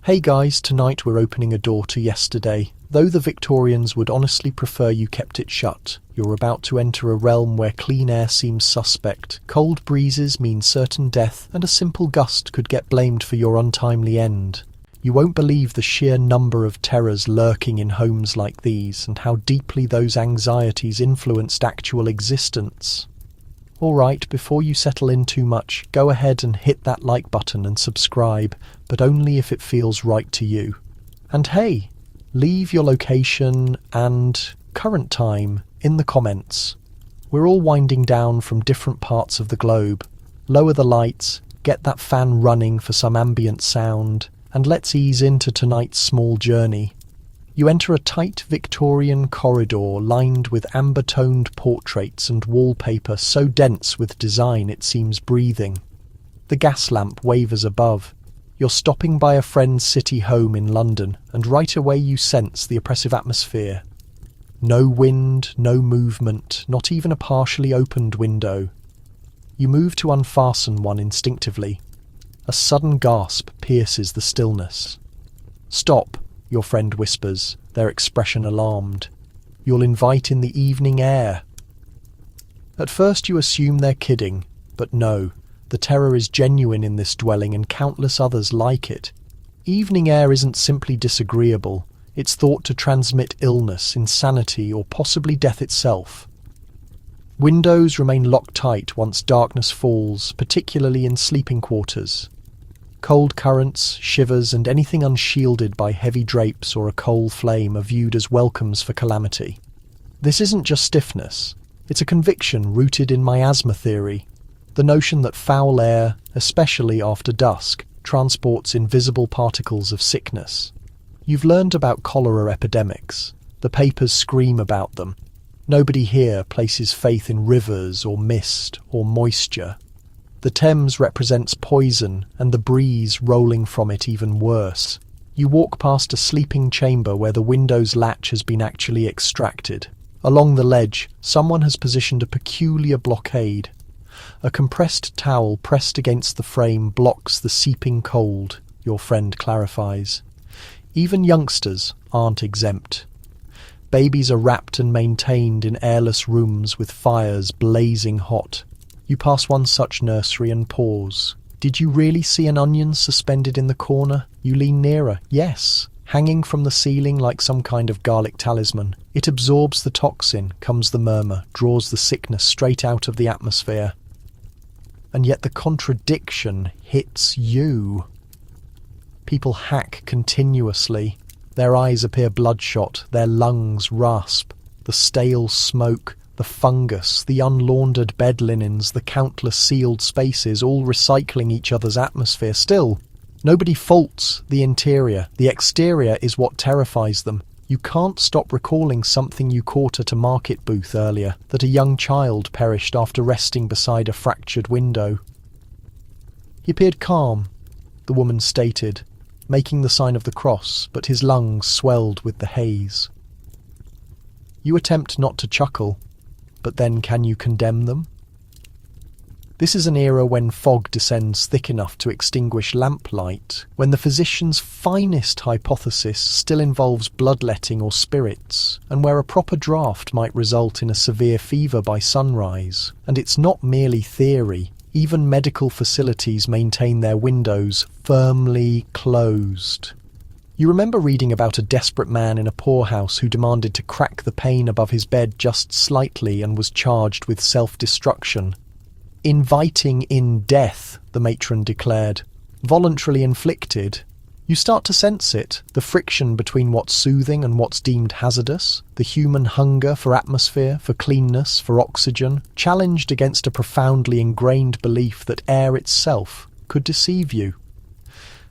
Hey guys, tonight we're opening a door to yesterday. Though the Victorians would honestly prefer you kept it shut, you're about to enter a realm where clean air seems suspect, cold breezes mean certain death, and a simple gust could get blamed for your untimely end. You won't believe the sheer number of terrors lurking in homes like these, and how deeply those anxieties influenced actual existence. Alright, before you settle in too much, go ahead and hit that like button and subscribe, but only if it feels right to you. And hey, leave your location and current time in the comments. We're all winding down from different parts of the globe. Lower the lights, get that fan running for some ambient sound, and let's ease into tonight's small journey. You enter a tight Victorian corridor lined with amber-toned portraits and wallpaper so dense with design it seems breathing. The gas lamp wavers above. You're stopping by a friend's city home in London, and right away you sense the oppressive atmosphere. No wind, no movement, not even a partially opened window. You move to unfasten one instinctively. A sudden gasp pierces the stillness. "Stop," your friend whispers, their expression alarmed. "You'll invite in the evening air." At first you assume they're kidding, but no, the terror is genuine in this dwelling and countless others like it. Evening air isn't simply disagreeable, it's thought to transmit illness, insanity, or possibly death itself. Windows remain locked tight once darkness falls, particularly in sleeping quarters. Cold currents, shivers, and anything unshielded by heavy drapes or a coal flame are viewed as welcomes for calamity. This isn't just stiffness, it's a conviction rooted in miasma theory, the notion that foul air, especially after dusk, transports invisible particles of sickness. You've learned about cholera epidemics. The papers scream about them. Nobody here places faith in rivers or mist or moisture. The Thames represents poison, and the breeze rolling from it even worse. You walk past a sleeping chamber where the window's latch has been actually extracted. Along the ledge, someone has positioned a peculiar blockade. A compressed towel pressed against the frame blocks the seeping cold, your friend clarifies. Even youngsters aren't exempt. Babies are wrapped and maintained in airless rooms with fires blazing hot. You pass one such nursery and pause. Did you really see an onion suspended in the corner? You lean nearer. Yes, hanging from the ceiling like some kind of garlic talisman. It absorbs the toxin, comes the murmur, draws the sickness straight out of the atmosphere. And yet the contradiction hits you. People hack continuously. Their eyes appear bloodshot, their lungs rasp. The stale smoke, the fungus, the unlaundered bed linens, the countless sealed spaces, all recycling each other's atmosphere. Still, nobody faults the interior. The exterior is what terrifies them. You can't stop recalling something you caught at a market booth earlier, that a young child perished after resting beside a fractured window. He appeared calm, the woman stated, making the sign of the cross, but his lungs swelled with the haze. You attempt not to chuckle, but then can you condemn them? This is an era when fog descends thick enough to extinguish lamplight, when the physician's finest hypothesis still involves bloodletting or spirits, and where a proper draught might result in a severe fever by sunrise. And it's not merely theory. Even medical facilities maintain their windows firmly closed. You remember reading about a desperate man in a poorhouse who demanded to crack the pane above his bed just slightly and was charged with self-destruction. "Inviting in death," the matron declared. "Voluntarily inflicted." You start to sense it, the friction between what's soothing and what's deemed hazardous, the human hunger for atmosphere, for cleanness, for oxygen, challenged against a profoundly ingrained belief that air itself could deceive you.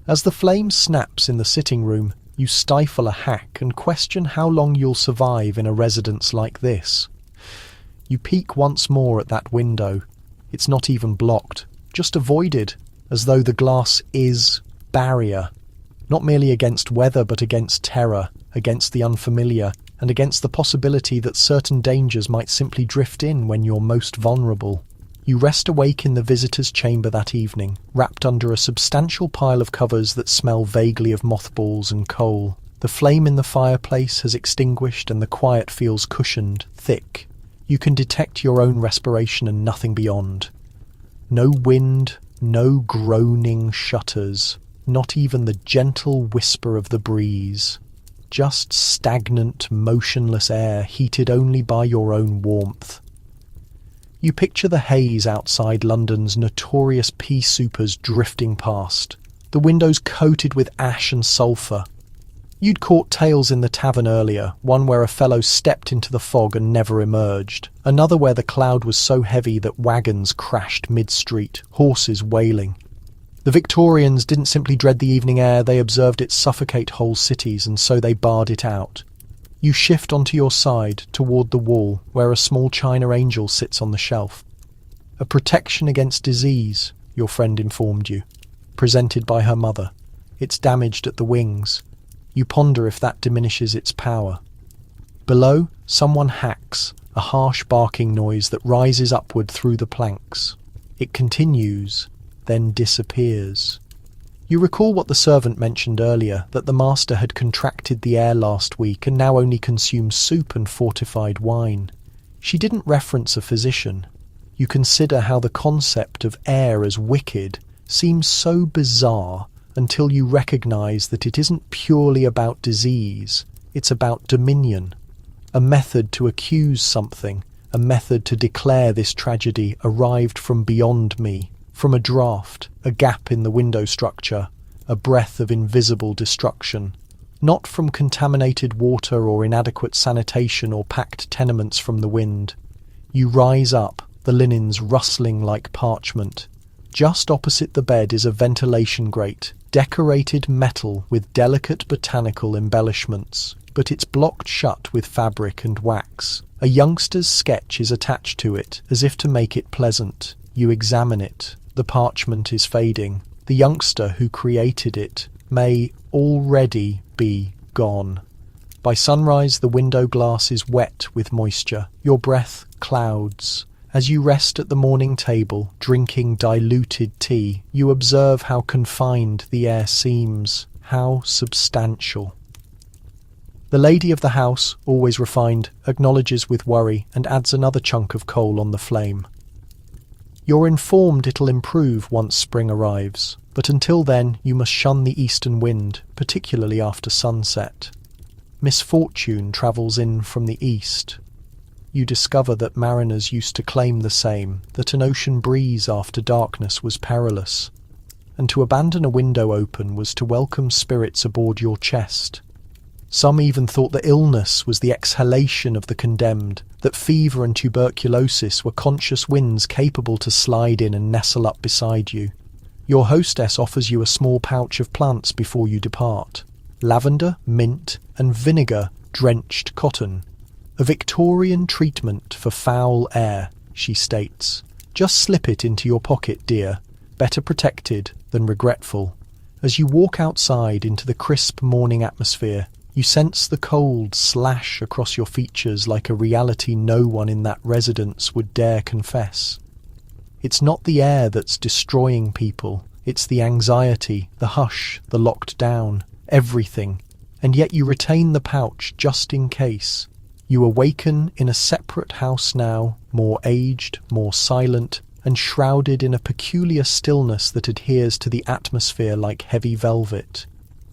As the flame snaps in the sitting room, you stifle a hack and question how long you'll survive in a residence like this. You peek once more at that window. It's not even blocked, just avoided, as though the glass is barrier. Not merely against weather, but against terror, against the unfamiliar, and against the possibility that certain dangers might simply drift in when you're most vulnerable. You rest awake in the visitor's chamber that evening, wrapped under a substantial pile of covers that smell vaguely of mothballs and coal. The flame in the fireplace has extinguished and the quiet feels cushioned, thick. You can detect your own respiration and nothing beyond. No wind, no groaning shutters, not even the gentle whisper of the breeze. Just stagnant, motionless air heated only by your own warmth. You picture the haze outside London's notorious pea supers drifting past, the windows coated with ash and sulphur. You'd caught tales in the tavern earlier, one where a fellow stepped into the fog and never emerged, another where the cloud was so heavy that wagons crashed mid-street, horses wailing. The Victorians didn't simply dread the evening air, they observed it suffocate whole cities, and so they barred it out. You shift onto your side, toward the wall, where a small china angel sits on the shelf. A protection against disease, your friend informed you, presented by her mother. It's damaged at the wings. You ponder if that diminishes its power. Below, someone hacks, a harsh barking noise that rises upward through the planks. It continues, then disappears. You recall what the servant mentioned earlier, that the master had contracted the air last week and now only consumes soup and fortified wine. She didn't reference a physician. You consider how the concept of air as wicked seems so bizarre until you recognise that it isn't purely about disease, it's about dominion. A method to accuse something, a method to declare this tragedy arrived from beyond me, from a draught, a gap in the window structure, a breath of invisible destruction. Not from contaminated water or inadequate sanitation or packed tenements from the wind. You rise up, the linens rustling like parchment. Just opposite the bed is a ventilation grate, decorated metal with delicate botanical embellishments, but it's blocked shut with fabric and wax. A youngster's sketch is attached to it, as if to make it pleasant. You examine it. The parchment is fading. The youngster who created it may already be gone. By sunrise, the window glass is wet with moisture. Your breath clouds. As you rest at the morning table, drinking diluted tea, you observe how confined the air seems, how substantial. The lady of the house, always refined, acknowledges with worry and adds another chunk of coal on the flame. You're informed it'll improve once spring arrives, but until then you must shun the eastern wind, particularly after sunset. Misfortune travels in from the east. You discover that mariners used to claim the same, that an ocean breeze after darkness was perilous, and to abandon a window open was to welcome spirits aboard your chest. Some even thought that illness was the exhalation of the condemned, that fever and tuberculosis were conscious winds capable to slide in and nestle up beside you. Your hostess offers you a small pouch of plants before you depart. Lavender, mint, and vinegar-drenched cotton. A Victorian treatment for foul air, she states. Just slip it into your pocket, dear. Better protected than regretful. As you walk outside into the crisp morning atmosphere, you sense the cold slash across your features like a reality no one in that residence would dare confess. It's not the air that's destroying people. It's the anxiety, the hush, the locked down, everything. And yet you retain the pouch just in case. You awaken in a separate house now, more aged, more silent, and shrouded in a peculiar stillness that adheres to the atmosphere like heavy velvet.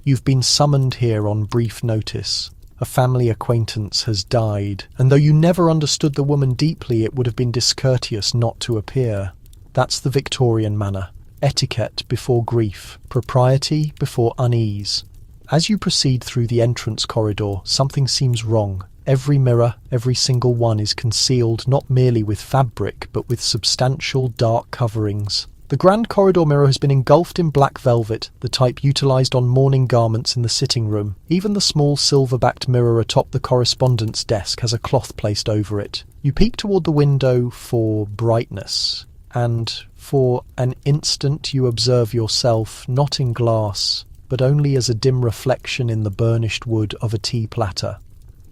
You've been summoned here on brief notice. A family acquaintance has died, and though you never understood the woman deeply, it would have been discourteous not to appear. That's the Victorian manner. Etiquette before grief, propriety before unease. As you proceed through the entrance corridor, something seems wrong. Every mirror, every single one, is concealed not merely with fabric, but with substantial dark coverings. The grand corridor mirror has been engulfed in black velvet, the type utilised on morning garments in the sitting room. Even the small silver-backed mirror atop the correspondence desk has a cloth placed over it. You peek toward the window for brightness, and for an instant you observe yourself not in glass, but only as a dim reflection in the burnished wood of a tea platter.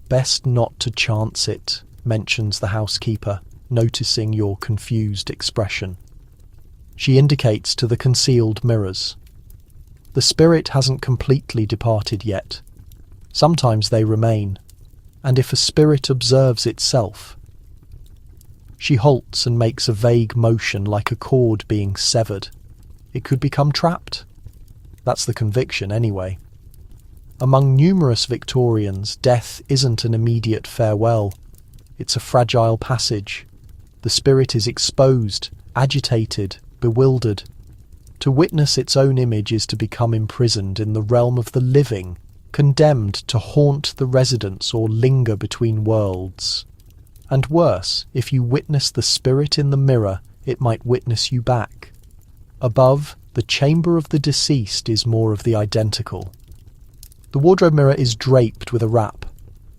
Best not to chance it, mentions the housekeeper. noticing your confused expression. She indicates to the concealed mirrors. The spirit hasn't completely departed yet. Sometimes they remain, and if a spirit observes itself, she halts and makes a vague motion like a cord being severed. It could become trapped. That's the conviction, anyway. Among numerous Victorians, death isn't an immediate farewell. It's a fragile passage. The spirit is exposed, agitated, bewildered. To witness its own image is to become imprisoned in the realm of the living, condemned to haunt the residence or linger between worlds. And worse, if you witness the spirit in the mirror, it might witness you back. Above, the chamber of the deceased is more of the identical. The wardrobe mirror is draped with a wrap.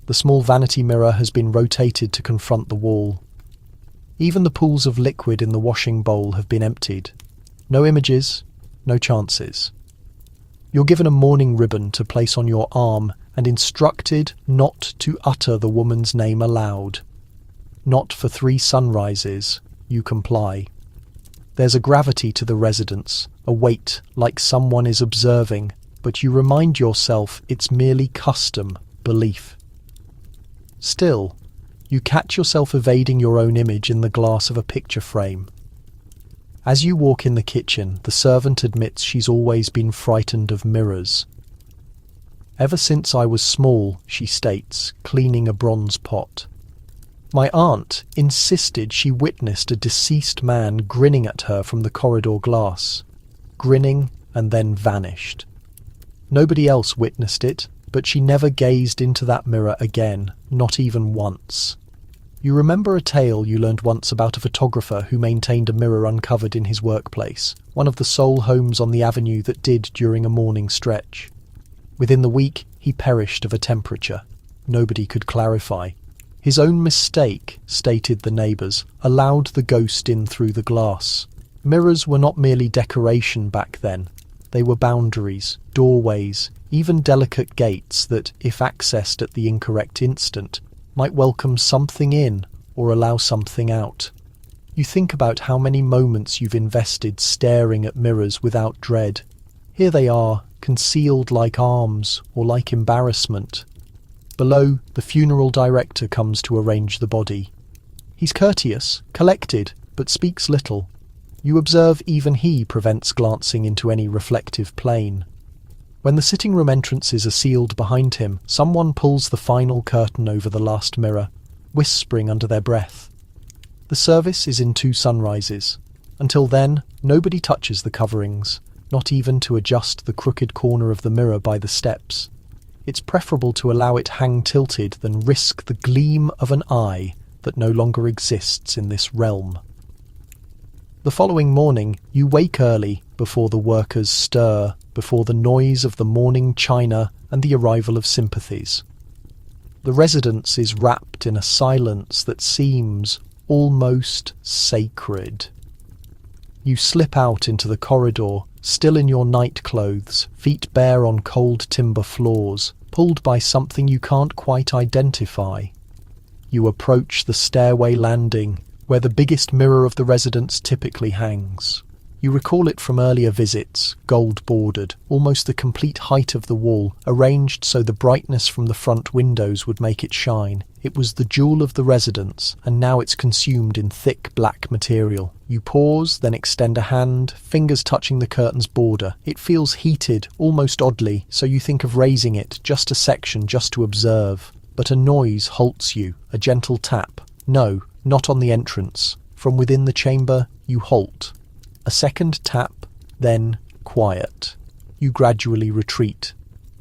The small vanity mirror has been rotated to confront the wall. Even the pools of liquid in the washing bowl have been emptied. No images, no chances. You're given a mourning ribbon to place on your arm and instructed not to utter the woman's name aloud. Not for 3 sunrises, you comply. There's a gravity to the residence, a weight like someone is observing, but you remind yourself it's merely custom, belief. Still, you catch yourself evading your own image in the glass of a picture frame. As you walk in the kitchen, the servant admits she's always been frightened of mirrors. Ever since I was small, she states, cleaning a bronze pot. My aunt insisted she witnessed a deceased man grinning at her from the corridor glass, grinning and then vanished. Nobody else witnessed it, but she never gazed into that mirror again, not even once. You remember a tale you learned once about a photographer who maintained a mirror uncovered in his workplace, one of the sole homes on the avenue that did during a morning stretch. Within the week, he perished of a temperature. Nobody could clarify. His own mistake, stated the neighbours, allowed the ghost in through the glass. Mirrors were not merely decoration back then. They were boundaries, doorways, even delicate gates that, if accessed at the incorrect instant, might welcome something in or allow something out. You think about how many moments you've invested staring at mirrors without dread. Here they are, concealed like arms or like embarrassment. Below, the funeral director comes to arrange the body. He's courteous, collected, but speaks little. You observe even he prevents glancing into any reflective plane. When the sitting room entrances are sealed behind him, someone pulls the final curtain over the last mirror, whispering under their breath. The service is in 2 sunrises. Until then, nobody touches the coverings, not even to adjust the crooked corner of the mirror by the steps. It's preferable to allow it hang tilted than risk the gleam of an eye that no longer exists in this realm. The following morning, you wake early before the workers stir, before the noise of the morning china and the arrival of sympathies. The residence is wrapped in a silence that seems almost sacred. You slip out into the corridor, still in your night clothes, feet bare on cold timber floors, pulled by something you can't quite identify. You approach the stairway landing, where the biggest mirror of the residence typically hangs. You recall it from earlier visits, gold-bordered, almost the complete height of the wall, arranged so the brightness from the front windows would make it shine. It was the jewel of the residence, and now it's consumed in thick black material. You pause, then extend a hand, fingers touching the curtain's border. It feels heated, almost oddly, so you think of raising it just a section just to observe. But a noise halts you, a gentle tap. No, not on the entrance. From within the chamber, you halt. A second tap, then quiet. You gradually retreat.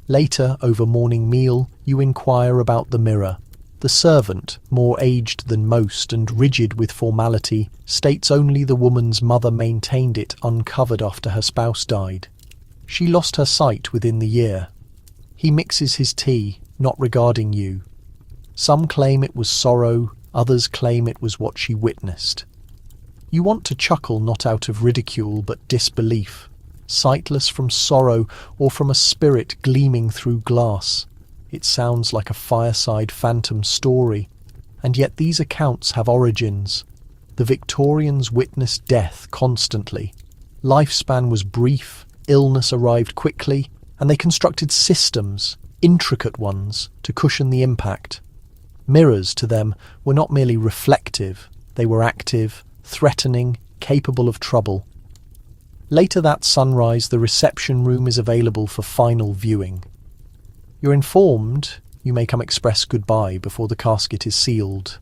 Later, over morning meal, you inquire about the mirror. The servant, more aged than most and rigid with formality, states only the woman's mother maintained it uncovered after her spouse died. She lost her sight within the year. He mixes his tea, not regarding you. Some claim it was sorrow, others claim it was what she witnessed. You want to chuckle not out of ridicule but disbelief, sightless from sorrow or from a spirit gleaming through glass. It sounds like a fireside phantom story, and yet these accounts have origins, The Victorians witnessed death constantly. Lifespan was brief, illness arrived quickly, and they constructed systems, intricate ones, to cushion the impact. Mirrors, to them, were not merely reflective, they were active, threatening, capable of trouble. Later that sunrise, the reception room is available for final viewing. You're informed you may come express goodbye before the casket is sealed.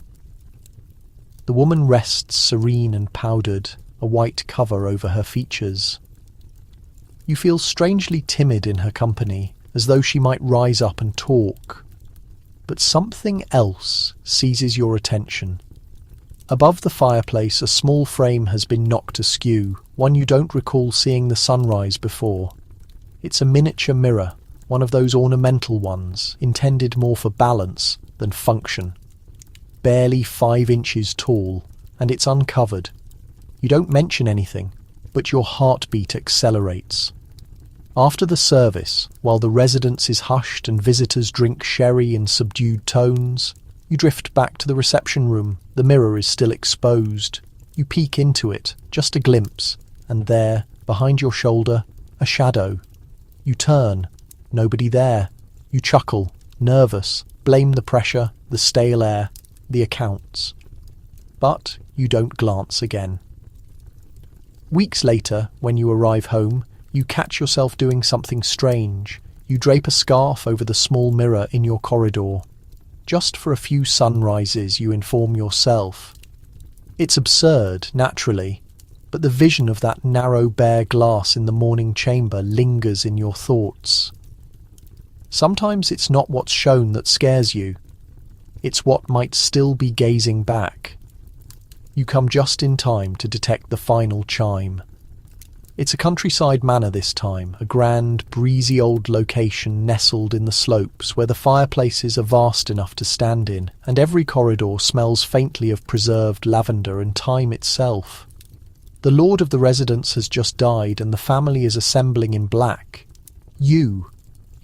The woman rests serene and powdered, a white cover over her features. You feel strangely timid in her company, as though she might rise up and talk. But something else seizes your attention. Above the fireplace, a small frame has been knocked askew, one you don't recall seeing the sunrise before. It's a miniature mirror, one of those ornamental ones, intended more for balance than function. Barely 5 inches tall, and it's uncovered. You don't mention anything, but your heartbeat accelerates. After the service, while the residence is hushed and visitors drink sherry in subdued tones, you drift back to the reception room. The mirror is still exposed. You peek into it, just a glimpse, and there, behind your shoulder, a shadow. You turn. Nobody there. You chuckle, nervous, blame the pressure, the stale air, the accounts. But you don't glance again. Weeks later, when you arrive home, you catch yourself doing something strange. You drape a scarf over the small mirror in your corridor. Just for a few sunrises, you inform yourself. It's absurd, naturally, but the vision of that narrow bare glass in the morning chamber lingers in your thoughts. Sometimes it's not what's shown that scares you. It's what might still be gazing back. You come just in time to detect the final chime. It's a countryside manor this time, a grand, breezy old location nestled in the slopes where the fireplaces are vast enough to stand in, and every corridor smells faintly of preserved lavender and thyme itself. The lord of the residence has just died and the family is assembling in black. You're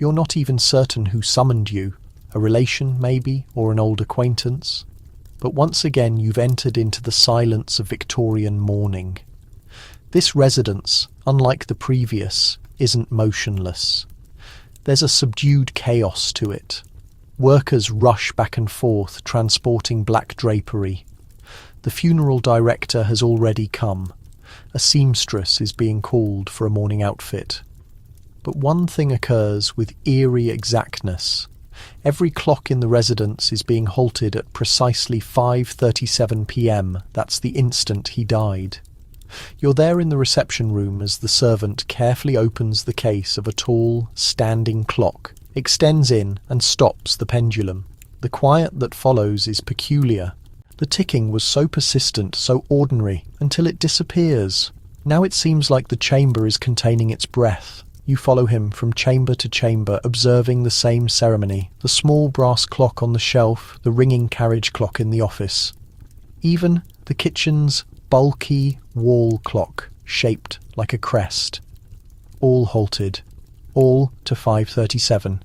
not even certain who summoned you, a relation maybe, or an old acquaintance. But once again you've entered into the silence of Victorian mourning. This residence, unlike the previous, isn't motionless. There's a subdued chaos to it. Workers rush back and forth, transporting black drapery. The funeral director has already come. A seamstress is being called for a morning outfit. But one thing occurs with eerie exactness. Every clock in the residence is being halted at precisely 5:37 p.m. That's the instant he died. You're there in the reception room as the servant carefully opens the case of a tall, standing clock, extends in and stops the pendulum. The quiet that follows is peculiar. The ticking was so persistent, so ordinary, until it disappears. Now it seems like the chamber is containing its breath. You follow him from chamber to chamber, observing the same ceremony, the small brass clock on the shelf, the ringing carriage clock in the office. Even the kitchen's bulky wall clock, shaped like a crest. All halted, all to 5:37.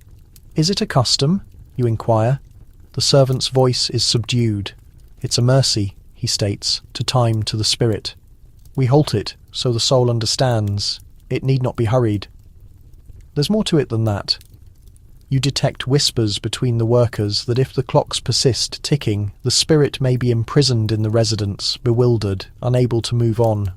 Is it a custom? You inquire. The servant's voice is subdued. It's a mercy, he states, to time to the spirit. We halt it, so the soul understands. It need not be hurried. There's more to it than that. You detect whispers between the workers that if the clocks persist ticking, the spirit may be imprisoned in the residence, bewildered, unable to move on.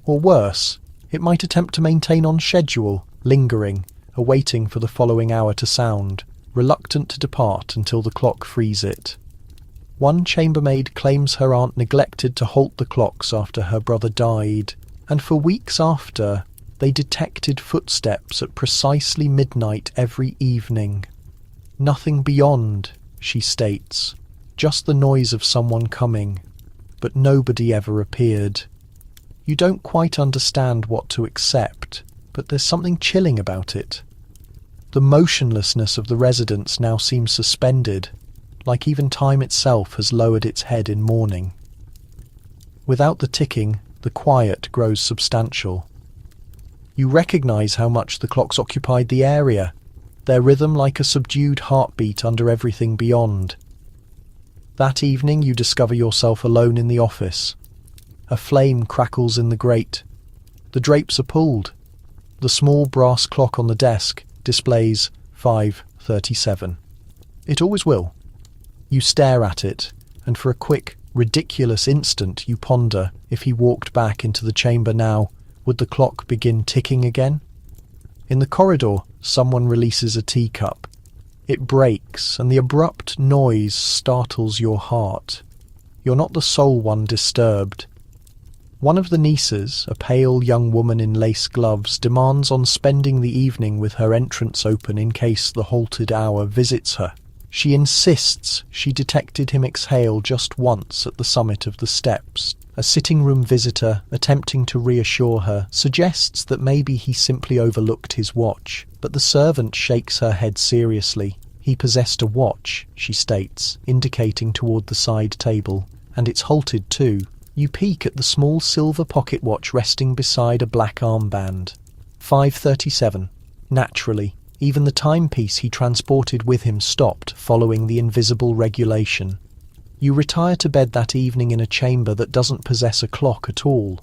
Or worse, it might attempt to maintain on schedule, lingering, awaiting for the following hour to sound, reluctant to depart until the clock frees it. One chambermaid claims her aunt neglected to halt the clocks after her brother died, and for weeks after, they detected footsteps at precisely midnight every evening. Nothing beyond, she states, just the noise of someone coming, but nobody ever appeared. You don't quite understand what to accept, but there's something chilling about it. The motionlessness of the residence now seems suspended, like even time itself has lowered its head in mourning. Without the ticking, the quiet grows substantial. You recognise how much the clocks occupied the area, their rhythm like a subdued heartbeat under everything beyond. That evening you discover yourself alone in the office. A flame crackles in the grate. The drapes are pulled. The small brass clock on the desk displays 5:37. It always will. You stare at it, and for a quick, ridiculous instant you ponder, if he walked back into the chamber now, would the clock begin ticking again? In the corridor, someone releases a teacup. It breaks, and the abrupt noise startles your heart. You're not the sole one disturbed. One of the nieces, a pale young woman in lace gloves, demands on spending the evening with her entrance open in case the halted hour visits her. She insists she detected him exhale just once at the summit of the steps. A sitting room visitor, attempting to reassure her, suggests that maybe he simply overlooked his watch, but the servant shakes her head seriously. He possessed a watch, she states, indicating toward the side table, and it's halted too. You peek at the small silver pocket watch resting beside a black armband. 5:37. Naturally, even the timepiece he transported with him stopped following the invisible regulation. You retire to bed that evening in a chamber that doesn't possess a clock at all.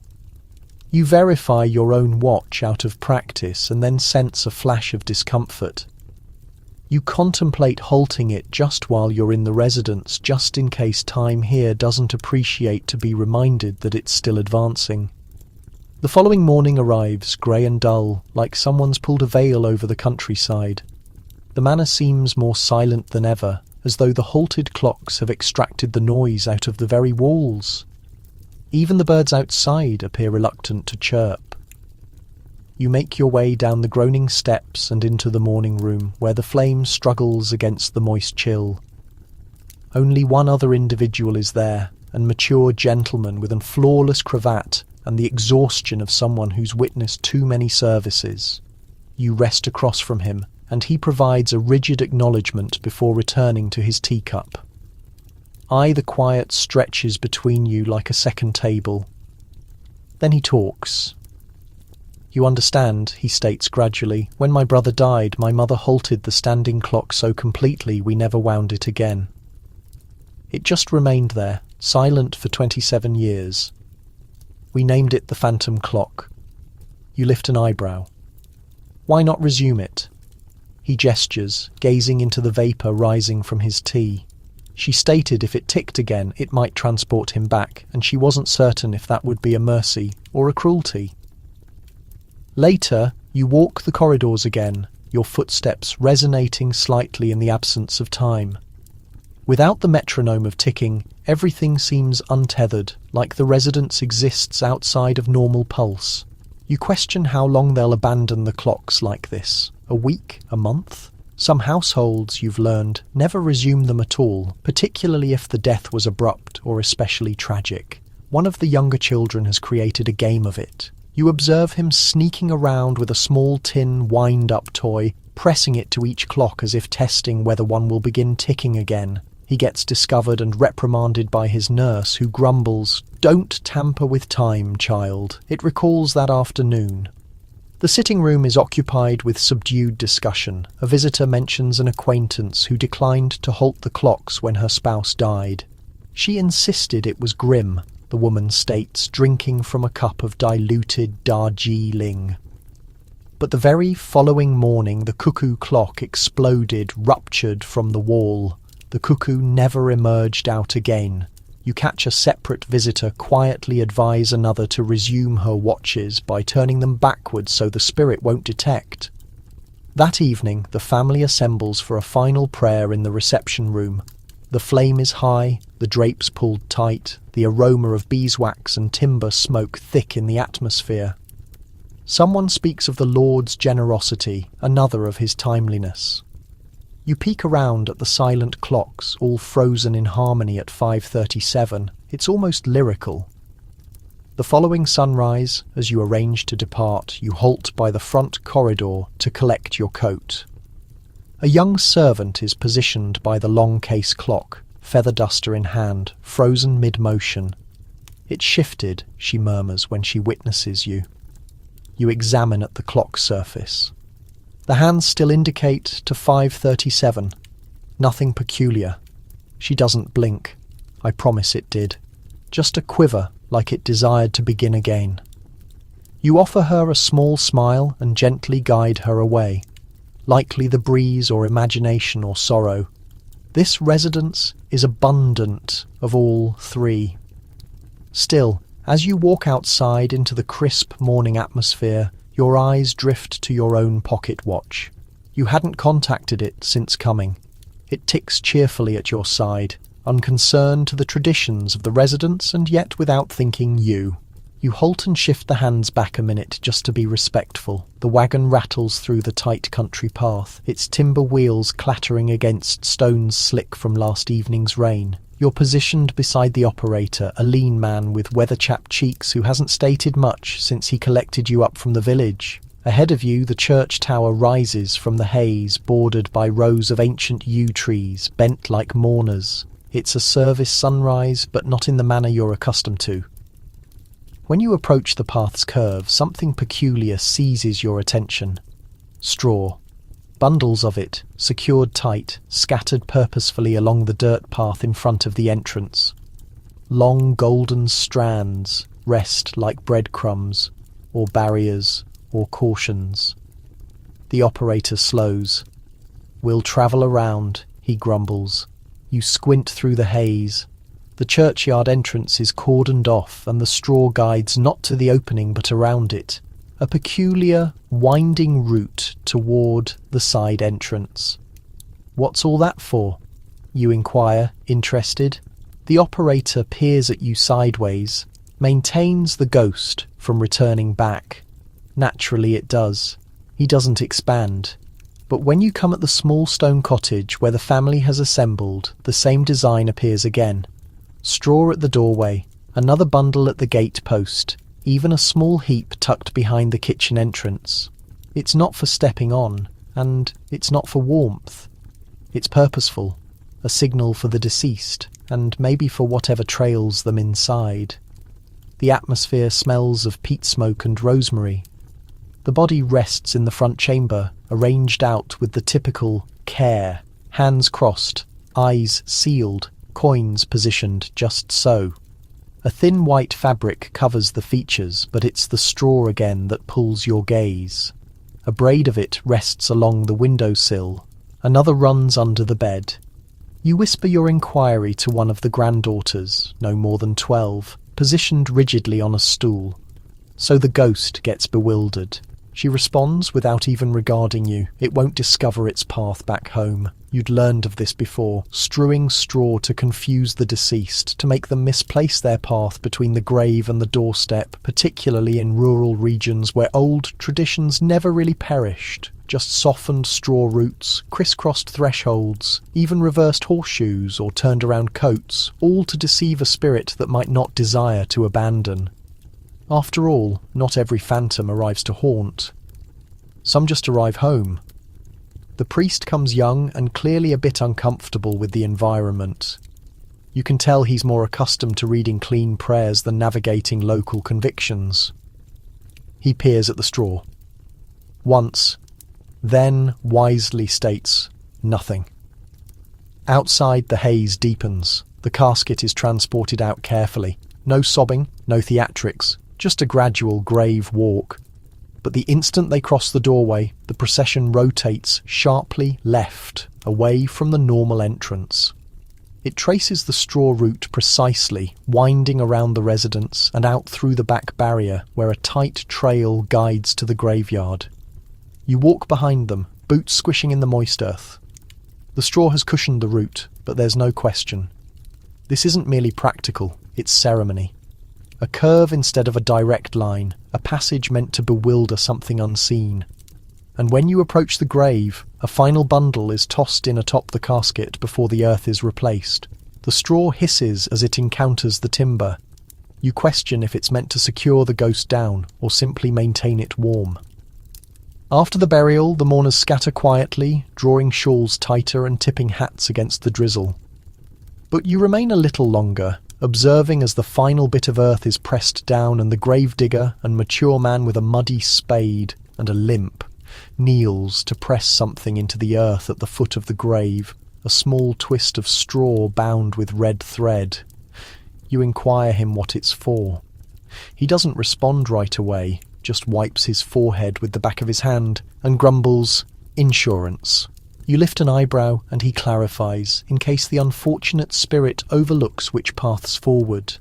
You verify your own watch out of practice and then sense a flash of discomfort. You contemplate halting it just while you're in the residence, just in case time here doesn't appreciate to be reminded that it's still advancing. The following morning arrives, grey and dull, like someone's pulled a veil over the countryside. The manor seems more silent than ever, as though the halted clocks have extracted the noise out of the very walls. Even the birds outside appear reluctant to chirp. You make your way down the groaning steps and into the morning room, where the flame struggles against the moist chill. Only one other individual is there, an mature gentleman with a flawless cravat and the exhaustion of someone who's witnessed too many services. You rest across from him, and he provides a rigid acknowledgement before returning to his teacup. The quiet stretches between you like a second table. Then he talks. You understand, he states gradually, when my brother died, my mother halted the standing clock so completely we never wound it again. It just remained there, silent for 27 years. We named it the Phantom Clock. You lift an eyebrow. Why not resume it? He gestures, gazing into the vapour rising from his tea. She stated if it ticked again, it might transport him back, and she wasn't certain if that would be a mercy or a cruelty. Later, you walk the corridors again, your footsteps resonating slightly in the absence of time. Without the metronome of ticking, everything seems untethered, like the residence exists outside of normal pulse. You question how long they'll abandon the clocks like this. A week? A month? Some households, you've learned, never resume them at all, particularly if the death was abrupt or especially tragic. One of the younger children has created a game of it. You observe him sneaking around with a small tin wind-up toy, pressing it to each clock as if testing whether one will begin ticking again. He gets discovered and reprimanded by his nurse, who grumbles, "Don't tamper with time, child." It recalls that afternoon. The sitting room is occupied with subdued discussion. A visitor mentions an acquaintance who declined to halt the clocks when her spouse died. She insisted it was grim, the woman states, drinking from a cup of diluted Darjeeling. But the very following morning the cuckoo clock exploded, ruptured from the wall. The cuckoo never emerged out again. You catch a separate visitor quietly advise another to resume her watches by turning them backwards so the spirit won't detect. That evening, the family assembles for a final prayer in the reception room. The flame is high, the drapes pulled tight, the aroma of beeswax and timber smoke thick in the atmosphere. Someone speaks of the Lord's generosity, another of his timeliness. You peek around at the silent clocks, all frozen in harmony at 5:37. It's almost lyrical. The following sunrise, as you arrange to depart, you halt by the front corridor to collect your coat. A young servant is positioned by the long case clock, feather duster in hand, frozen mid-motion. "It shifted," she murmurs when she witnesses you. You examine at the clock surface. The hands still indicate to 5:37. Nothing peculiar. She doesn't blink. I promise it did. Just a quiver, like it desired to begin again. You offer her a small smile and gently guide her away, likely the breeze or imagination or sorrow. This residence is abundant of all three. Still, as you walk outside into the crisp morning atmosphere, your eyes drift to your own pocket watch. You hadn't contacted it since coming. It ticks cheerfully at your side, unconcerned to the traditions of the residence and yet without thinking you. You halt and shift the hands back a minute just to be respectful. The wagon rattles through the tight country path, its timber wheels clattering against stones slick from last evening's rain. You're positioned beside the operator, a lean man with weather-chapped cheeks who hasn't stated much since he collected you up from the village. Ahead of you, the church tower rises from the haze, bordered by rows of ancient yew trees, bent like mourners. It's a service sunrise, but not in the manner you're accustomed to. When you approach the path's curve, something peculiar seizes your attention. Straw. Bundles of it, secured tight, scattered purposefully along the dirt path in front of the entrance. Long golden strands rest like breadcrumbs, or barriers, or cautions. The operator slows. "We'll travel around," he grumbles. You squint through the haze. The churchyard entrance is cordoned off, and the straw guides not to the opening but around it. A peculiar, winding route toward the side entrance. "What's all that for?" you inquire, interested. The operator peers at you sideways, maintains the ghost from returning back. Naturally it does. He doesn't expand. But when you come at the small stone cottage where the family has assembled, the same design appears again. Straw at the doorway, another bundle at the gate post, even a small heap tucked behind the kitchen entrance. It's not for stepping on, and it's not for warmth. It's purposeful, a signal for the deceased, and maybe for whatever trails them inside. The atmosphere smells of peat smoke and rosemary. The body rests in the front chamber, arranged out with the typical care, hands crossed, eyes sealed, coins positioned just so. A thin white fabric covers the features, but it's the straw again that pulls your gaze. A braid of it rests along the windowsill. Another runs under the bed. You whisper your inquiry to one of the granddaughters, no more than 12, positioned rigidly on a stool. So the ghost gets bewildered. She responds without even regarding you. It won't discover its path back home. You'd learned of this before, strewing straw to confuse the deceased, to make them misplace their path between the grave and the doorstep, particularly in rural regions where old traditions never really perished. Just softened straw roots, crisscrossed thresholds, even reversed horseshoes or turned around coats, all to deceive a spirit that might not desire to abandon. After all, not every phantom arrives to haunt. Some just arrive home. The priest comes young and clearly a bit uncomfortable with the environment. You can tell he's more accustomed to reading clean prayers than navigating local convictions. He peers at the straw. Once, then wisely states nothing. Outside, the haze deepens. The casket is transported out carefully. No sobbing, no theatrics, just a gradual grave walk. But the instant they cross the doorway, the procession rotates sharply left, away from the normal entrance. It traces the straw route precisely, winding around the residence and out through the back barrier, where a tight trail guides to the graveyard. You walk behind them, boots squishing in the moist earth. The straw has cushioned the route, but there's no question. This isn't merely practical, it's ceremony. A curve instead of a direct line, a passage meant to bewilder something unseen. And when you approach the grave, a final bundle is tossed in atop the casket before the earth is replaced. The straw hisses as it encounters the timber. You question if it's meant to secure the ghost down or simply maintain it warm. After the burial, the mourners scatter quietly, drawing shawls tighter and tipping hats against the drizzle. But you remain a little longer, observing as the final bit of earth is pressed down and the gravedigger and mature man with a muddy spade and a limp kneels to press something into the earth at the foot of the grave, a small twist of straw bound with red thread. You inquire him what it's for. He doesn't respond right away, just wipes his forehead with the back of his hand and grumbles, "Insurance." You lift an eyebrow and he clarifies, in case the unfortunate spirit overlooks which paths forward.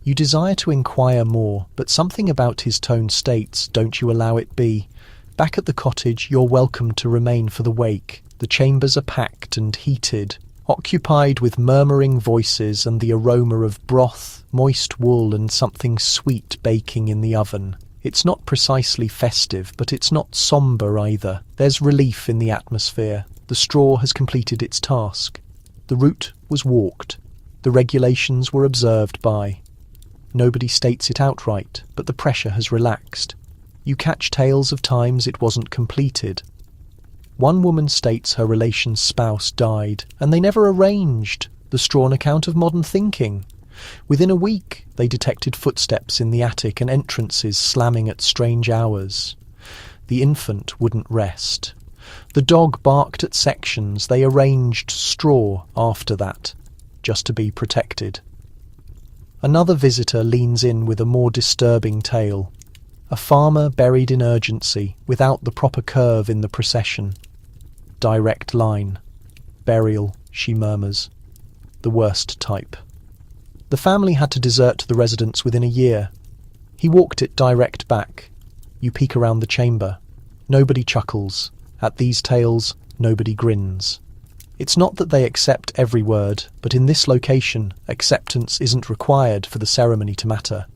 You desire to inquire more, but something about his tone states, "Don't you allow it be." Back at the cottage, you're welcome to remain for the wake. The chambers are packed and heated, occupied with murmuring voices and the aroma of broth, moist wool and something sweet baking in the oven. It's not precisely festive, but it's not sombre either. There's relief in the atmosphere. The straw has completed its task. The route was walked. The regulations were observed by. Nobody states it outright, but the pressure has relaxed. You catch tales of times it wasn't completed. One woman states her relation's spouse died, and they never arranged, the strawn account of modern thinking. Within a week, they detected footsteps in the attic and entrances slamming at strange hours. The infant wouldn't rest. The dog barked at sections. They arranged straw after that, just to be protected. Another visitor leans in with a more disturbing tale. A farmer buried in urgency, without the proper curve in the procession. Direct line. Burial, she murmurs. The worst type. The family had to desert the residence within a year. He walked it direct back. You peek around the chamber. Nobody chuckles. At these tales, nobody grins. It's not that they accept every word, but in this location, acceptance isn't required for the ceremony to matter.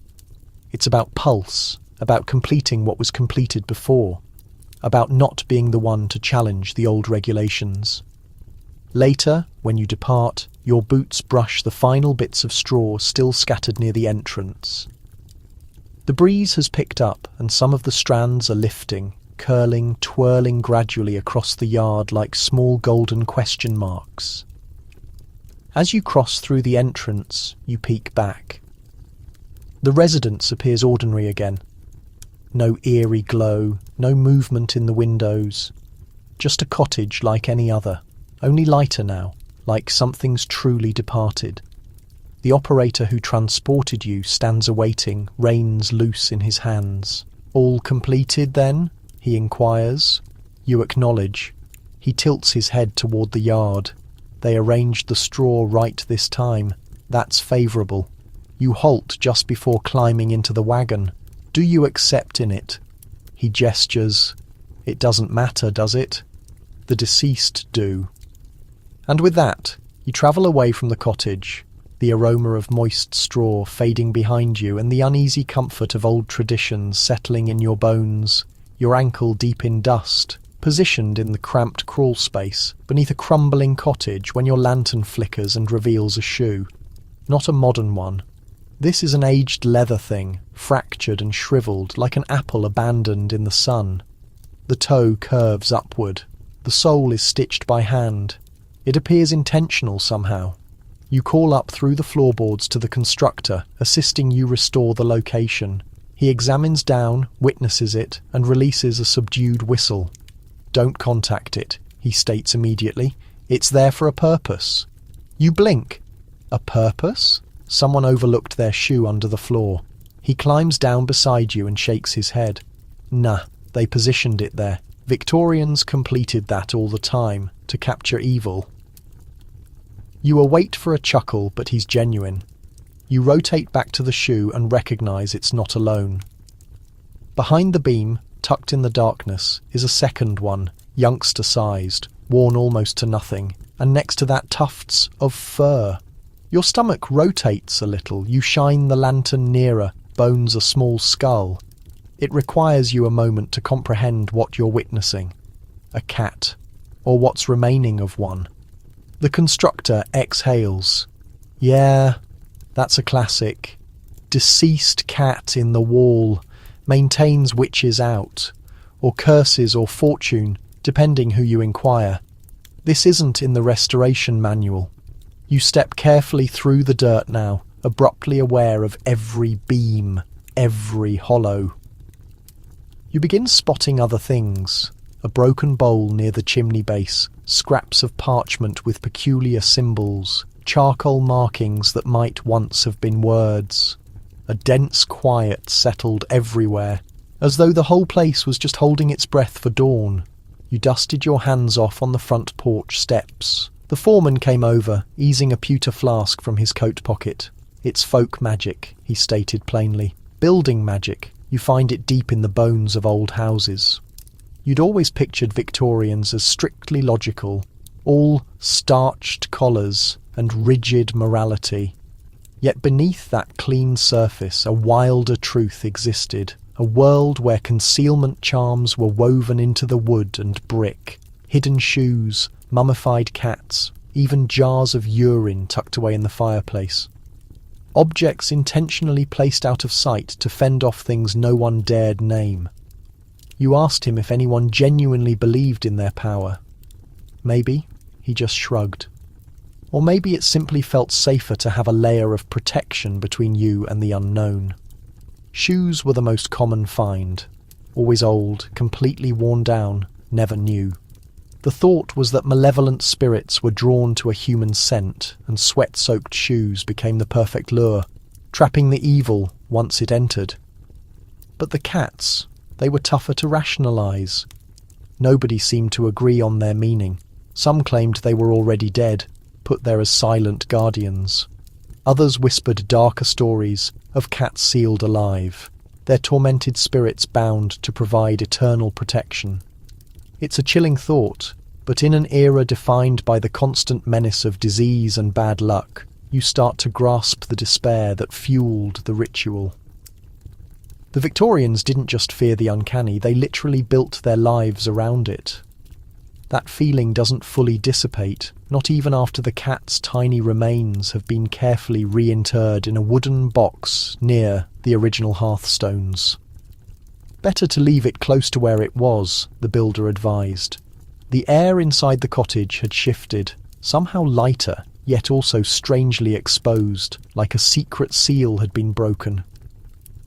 It's about pulse, about completing what was completed before, about not being the one to challenge the old regulations. Later, when you depart, your boots brush the final bits of straw still scattered near the entrance. The breeze has picked up, and some of the strands are lifting, curling, twirling gradually across the yard like small golden question marks. As you cross through the entrance, you peek back. The residence appears ordinary again. No eerie glow, no movement in the windows. Just a cottage like any other, only lighter now, like something's truly departed. The operator who transported you stands awaiting, reins loose in his hands. "All completed, then?" he inquires. You acknowledge. He tilts his head toward the yard. They arranged the straw right this time. That's favourable. You halt just before climbing into the wagon. Do you accept in it? He gestures. It doesn't matter, does it? The deceased do. And with that, you travel away from the cottage, the aroma of moist straw fading behind you and the uneasy comfort of old traditions settling in your bones, your ankle deep in dust, positioned in the cramped crawl space beneath a crumbling cottage when your lantern flickers and reveals a shoe. Not a modern one. This is an aged leather thing, fractured and shriveled like an apple abandoned in the sun. The toe curves upward. The sole is stitched by hand. It appears intentional somehow. You call up through the floorboards to the constructor, assisting you restore the location. He examines down, witnesses it, and releases a subdued whistle. "Don't contact it," he states immediately. "It's there for a purpose." You blink. A purpose? Someone overlooked their shoe under the floor. He climbs down beside you and shakes his head. Nah, they positioned it there. Victorians completed that all the time, to capture evil. You await for a chuckle, but he's genuine. You rotate back to the shoe and recognise it's not alone. Behind the beam, tucked in the darkness, is a second one, youngster-sized, worn almost to nothing, and next to that tufts of fur. Your stomach rotates a little. You shine the lantern nearer, bones a small skull. It requires you a moment to comprehend what you're witnessing. A cat, or what's remaining of one. The constructor exhales. Yeah, that's a classic. Deceased cat in the wall, maintains witches out, or curses or fortune, depending who you inquire. This isn't in the restoration manual. You step carefully through the dirt now, abruptly aware of every beam, every hollow. You begin spotting other things. A broken bowl near the chimney base, scraps of parchment with peculiar symbols, charcoal markings that might once have been words. A dense quiet settled everywhere, as though the whole place was just holding its breath for dawn. You dusted your hands off on the front porch steps. The foreman came over, easing a pewter flask from his coat pocket. "It's folk magic," he stated plainly. "Building magic. You find it deep in the bones of old houses." You'd always pictured Victorians as strictly logical, all starched collars and rigid morality. Yet beneath that clean surface a wilder truth existed, a world where concealment charms were woven into the wood and brick, hidden shoes, mummified cats, even jars of urine tucked away in the fireplace. Objects intentionally placed out of sight to fend off things no one dared name. You asked him if anyone genuinely believed in their power. Maybe he just shrugged. Or maybe it simply felt safer to have a layer of protection between you and the unknown. Shoes were the most common find. Always old, completely worn down, never new. The thought was that malevolent spirits were drawn to a human scent, and sweat-soaked shoes became the perfect lure, trapping the evil once it entered. But the cats, they were tougher to rationalise. Nobody seemed to agree on their meaning. Some claimed they were already dead, put there as silent guardians. Others whispered darker stories of cats sealed alive, their tormented spirits bound to provide eternal protection. It's a chilling thought, but in an era defined by the constant menace of disease and bad luck, you start to grasp the despair that fueled the ritual. The Victorians didn't just fear the uncanny, they literally built their lives around it. That feeling doesn't fully dissipate, not even after the cat's tiny remains have been carefully reinterred in a wooden box near the original hearthstones. Better to leave it close to where it was, the builder advised. The air inside the cottage had shifted, somehow lighter, yet also strangely exposed, like a secret seal had been broken.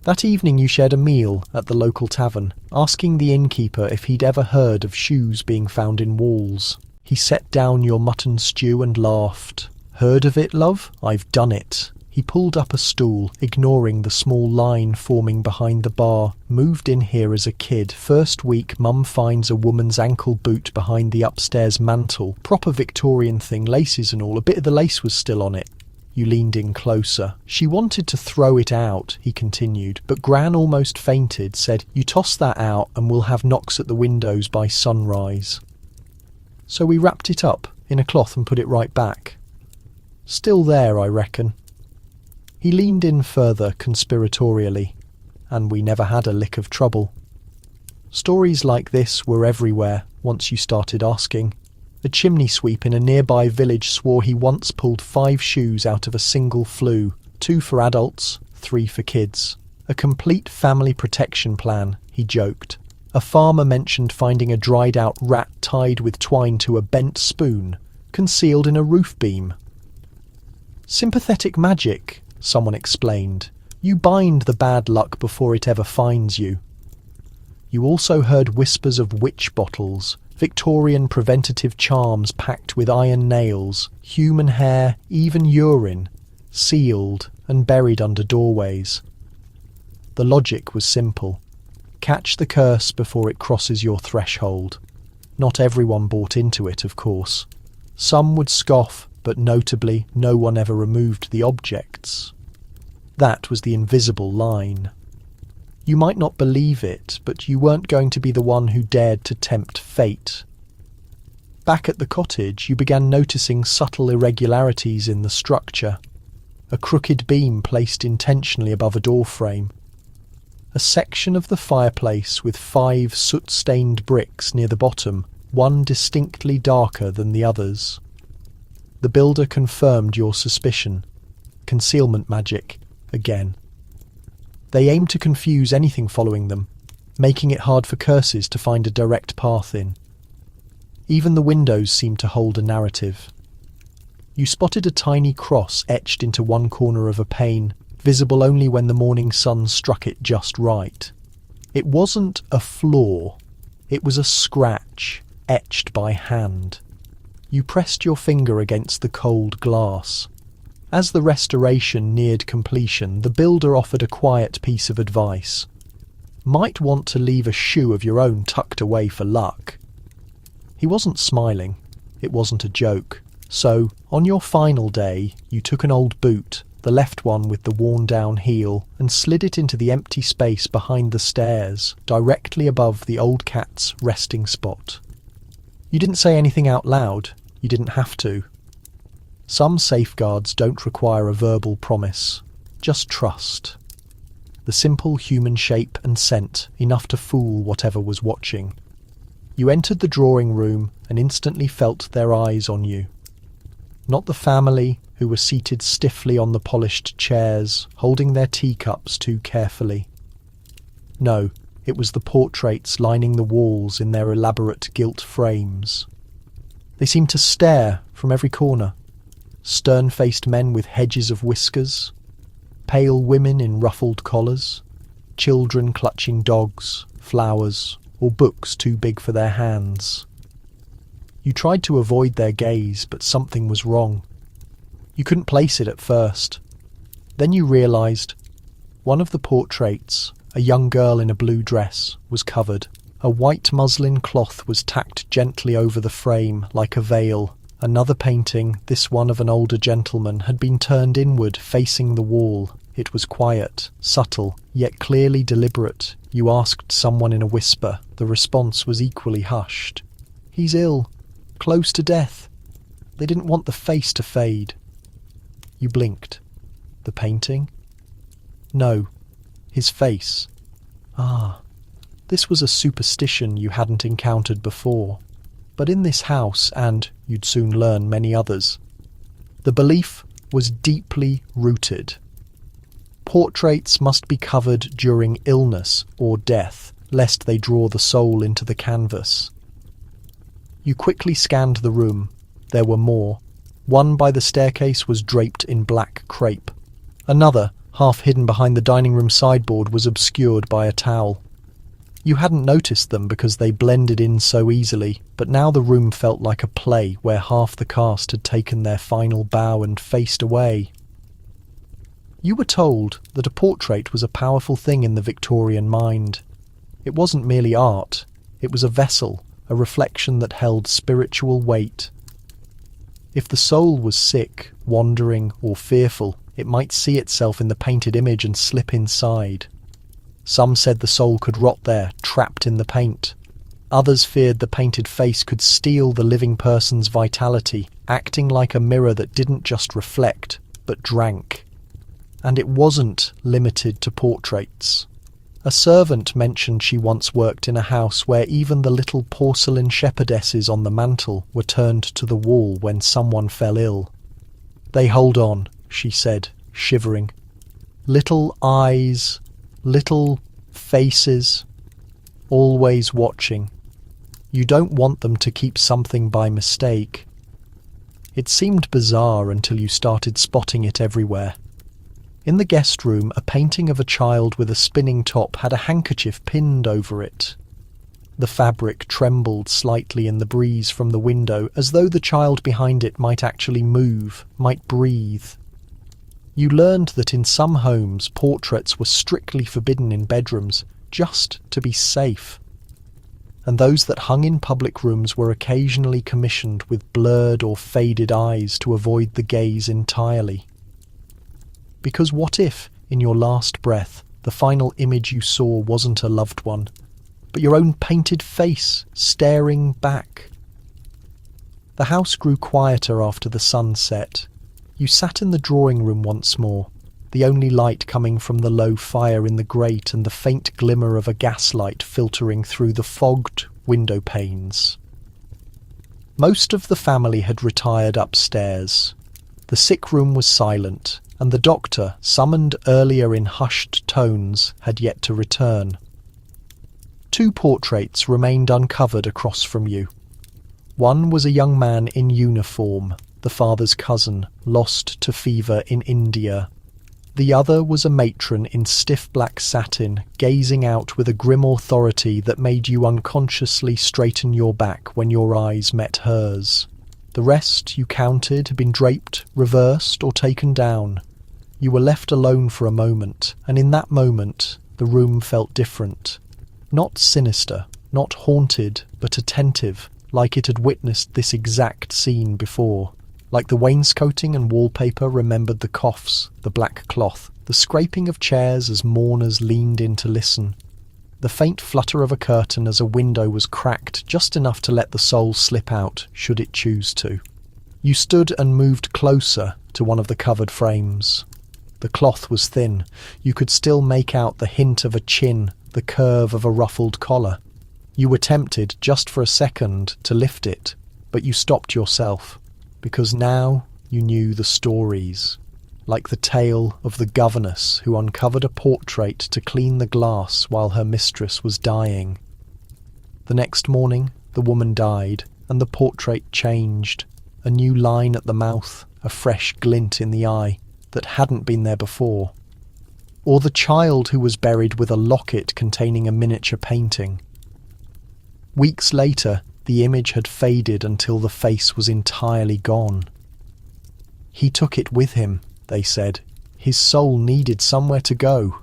That evening you shared a meal at the local tavern, asking the innkeeper if he'd ever heard of shoes being found in walls. He set down your mutton stew and laughed. "Heard of it, love? I've done it." He pulled up a stool, ignoring the small line forming behind the bar. "Moved in here as a kid. First week, Mum finds a woman's ankle boot behind the upstairs mantel. Proper Victorian thing, laces and all. A bit of the lace was still on it." You leaned in closer. "She wanted to throw it out," he continued, "but Gran almost fainted, said, 'You toss that out and we'll have knocks at the windows by sunrise.' So we wrapped it up in a cloth and put it right back. Still there, I reckon." He leaned in further conspiratorially, and we never had a lick of trouble. Stories like this were everywhere once you started asking. A chimney sweep in a nearby village swore he once pulled 5 shoes out of a single flue, 2 for adults, 3 for kids. A complete family protection plan, he joked. A farmer mentioned finding a dried-out rat tied with twine to a bent spoon, concealed in a roof beam. "Sympathetic magic," someone explained. "You bind the bad luck before it ever finds you." You also heard whispers of witch bottles, Victorian preventative charms packed with iron nails, human hair, even urine, sealed and buried under doorways. The logic was simple. Catch the curse before it crosses your threshold. Not everyone bought into it, of course. Some would scoff, but notably no one ever removed the objects. That was the invisible line. You might not believe it, but you weren't going to be the one who dared to tempt fate. Back at the cottage, you began noticing subtle irregularities in the structure. A crooked beam placed intentionally above a doorframe. A section of the fireplace with 5 soot-stained bricks near the bottom, one distinctly darker than the others. The builder confirmed your suspicion. Concealment magic, again. They aim to confuse anything following them, making it hard for curses to find a direct path in. Even the windows seemed to hold a narrative. You spotted a tiny cross etched into one corner of a pane, visible only when the morning sun struck it just right. It wasn't a flaw, it was a scratch, etched by hand. You pressed your finger against the cold glass. As the restoration neared completion, the builder offered a quiet piece of advice. Might want to leave a shoe of your own tucked away for luck. He wasn't smiling. It wasn't a joke. So, on your final day, you took an old boot, the left one with the worn-down heel, and slid it into the empty space behind the stairs, directly above the old cat's resting spot. You didn't say anything out loud. You didn't have to. Some safeguards don't require a verbal promise, just trust. The simple human shape and scent, enough to fool whatever was watching. You entered the drawing room and instantly felt their eyes on you. Not the family, who were seated stiffly on the polished chairs, holding their teacups too carefully. No, it was the portraits lining the walls in their elaborate gilt frames. They seemed to stare from every corner. Stern-faced men with hedges of whiskers, pale women in ruffled collars, children clutching dogs, flowers, or books too big for their hands. You tried to avoid their gaze, but something was wrong. You couldn't place it at first. Then you realised one of the portraits, a young girl in a blue dress, was covered. A white muslin cloth was tacked gently over the frame like a veil. Another painting, this one of an older gentleman, had been turned inward, facing the wall. It was quiet, subtle, yet clearly deliberate. You asked someone in a whisper. The response was equally hushed. He's ill, close to death. They didn't want the face to fade. You blinked. The painting? No, his face. Ah, this was a superstition you hadn't encountered before. But in this house, and you'd soon learn many others, the belief was deeply rooted. Portraits must be covered during illness or death, lest they draw the soul into the canvas. You quickly scanned the room. There were more. One by the staircase was draped in black crepe. Another, half hidden behind the dining room sideboard, was obscured by a towel. You hadn't noticed them because they blended in so easily, but now the room felt like a play where half the cast had taken their final bow and faced away. You were told that a portrait was a powerful thing in the Victorian mind. It wasn't merely art, it was a vessel, a reflection that held spiritual weight. If the soul was sick, wandering, or fearful, it might see itself in the painted image and slip inside. Some said the soul could rot there, trapped in the paint. Others feared the painted face could steal the living person's vitality, acting like a mirror that didn't just reflect, but drank. And it wasn't limited to portraits. A servant mentioned she once worked in a house where even the little porcelain shepherdesses on the mantel were turned to the wall when someone fell ill. "They hold on," she said, shivering. "Little eyes, little faces, always watching. You don't want them to keep something by mistake." It seemed bizarre until you started spotting it everywhere. In the guest room, a painting of a child with a spinning top had a handkerchief pinned over it. The fabric trembled slightly in the breeze from the window, as though the child behind it might actually move, might breathe. You learned that in some homes, portraits were strictly forbidden in bedrooms, just to be safe. And those that hung in public rooms were occasionally commissioned with blurred or faded eyes to avoid the gaze entirely. Because what if, in your last breath, the final image you saw wasn't a loved one, but your own painted face staring back? The house grew quieter after the sun set. You sat in the drawing room once more, the only light coming from the low fire in the grate and the faint glimmer of a gaslight filtering through the fogged window panes. Most of the family had retired upstairs. The sick room was silent, and the doctor, summoned earlier in hushed tones, had yet to return. 2 portraits remained uncovered across from you. One was a young man in uniform, the father's cousin, lost to fever in India. The other was a matron in stiff black satin, gazing out with a grim authority that made you unconsciously straighten your back when your eyes met hers. The rest, you counted, had been draped, reversed, or taken down. You were left alone for a moment, and in that moment, the room felt different. Not sinister, not haunted, but attentive, like it had witnessed this exact scene before. Like the wainscoting and wallpaper remembered the coughs, the black cloth, the scraping of chairs as mourners leaned in to listen. The faint flutter of a curtain as a window was cracked just enough to let the soul slip out, should it choose to. You stood and moved closer to one of the covered frames. The cloth was thin. You could still make out the hint of a chin, the curve of a ruffled collar. You were tempted, just for a second, to lift it, but you stopped yourself, because now you knew the stories. Like the tale of the governess who uncovered a portrait to clean the glass while her mistress was dying. The next morning, the woman died, and the portrait changed. A new line at the mouth, a fresh glint in the eye that hadn't been there before. Or the child who was buried with a locket containing a miniature painting. Weeks later, the image had faded until the face was entirely gone. He took it with him, they said. His soul needed somewhere to go.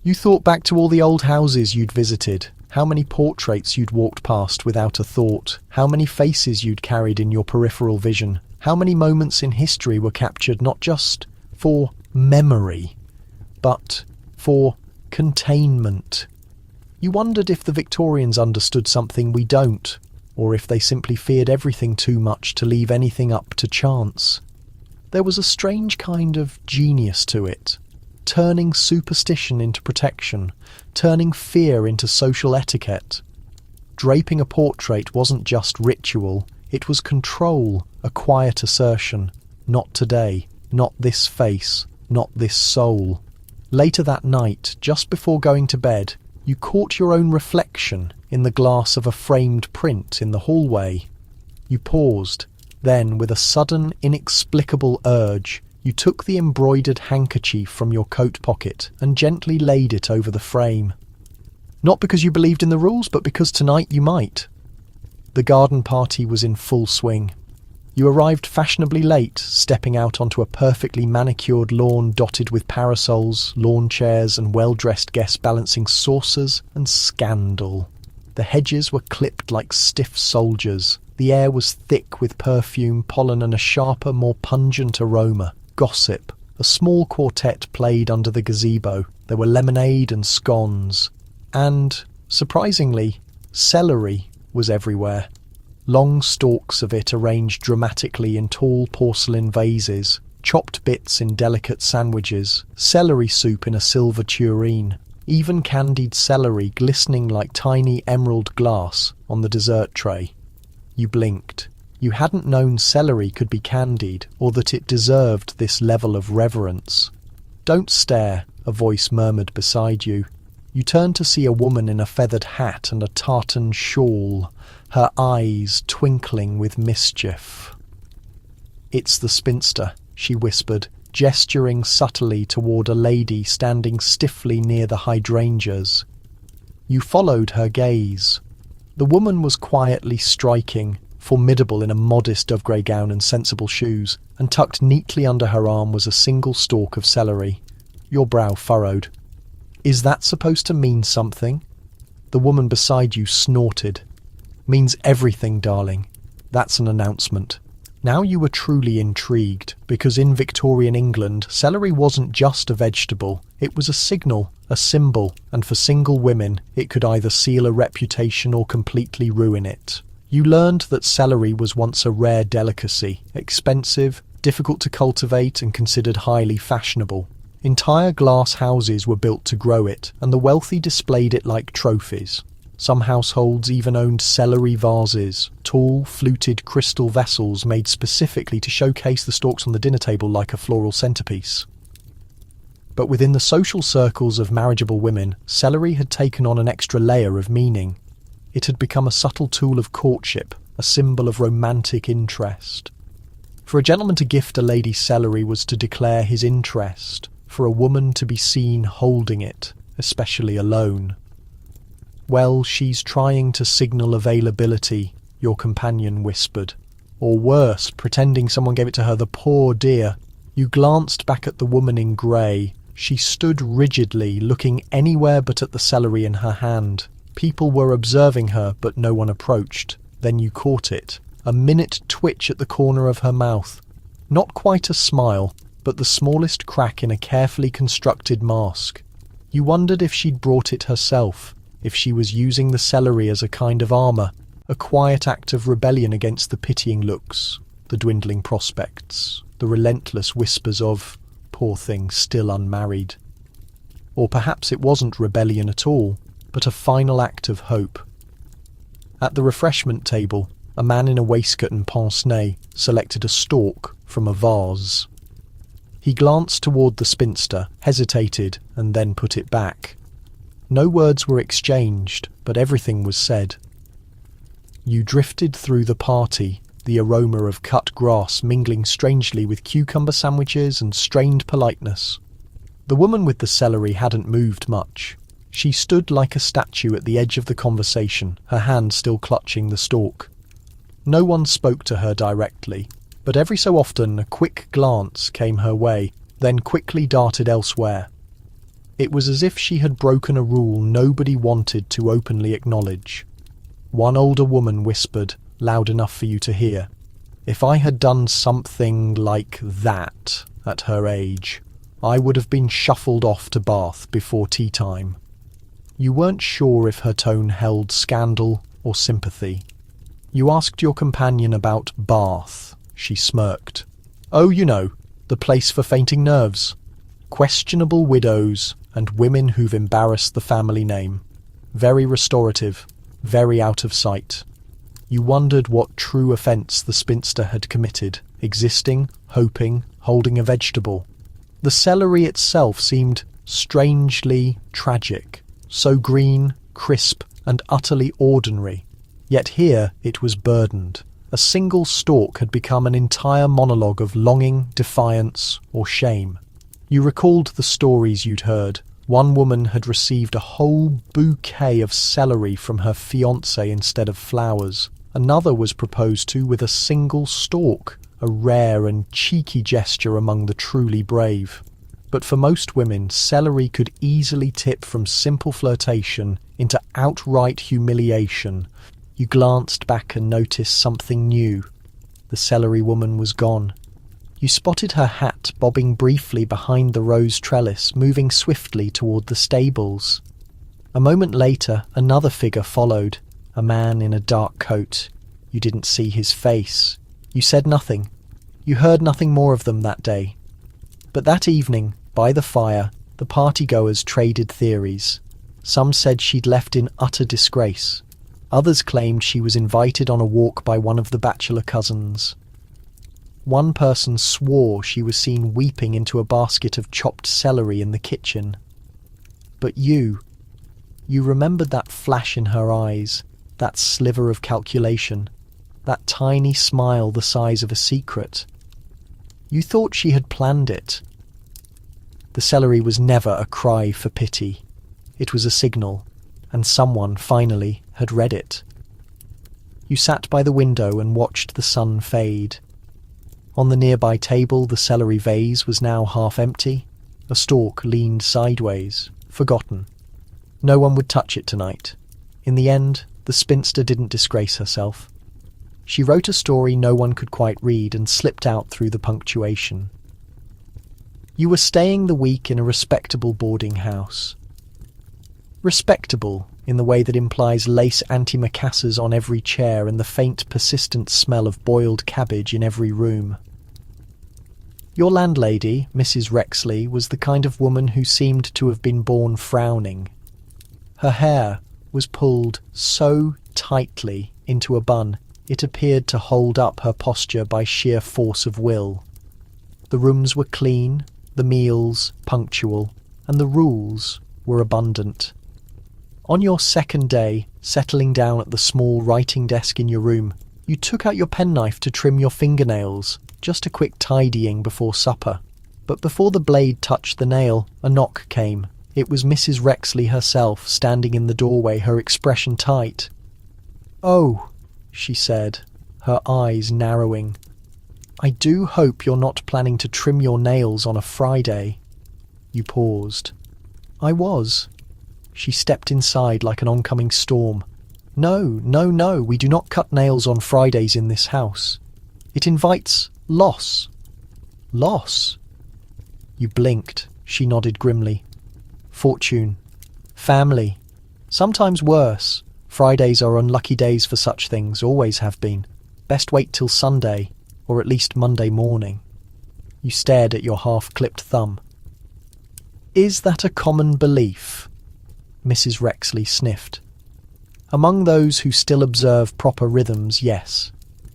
You thought back to all the old houses you'd visited, how many portraits you'd walked past without a thought, how many faces you'd carried in your peripheral vision, how many moments in history were captured not just for memory, but for containment. You wondered if the Victorians understood something we don't, or if they simply feared everything too much to leave anything up to chance. There was a strange kind of genius to it, turning superstition into protection, turning fear into social etiquette. Draping a portrait wasn't just ritual, it was control, a quiet assertion. Not today, not this face, not this soul. Later that night, just before going to bed, you caught your own reflection in the glass of a framed print in the hallway. You paused. Then, with a sudden, inexplicable urge, you took the embroidered handkerchief from your coat pocket and gently laid it over the frame. Not because you believed in the rules, but because tonight you might. The garden party was in full swing. You arrived fashionably late, stepping out onto a perfectly manicured lawn dotted with parasols, lawn chairs, and well-dressed guests balancing saucers and scandal. The hedges were clipped like stiff soldiers. The air was thick with perfume, pollen, and a sharper, more pungent aroma. Gossip. A small quartet played under the gazebo. There were lemonade and scones. And, surprisingly, celery was everywhere. Long stalks of it arranged dramatically in tall porcelain vases, chopped bits in delicate sandwiches, celery soup in a silver tureen, even candied celery glistening like tiny emerald glass on the dessert tray. You blinked. You hadn't known celery could be candied, or that it deserved this level of reverence. "Don't stare," a voice murmured beside you. You turned to see a woman in a feathered hat and a tartan shawl, her eyes twinkling with mischief. "It's the spinster," she whispered, gesturing subtly toward a lady standing stiffly near the hydrangeas. You followed her gaze. The woman was quietly striking, formidable in a modest dove-grey gown and sensible shoes, and tucked neatly under her arm was a single stalk of celery. Your brow furrowed. "Is that supposed to mean something?" The woman beside you snorted. "Means everything, darling. That's an announcement." Now you were truly intrigued, because in Victorian England, celery wasn't just a vegetable. It was a signal, a symbol, and for single women, it could either seal a reputation or completely ruin it. You learned that celery was once a rare delicacy, expensive, difficult to cultivate, and considered highly fashionable. Entire glass houses were built to grow it, and the wealthy displayed it like trophies. Some households even owned celery vases, tall, fluted crystal vessels made specifically to showcase the stalks on the dinner table like a floral centerpiece. But within the social circles of marriageable women, celery had taken on an extra layer of meaning. It had become a subtle tool of courtship, a symbol of romantic interest. For a gentleman to gift a lady celery was to declare his interest, for a woman to be seen holding it, especially alone. "Well, she's trying to signal availability," your companion whispered. or worse, pretending someone gave it to her, the poor dear. You glanced back at the woman in grey. She stood rigidly, looking anywhere but at the celery in her hand. People were observing her, but no one approached. Then you caught it. A minute twitch at the corner of her mouth. Not quite a smile, but the smallest crack in a carefully constructed mask. You wondered if she'd brought it herself, if she was using the celery as a kind of armour, a quiet act of rebellion against the pitying looks, the dwindling prospects, the relentless whispers of, poor thing, still unmarried. Or perhaps it wasn't rebellion at all, but a final act of hope. At the refreshment table, a man in a waistcoat and pince-nez selected a stalk from a vase. He glanced toward the spinster, hesitated, and then put it back. No words were exchanged, but everything was said. You drifted through the party, the aroma of cut grass mingling strangely with cucumber sandwiches and strained politeness. The woman with the celery hadn't moved much. She stood like a statue at the edge of the conversation, her hand still clutching the stalk. No one spoke to her directly, but every so often a quick glance came her way, then quickly darted elsewhere. It was as if she had broken a rule nobody wanted to openly acknowledge. One older woman whispered, loud enough for you to hear, "If I had done something like that at her age, I would have been shuffled off to Bath before tea time." You weren't sure if her tone held scandal or sympathy. You asked your companion about Bath. She smirked. "Oh, you know, the place for fainting nerves. Questionable widows and women who've embarrassed the family name. Very restorative, very out of sight." You wondered what true offence the spinster had committed, existing, hoping, holding a vegetable. The celery itself seemed strangely tragic, so green, crisp, and utterly ordinary. Yet here it was burdened. A single stalk had become an entire monologue of longing, defiance, or shame. You recalled the stories you'd heard. One woman had received a whole bouquet of celery from her fiancé instead of flowers. Another was proposed to with a single stalk, a rare and cheeky gesture among the truly brave. But for most women, celery could easily tip from simple flirtation into outright humiliation. You glanced back and noticed something new. The celery woman was gone. You spotted her hat bobbing briefly behind the rose trellis, moving swiftly toward the stables. A moment later, another figure followed, a man in a dark coat. You didn't see his face. You said nothing. You heard nothing more of them that day. But that evening, by the fire, the partygoers traded theories. Some said she'd left in utter disgrace. Others claimed she was invited on a walk by one of the bachelor cousins. One person swore she was seen weeping into a basket of chopped celery in the kitchen. But you remembered that flash in her eyes, that sliver of calculation, that tiny smile the size of a secret. You thought she had planned it. The celery was never a cry for pity. It was a signal, and someone, finally, had read it. You sat by the window and watched the sun fade. On the nearby table, the celery vase was now half empty. A stalk leaned sideways, forgotten. No one would touch it tonight. In the end, the spinster didn't disgrace herself. She wrote a story no one could quite read and slipped out through the punctuation. You were staying the week in a respectable boarding house. Respectable in the way that implies lace antimacassars on every chair and the faint, persistent smell of boiled cabbage in every room. Your landlady, Mrs. Rexley, was the kind of woman who seemed to have been born frowning. Her hair was pulled so tightly into a bun it appeared to hold up her posture by sheer force of will. The rooms were clean, the meals punctual, and the rules were abundant. On your second day, settling down at the small writing desk in your room, you took out your penknife to trim your fingernails, just a quick tidying before supper. But before the blade touched the nail, a knock came. It was Mrs. Rexley herself, standing in the doorway, her expression tight. "Oh," she said, her eyes narrowing. "I do hope you're not planning to trim your nails on a Friday." You paused. "I was." She stepped inside like an oncoming storm. No, we do not cut nails on Fridays in this house. It invites loss." "Loss?" You blinked. She nodded grimly. "Fortune. Family. Sometimes worse. Fridays are unlucky days for such things, always have been. Best wait till Sunday, or at least Monday morning." You stared at your half-clipped thumb. "Is that a common belief?" Mrs. Rexley sniffed. "Among those who still observe proper rhythms, yes.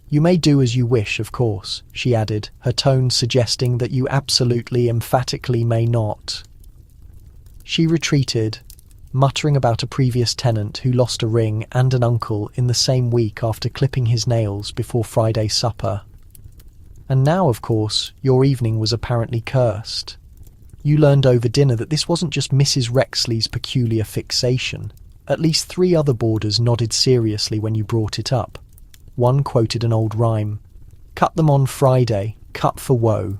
You may do as you wish, of course," she added, her tone suggesting that you absolutely, emphatically may not. She retreated, muttering about a previous tenant who lost a ring and an uncle in the same week after clipping his nails before Friday supper. And now, of course, your evening was apparently cursed. You learned over dinner that this wasn't just Mrs. Rexley's peculiar fixation. At least 3 other boarders nodded seriously when you brought it up. One quoted an old rhyme. "Cut them on Friday, cut for woe.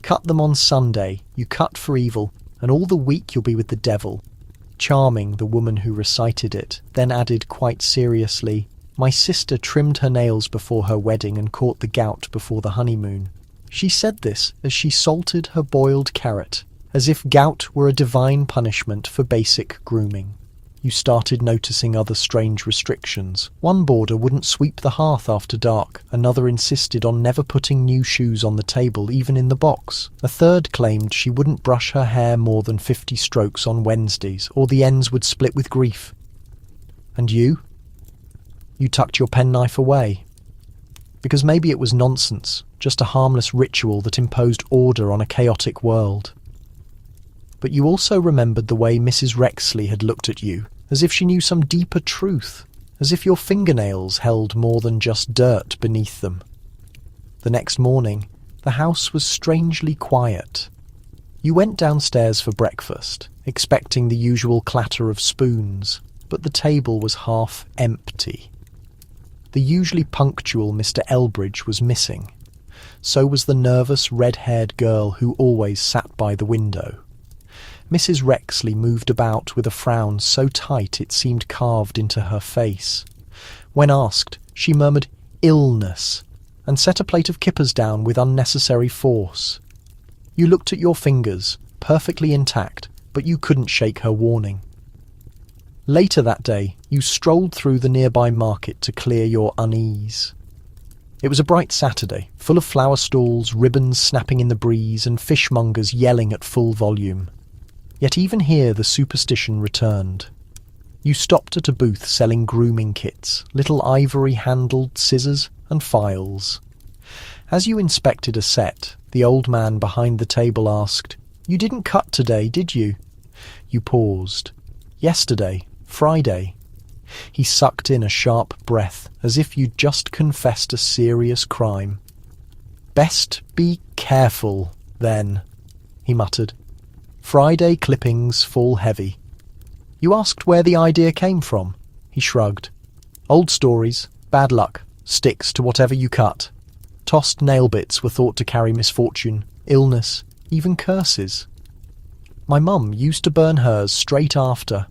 Cut them on Sunday, you cut for evil, and all the week you'll be with the devil." Charming, the woman who recited it, then added quite seriously, "My sister trimmed her nails before her wedding and caught the gout before the honeymoon." She said this as she salted her boiled carrot, as if gout were a divine punishment for basic grooming. You started noticing other strange restrictions. One boarder wouldn't sweep the hearth after dark. Another insisted on never putting new shoes on the table, even in the box. A third claimed she wouldn't brush her hair more than 50 strokes on Wednesdays, or the ends would split with grief. And you? You tucked your penknife away. Because maybe it was nonsense, just a harmless ritual that imposed order on a chaotic world. But you also remembered the way Mrs. Rexley had looked at you, as if she knew some deeper truth, as if your fingernails held more than just dirt beneath them. The next morning, the house was strangely quiet. You went downstairs for breakfast, expecting the usual clatter of spoons, but the table was half empty. The usually punctual Mr. Elbridge was missing. So was the nervous, red-haired girl who always sat by the window. Mrs. Rexley moved about with a frown so tight it seemed carved into her face. When asked, she murmured "illness" and set a plate of kippers down with unnecessary force. You looked at your fingers, perfectly intact, but you couldn't shake her warning. Later that day, you strolled through the nearby market to clear your unease. It was a bright Saturday, full of flower stalls, ribbons snapping in the breeze, and fishmongers yelling at full volume. Yet even here the superstition returned. You stopped at a booth selling grooming kits, little ivory-handled scissors and files. As you inspected a set, the old man behind the table asked, "You didn't cut today, did you?" You paused. "Yesterday, Friday." He sucked in a sharp breath, as if you'd just confessed a serious crime. "Best be careful, then," he muttered. "Friday clippings fall heavy." You asked where the idea came from. He shrugged. "Old stories, bad luck, sticks to whatever you cut. Tossed nail bits were thought to carry misfortune, illness, even curses. My mum used to burn hers straight after.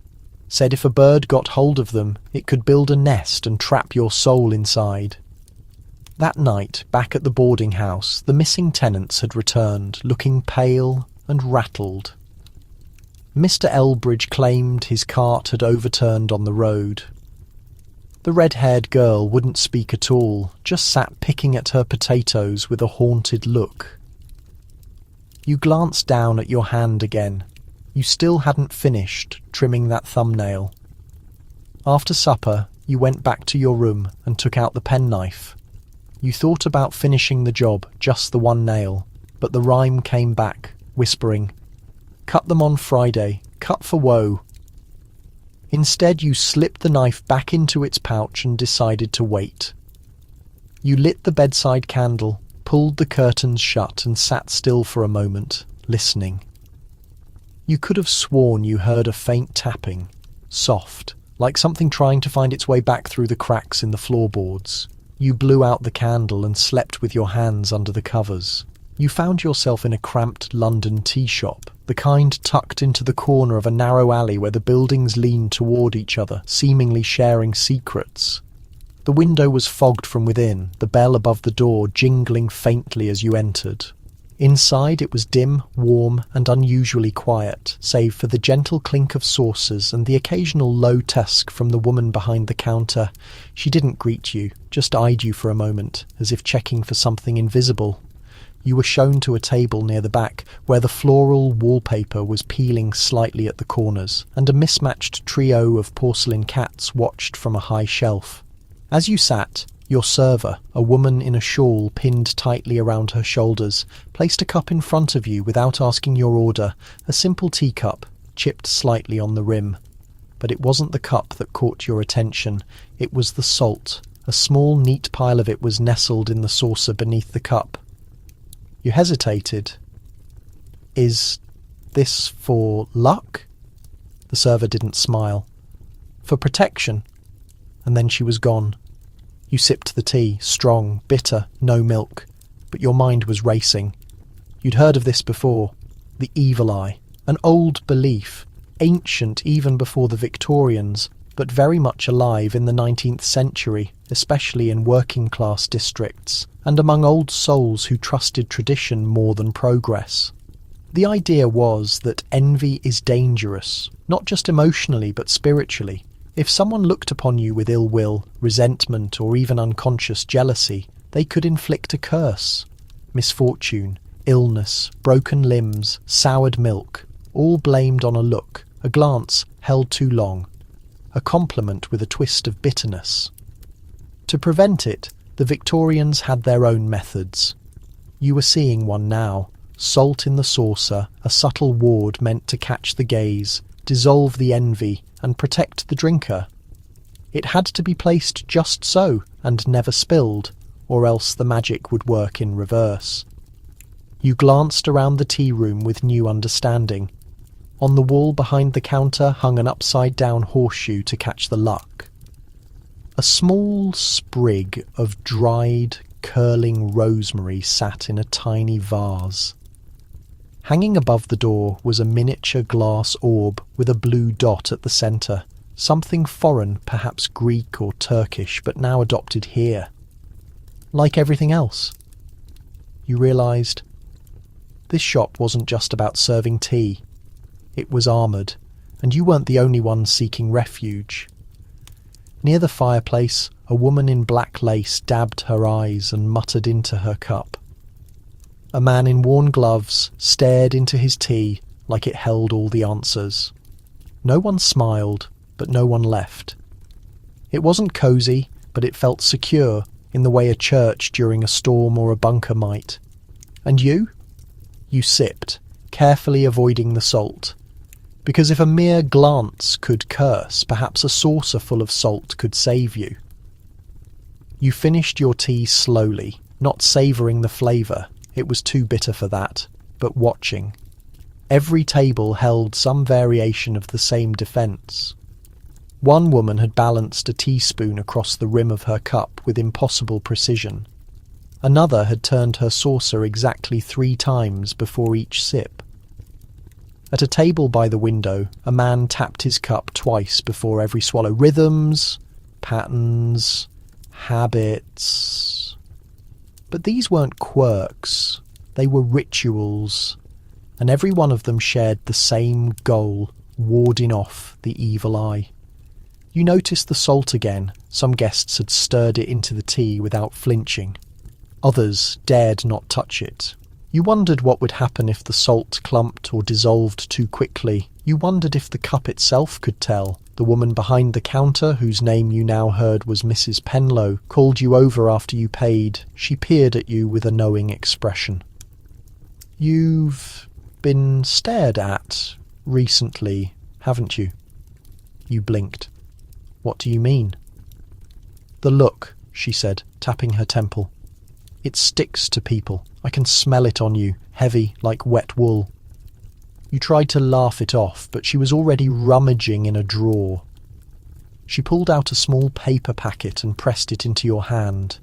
Said if a bird got hold of them, it could build a nest and trap your soul inside." That night, back at the boarding house, the missing tenants had returned, looking pale and rattled. Mr. Elbridge claimed his cart had overturned on the road. The red-haired girl wouldn't speak at all, just sat picking at her potatoes with a haunted look. You glanced down at your hand again. You still hadn't finished trimming that thumbnail. After supper, you went back to your room and took out the penknife. You thought about finishing the job, just the one nail, but the rhyme came back, whispering, "Cut them on Friday, cut for woe." Instead, you slipped the knife back into its pouch and decided to wait. You lit the bedside candle, pulled the curtains shut and sat still for a moment, listening. You could have sworn you heard a faint tapping, soft, like something trying to find its way back through the cracks in the floorboards. You blew out the candle and slept with your hands under the covers. You found yourself in a cramped London tea shop, the kind tucked into the corner of a narrow alley where the buildings leaned toward each other, seemingly sharing secrets. The window was fogged from within, the bell above the door jingling faintly as you entered. Inside it was dim, warm, and unusually quiet, save for the gentle clink of saucers and the occasional low tusk from the woman behind the counter. She didn't greet you, just eyed you for a moment, as if checking for something invisible. You were shown to a table near the back, where the floral wallpaper was peeling slightly at the corners, and a mismatched trio of porcelain cats watched from a high shelf. As you sat, your server, a woman in a shawl pinned tightly around her shoulders, placed a cup in front of you without asking your order, a simple teacup, chipped slightly on the rim. But it wasn't the cup that caught your attention, it was the salt. A small, neat pile of it was nestled in the saucer beneath the cup. You hesitated. "Is this for luck?" The server didn't smile. "For protection." And then she was gone. You sipped the tea, strong, bitter, no milk, but your mind was racing. You'd heard of this before. The evil eye. An old belief, ancient even before the Victorians, but very much alive in the 19th century, especially in working-class districts, and among old souls who trusted tradition more than progress. The idea was that envy is dangerous, not just emotionally but spiritually. If someone looked upon you with ill will, resentment, or even unconscious jealousy, they could inflict a curse. Misfortune, illness, broken limbs, soured milk, all blamed on a look, a glance held too long, a compliment with a twist of bitterness. To prevent it, the Victorians had their own methods. You were seeing one now, salt in the saucer, a subtle ward meant to catch the gaze, dissolve the envy, and protect the drinker. It had to be placed just so, and never spilled, or else the magic would work in reverse. You glanced around the tea room with new understanding. On the wall behind the counter hung an upside-down horseshoe to catch the luck. A small sprig of dried, curling rosemary sat in a tiny vase. Hanging above the door was a miniature glass orb with a blue dot at the centre, something foreign, perhaps Greek or Turkish, but now adopted here. Like everything else. You realised this shop wasn't just about serving tea. It was armoured, and you weren't the only one seeking refuge. Near the fireplace, a woman in black lace dabbed her eyes and muttered into her cup. A man in worn gloves stared into his tea like it held all the answers. No one smiled, but no one left. It wasn't cosy, but it felt secure in the way a church during a storm or a bunker might. And you? You sipped, carefully avoiding the salt. Because if a mere glance could curse, perhaps a saucer full of salt could save you. You finished your tea slowly, not savouring the flavour. It was too bitter for that, but watching. Every table held some variation of the same defence. One woman had balanced a teaspoon across the rim of her cup with impossible precision. Another had turned her saucer exactly 3 times before each sip. At a table by the window, a man tapped his cup twice before every swallow. Rhythms, patterns, habits. But these weren't quirks, they were rituals, and every one of them shared the same goal, warding off the evil eye. You noticed the salt again. Some guests had stirred it into the tea without flinching. Others dared not touch it. You wondered what would happen if the salt clumped or dissolved too quickly. You wondered if the cup itself could tell. The woman behind the counter, whose name you now heard was Mrs. Penlow, called you over after you paid. She peered at you with a knowing expression. "You've been stared at recently, haven't you?" You blinked. "What do you mean?" "The look," she said, tapping her temple. "It sticks to people. I can smell it on you, heavy like wet wool." You tried to laugh it off, but she was already rummaging in a drawer. She pulled out a small paper packet and pressed it into your hand.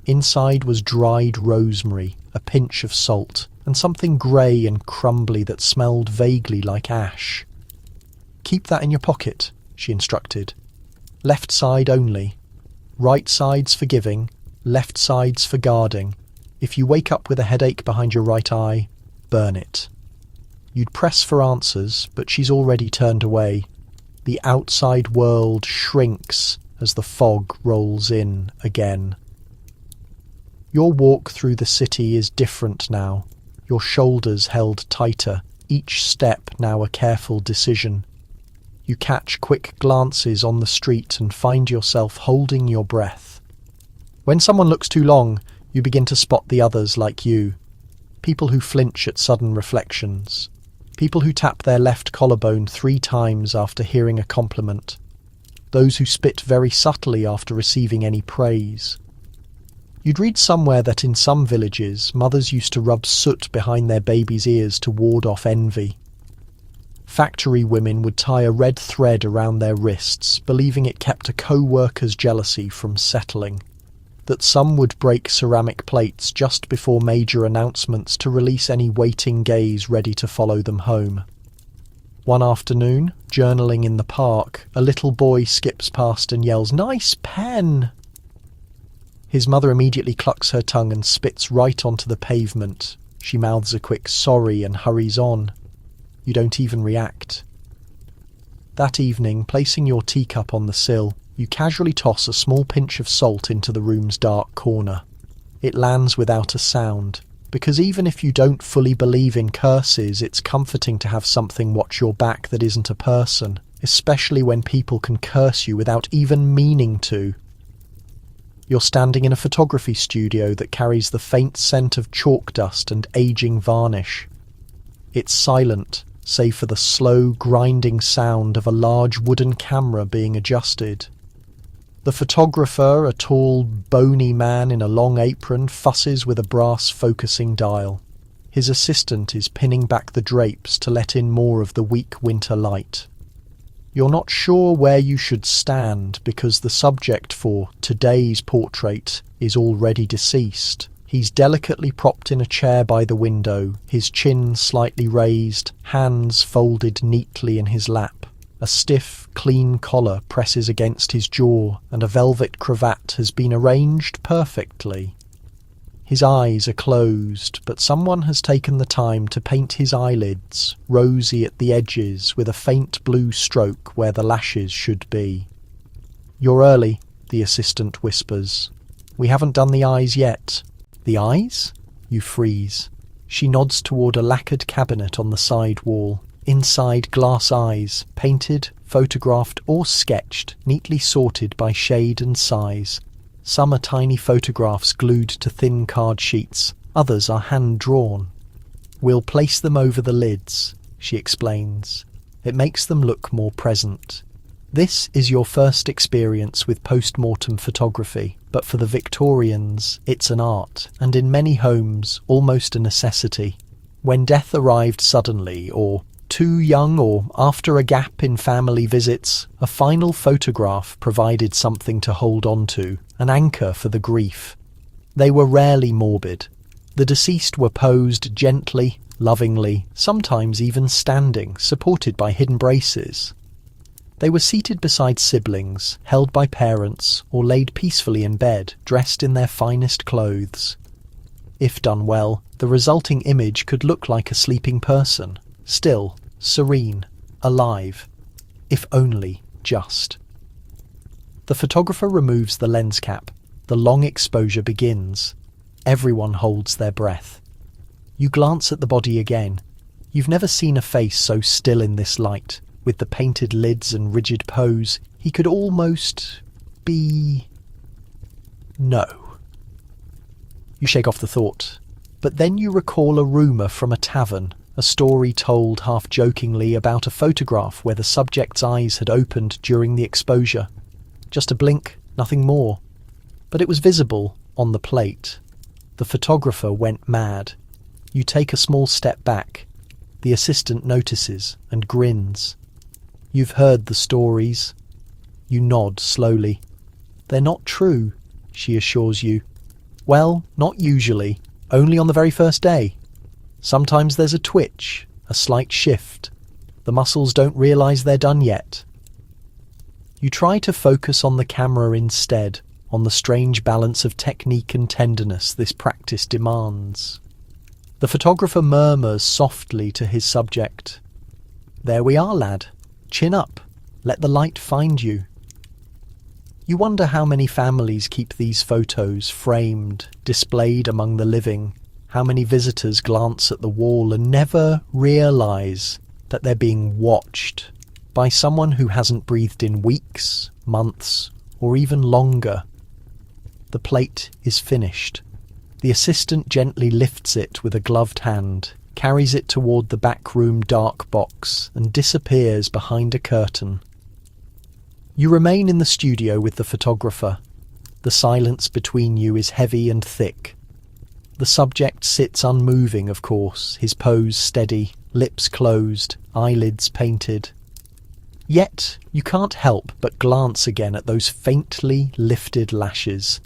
Inside was dried rosemary, a pinch of salt, and something grey and crumbly that smelled vaguely like ash. "Keep that in your pocket," she instructed. "Left side only. Right side's for giving, left side's for guarding. If you wake up with a headache behind your right eye, burn it." You'd press for answers, but she's already turned away. The outside world shrinks as the fog rolls in again. Your walk through the city is different now, your shoulders held tighter, each step now a careful decision. You catch quick glances on the street and find yourself holding your breath. When someone looks too long, you begin to spot the others like you. People who flinch at sudden reflections. People who tap their left collarbone 3 times after hearing a compliment. Those who spit very subtly after receiving any praise. You'd read somewhere that in some villages, mothers used to rub soot behind their babies' ears to ward off envy. Factory women would tie a red thread around their wrists, believing it kept a co-worker's jealousy from settling. That some would break ceramic plates just before major announcements to release any waiting gays ready to follow them home. One afternoon, journaling in the park, a little boy skips past and yells, "Nice pen!" His mother immediately clucks her tongue and spits right onto the pavement. She mouths a quick sorry and hurries on. You don't even react. That evening, placing your teacup on the sill, you casually toss a small pinch of salt into the room's dark corner. It lands without a sound, because even if you don't fully believe in curses, it's comforting to have something watch your back that isn't a person, especially when people can curse you without even meaning to. You're standing in a photography studio that carries the faint scent of chalk dust and aging varnish. It's silent, save for the slow, grinding sound of a large wooden camera being adjusted. The photographer, a tall, bony man in a long apron, fusses with a brass focusing dial. His assistant is pinning back the drapes to let in more of the weak winter light. You're not sure where you should stand because the subject for today's portrait is already deceased. He's delicately propped in a chair by the window, his chin slightly raised, hands folded neatly in his lap. A stiff, clean collar presses against his jaw, and a velvet cravat has been arranged perfectly. His eyes are closed, but someone has taken the time to paint his eyelids, rosy at the edges, with a faint blue stroke where the lashes should be. "You're early," the assistant whispers. "We haven't done the eyes yet." "The eyes?" You freeze. She nods toward a lacquered cabinet on the side wall. Inside, glass eyes, painted, photographed or sketched, neatly sorted by shade and size. Some are tiny photographs glued to thin card sheets, others are hand-drawn. "We'll place them over the lids," she explains. "It makes them look more present. This is your first experience with post-mortem photography, but for the Victorians, it's an art, and in many homes, almost a necessity. When death arrived suddenly, or too young, or after a gap in family visits, a final photograph provided something to hold on to, an anchor for the grief. They were rarely morbid. The deceased were posed gently, lovingly, sometimes even standing, supported by hidden braces. They were seated beside siblings, held by parents, or laid peacefully in bed, dressed in their finest clothes. If done well, the resulting image could look like a sleeping person, still, serene, alive, if only just. The photographer removes the lens cap. The long exposure begins. Everyone holds their breath. You glance at the body again. You've never seen a face so still in this light. With the painted lids and rigid pose, he could almost be... No. You shake off the thought. But then you recall a rumour from a tavern, a story told half-jokingly about a photograph where the subject's eyes had opened during the exposure. Just a blink, nothing more. But it was visible on the plate. The photographer went mad. You take a small step back. The assistant notices and grins. You've heard the stories. You nod slowly. They're not true, she assures you. Well, not usually, only on the very first day. Sometimes there's a twitch, a slight shift. The muscles don't realise they're done yet. You try to focus on the camera instead, on the strange balance of technique and tenderness this practice demands. The photographer murmurs softly to his subject. There we are, lad. Chin up. Let the light find you. You wonder how many families keep these photos framed, displayed among the living, how many visitors glance at the wall and never realise that they're being watched by someone who hasn't breathed in weeks, months, or even longer. The plate is finished. The assistant gently lifts it with a gloved hand, carries it toward the backroom dark box, and disappears behind a curtain. You remain in the studio with the photographer. The silence between you is heavy and thick. The subject sits unmoving, of course, his pose steady, lips closed, eyelids painted. Yet you can't help but glance again at those faintly lifted lashes.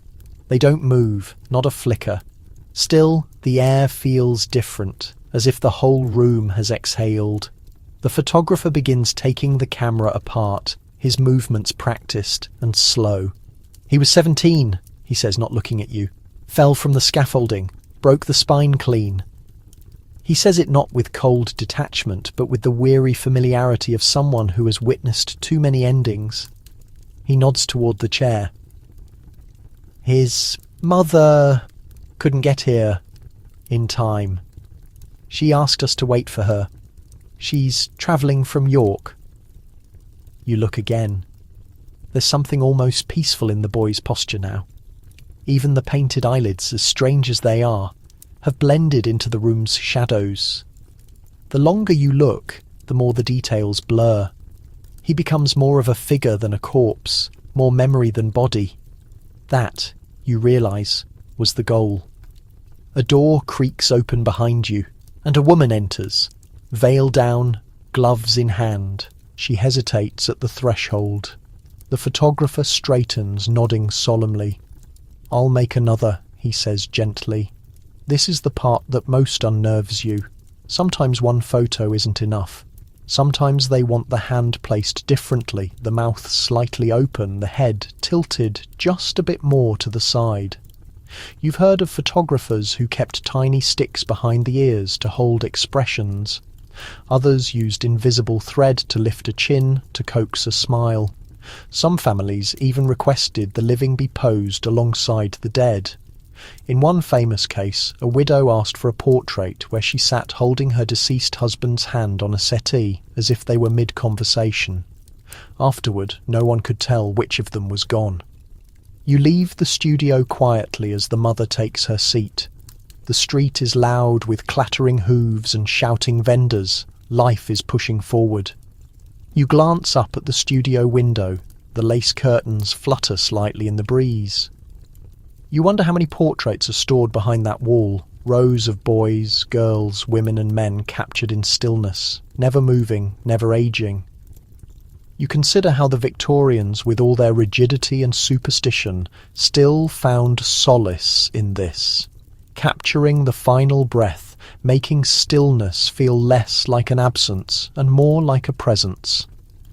They don't move, not a flicker. Still, the air feels different, as if the whole room has exhaled. The photographer begins taking the camera apart, his movements practiced and slow. He was 17, he says, not looking at you. Fell from the scaffolding, broke the spine clean. He says it not with cold detachment, but with the weary familiarity of someone who has witnessed too many endings. He nods toward the chair. His mother couldn't get here in time. She asked us to wait for her. She's travelling from York. You look again. There's something almost peaceful in the boy's posture now. Even the painted eyelids, as strange as they are, have blended into the room's shadows. The longer you look, the more the details blur. He becomes more of a figure than a corpse, more memory than body. That, you realise, was the goal. A door creaks open behind you, and a woman enters, veil down, gloves in hand. She hesitates at the threshold. The photographer straightens, nodding solemnly. I'll make another, he says gently. This is the part that most unnerves you. Sometimes one photo isn't enough. Sometimes they want the hand placed differently, the mouth slightly open, the head tilted just a bit more to the side. You've heard of photographers who kept tiny sticks behind the ears to hold expressions. Others used invisible thread to lift a chin, to coax a smile. Some families even requested the living be posed alongside the dead. In one famous case, a widow asked for a portrait where she sat holding her deceased husband's hand on a settee, as if they were mid-conversation. Afterward, no one could tell which of them was gone. You leave the studio quietly as the mother takes her seat. The street is loud with clattering hooves and shouting vendors. Life is pushing forward. You glance up at the studio window. The lace curtains flutter slightly in the breeze. You wonder how many portraits are stored behind that wall, rows of boys, girls, women and men captured in stillness, never moving, never aging. You consider how the Victorians, with all their rigidity and superstition, still found solace in this, capturing the final breath, making stillness feel less like an absence and more like a presence.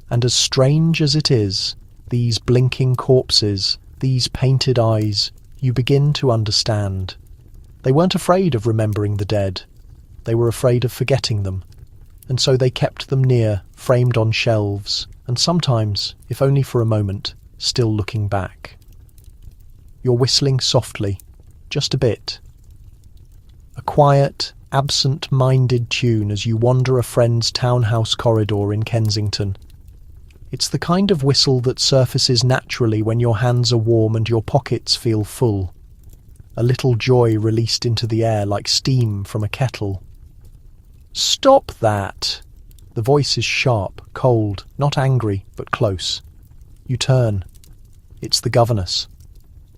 And as strange as it is, these blinking corpses, these painted eyes, you begin to understand. They weren't afraid of remembering the dead. They were afraid of forgetting them. And so they kept them near, framed on shelves, and sometimes, if only for a moment, still looking back. You're whistling softly, just a bit. A quiet, absent-minded tune as you wander a friend's townhouse corridor in Kensington. It's the kind of whistle that surfaces naturally when your hands are warm and your pockets feel full. A little joy released into the air like steam from a kettle. Stop that! The voice is sharp, cold, not angry, but close. You turn. It's the governess.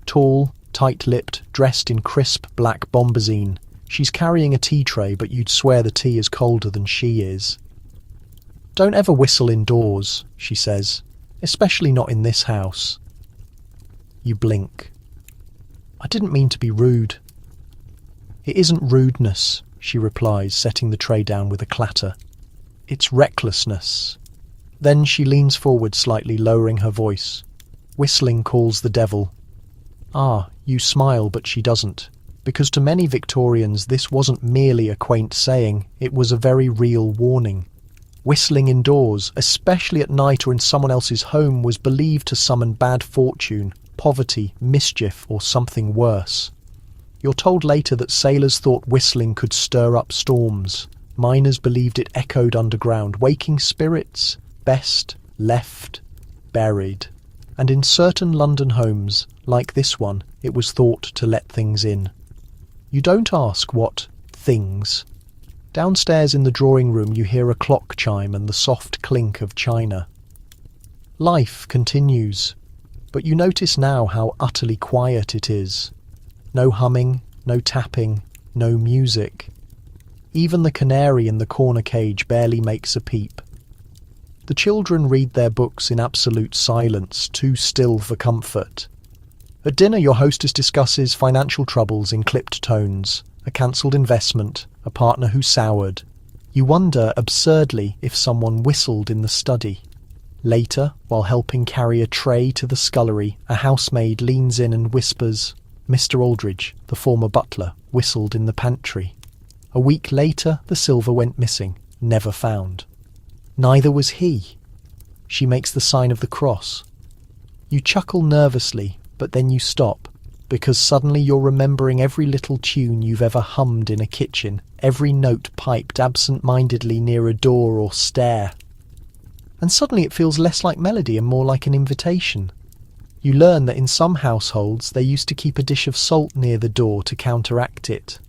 Tall, tight-lipped, dressed in crisp black bombazine. She's carrying a tea tray, but you'd swear the tea is colder than she is. Don't ever whistle indoors, she says, especially not in this house. You blink. I didn't mean to be rude." "It isn't rudeness," she replies, setting the tray down with a clatter. "It's recklessness." Then she leans forward slightly, lowering her voice. "Whistling calls the devil." Ah, you smile, but she doesn't. Because to many Victorians this wasn't merely a quaint saying, it was a very real warning. Whistling indoors, especially at night or in someone else's home, was believed to summon bad fortune, poverty, mischief, or something worse. You're told later that sailors thought whistling could stir up storms. Miners believed it echoed underground, waking spirits, best left buried. And in certain London homes, like this one, it was thought to let things in. You don't ask what things. Downstairs in the drawing room you hear a clock chime and the soft clink of china. Life continues, but you notice now how utterly quiet it is. No humming, no tapping, no music. Even the canary in the corner cage barely makes a peep. The children read their books in absolute silence, too still for comfort. At dinner, your hostess discusses financial troubles in clipped tones, a cancelled investment, a partner who soured. You wonder, absurdly, if someone whistled in the study. Later, while helping carry a tray to the scullery, a housemaid leans in and whispers, "Mr. Aldridge, the former butler, whistled in the pantry." A week later, the silver went missing, never found. Neither was he. She makes the sign of the cross. You chuckle nervously, but then you stop, because suddenly you're remembering every little tune you've ever hummed in a kitchen, every note piped absent-mindedly near a door or stair. And suddenly it feels less like melody and more like an invitation. You learn that in some households they used to keep a dish of salt near the door to counteract it.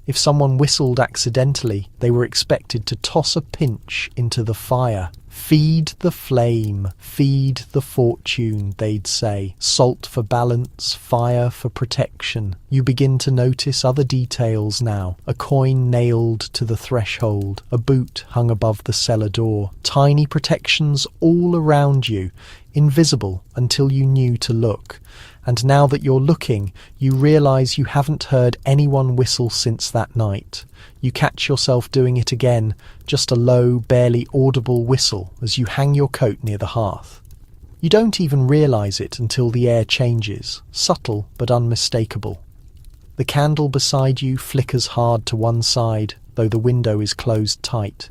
If someone whistled accidentally, they were expected to toss a pinch into the fire. "Feed the flame, feed the fortune," they'd say. Salt for balance, fire for protection. You begin to notice other details now. A coin nailed to the threshold, a boot hung above the cellar door. Tiny protections all around you, invisible until you knew to look. And now that you're looking, you realise you haven't heard anyone whistle since that night. You catch yourself doing it again, just a low, barely audible whistle as you hang your coat near the hearth. You don't even realise it until the air changes, subtle but unmistakable. The candle beside you flickers hard to one side, though the window is closed tight.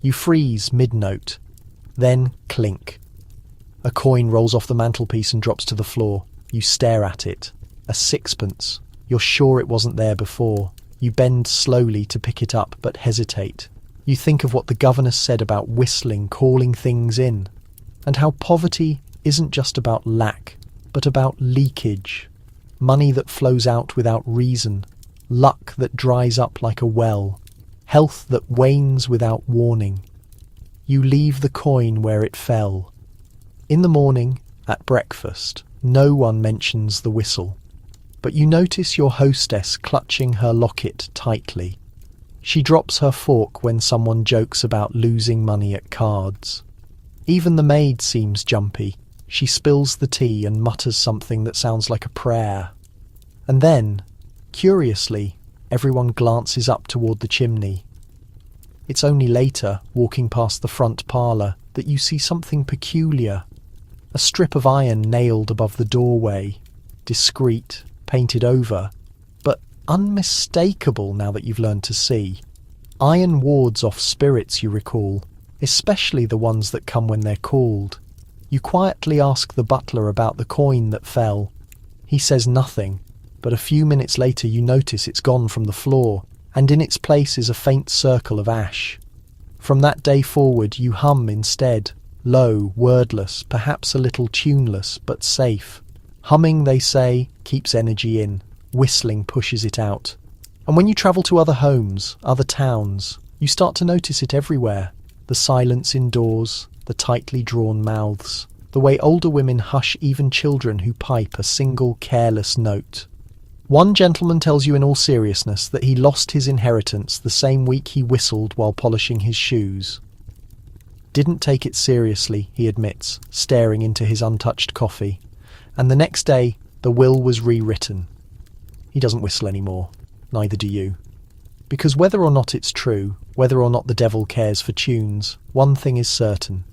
You freeze mid-note, then clink. A coin rolls off the mantelpiece and drops to the floor. You stare at it. A sixpence. You're sure it wasn't there before. You bend slowly to pick it up, but hesitate. You think of what the governess said about whistling, calling things in, and how poverty isn't just about lack, but about leakage. Money that flows out without reason, luck that dries up like a well, health that wanes without warning. You leave the coin where it fell. In the morning, at breakfast, no one mentions the whistle, but you notice your hostess clutching her locket tightly. She drops her fork when someone jokes about losing money at cards. Even the maid seems jumpy. She spills the tea and mutters something that sounds like a prayer. And then, curiously, everyone glances up toward the chimney. It's only later, walking past the front parlour, that you see something peculiar. A strip of iron nailed above the doorway, discreet, painted over, but unmistakable now that you've learned to see. Iron wards off spirits, you recall, especially the ones that come when they're called. You quietly ask the butler about the coin that fell. He says nothing, but a few minutes later you notice it's gone from the floor, and in its place is a faint circle of ash. From that day forward you hum instead. Low, wordless, perhaps a little tuneless, but safe. Humming, they say, keeps energy in. Whistling pushes it out. And when you travel to other homes, other towns, you start to notice it everywhere. The silence indoors, the tightly drawn mouths, the way older women hush even children who pipe a single careless note. One gentleman tells you in all seriousness that he lost his inheritance the same week he whistled while polishing his shoes. Didn't take it seriously, he admits, staring into his untouched coffee. And the next day, the will was rewritten. He doesn't whistle anymore. Neither do you. Because whether or not it's true, whether or not the devil cares for tunes, one thing is certain.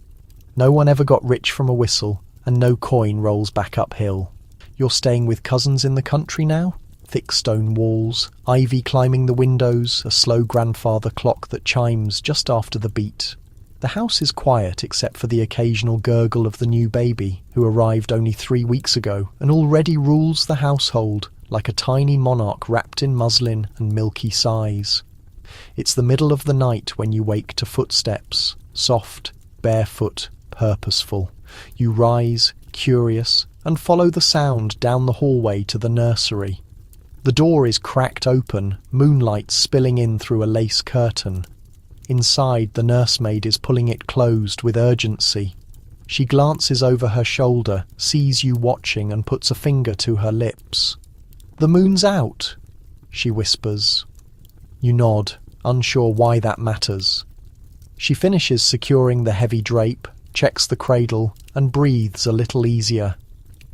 No one ever got rich from a whistle, and no coin rolls back uphill. You're staying with cousins in the country now? Thick stone walls, ivy climbing the windows, a slow grandfather clock that chimes just after the beat. The house is quiet except for the occasional gurgle of the new baby, who arrived only 3 weeks ago and already rules the household like a tiny monarch wrapped in muslin and milky sighs. It's the middle of the night when you wake to footsteps, soft, barefoot, purposeful. You rise, curious, and follow the sound down the hallway to the nursery. The door is cracked open, moonlight spilling in through a lace curtain. Inside, the nursemaid is pulling it closed with urgency. She glances over her shoulder, sees you watching, and puts a finger to her lips. "The moon's out," she whispers. You nod, unsure why that matters. She finishes securing the heavy drape, checks the cradle, and breathes a little easier.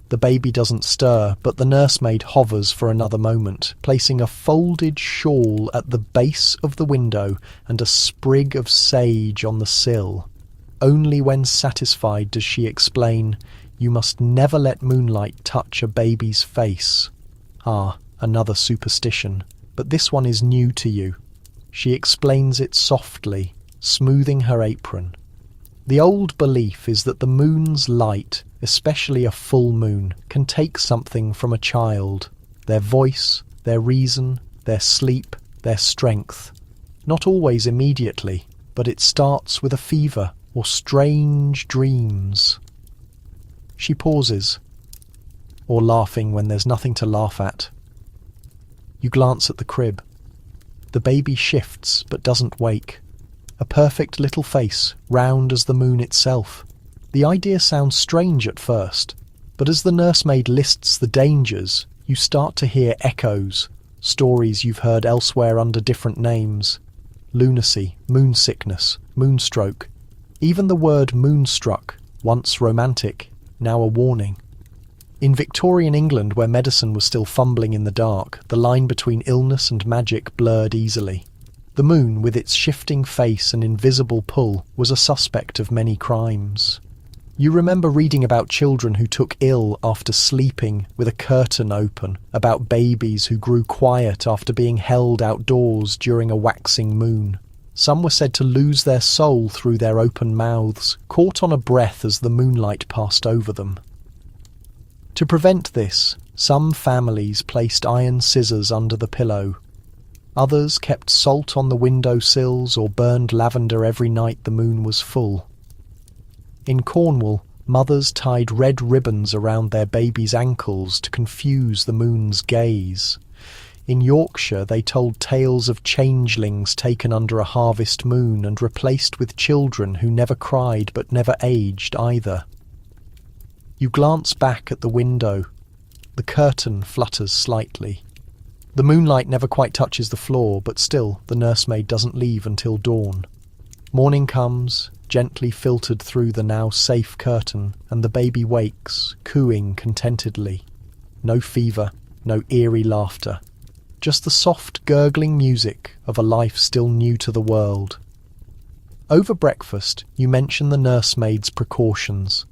The baby doesn't stir, but the nursemaid hovers for another moment, placing a folded shawl at the base of the window and a sprig of sage on the sill. Only when satisfied does she explain, "You must never let moonlight touch a baby's face." Ah, another superstition, but this one is new to you. She explains it softly, smoothing her apron. The old belief is that the moon's light, especially a full moon, can take something from a child. Their voice, their reason, their sleep, their strength. Not always immediately, but it starts with a fever or strange dreams. She pauses, or laughing when there's nothing to laugh at. You glance at the crib. The baby shifts but doesn't wake. A perfect little face, round as the moon itself. The idea sounds strange at first, but as the nursemaid lists the dangers, you start to hear echoes, stories you've heard elsewhere under different names. Lunacy, moon sickness, moonstroke. Even the word moonstruck, once romantic, now a warning. In Victorian England, where medicine was still fumbling in the dark, the line between illness and magic blurred easily. The moon, with its shifting face and invisible pull, was a suspect of many crimes. You remember reading about children who took ill after sleeping with a curtain open, about babies who grew quiet after being held outdoors during a waxing moon. Some were said to lose their soul through their open mouths, caught on a breath as the moonlight passed over them. To prevent this, some families placed iron scissors under the pillow. Others kept salt on the window sills or burned lavender every night the moon was full. In Cornwall, mothers tied red ribbons around their babies' ankles to confuse the moon's gaze. In Yorkshire, they told tales of changelings taken under a harvest moon and replaced with children who never cried but never aged either. You glance back at the window. The curtain flutters slightly. The moonlight never quite touches the floor, but still, the nursemaid doesn't leave until dawn. Morning comes, gently filtered through the now safe curtain, and the baby wakes, cooing contentedly. No fever, no eerie laughter. Just the soft, gurgling music of a life still new to the world. Over breakfast, you mention the nursemaid's precautions.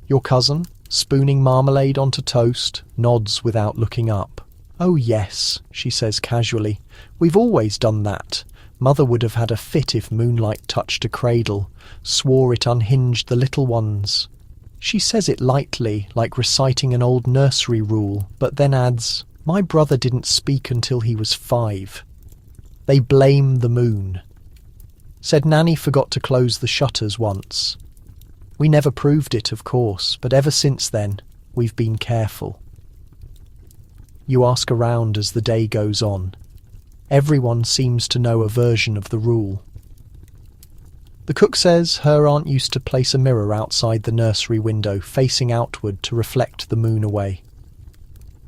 Your cousin, spooning marmalade onto toast, nods without looking up. "Oh yes," she says casually. "We've always done that. Mother would have had a fit if moonlight touched a cradle, swore it unhinged the little ones." She says it lightly, like reciting an old nursery rule, but then adds, "My brother didn't speak until he was 5. They blame the moon. Said Nanny forgot to close the shutters once. We never proved it, of course, but ever since then, we've been careful." You ask around as the day goes on. Everyone seems to know a version of the rule. The cook says her aunt used to place a mirror outside the nursery window, facing outward to reflect the moon away.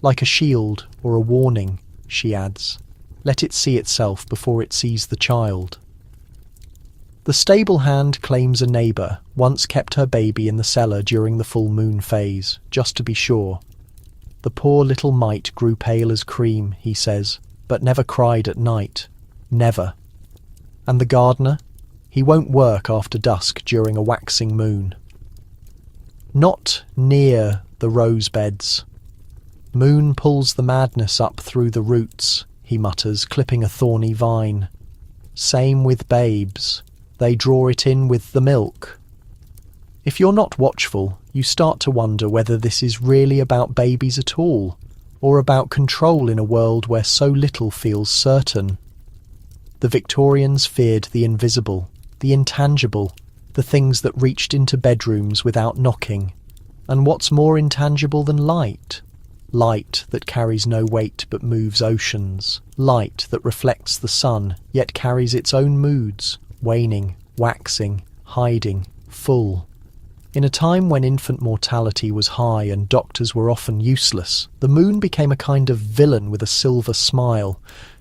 Like a shield or a warning, she adds. Let it see itself before it sees the child. The stable hand claims a neighbour once kept her baby in the cellar during the full moon phase, just to be sure. The poor little mite grew pale as cream, he says, but never cried at night. Never. And the gardener? He won't work after dusk during a waxing moon. Not near the rose beds. Moon pulls the madness up through the roots, he mutters, clipping a thorny vine. Same with babes. They draw it in with the milk. If you're not watchful, you start to wonder whether this is really about babies at all, or about control in a world where so little feels certain. The Victorians feared the invisible, the intangible, the things that reached into bedrooms without knocking. And what's more intangible than light? Light that carries no weight but moves oceans. Light that reflects the sun, yet carries its own moods, waning, waxing, hiding, full. In a time when infant mortality was high and doctors were often useless, the moon became a kind of villain with a silver smile.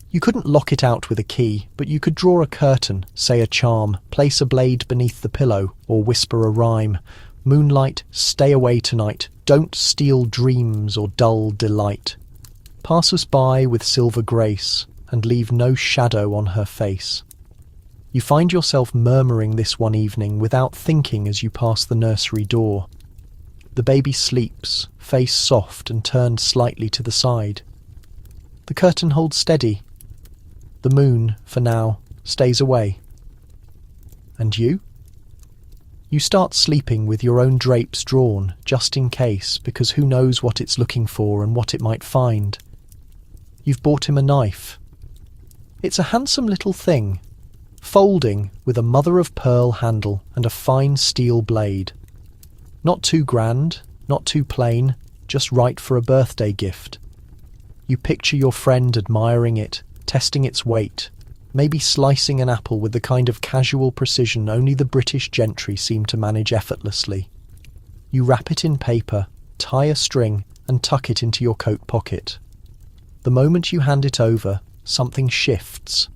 You couldn't lock it out with a key, but you could draw a curtain, say a charm, place a blade beneath the pillow, or whisper a rhyme. Moonlight, stay away tonight, don't steal dreams or dull delight. Pass us by with silver grace, and leave no shadow on her face. You find yourself murmuring this one evening without thinking as you pass the nursery door. The baby sleeps, face soft and turned slightly to the side. The curtain holds steady. The moon, for now, stays away. And you? You start sleeping with your own drapes drawn, just in case, because who knows what it's looking for and what it might find. You've bought him a knife. It's a handsome little thing, folding with a mother-of-pearl handle and a fine steel blade. Not too grand, not too plain, just right for a birthday gift. You picture your friend admiring it, testing its weight, maybe slicing an apple with the kind of casual precision only the British gentry seem to manage effortlessly. You wrap it in paper, tie a string, and tuck it into your coat pocket. The moment you hand it over, something shifts.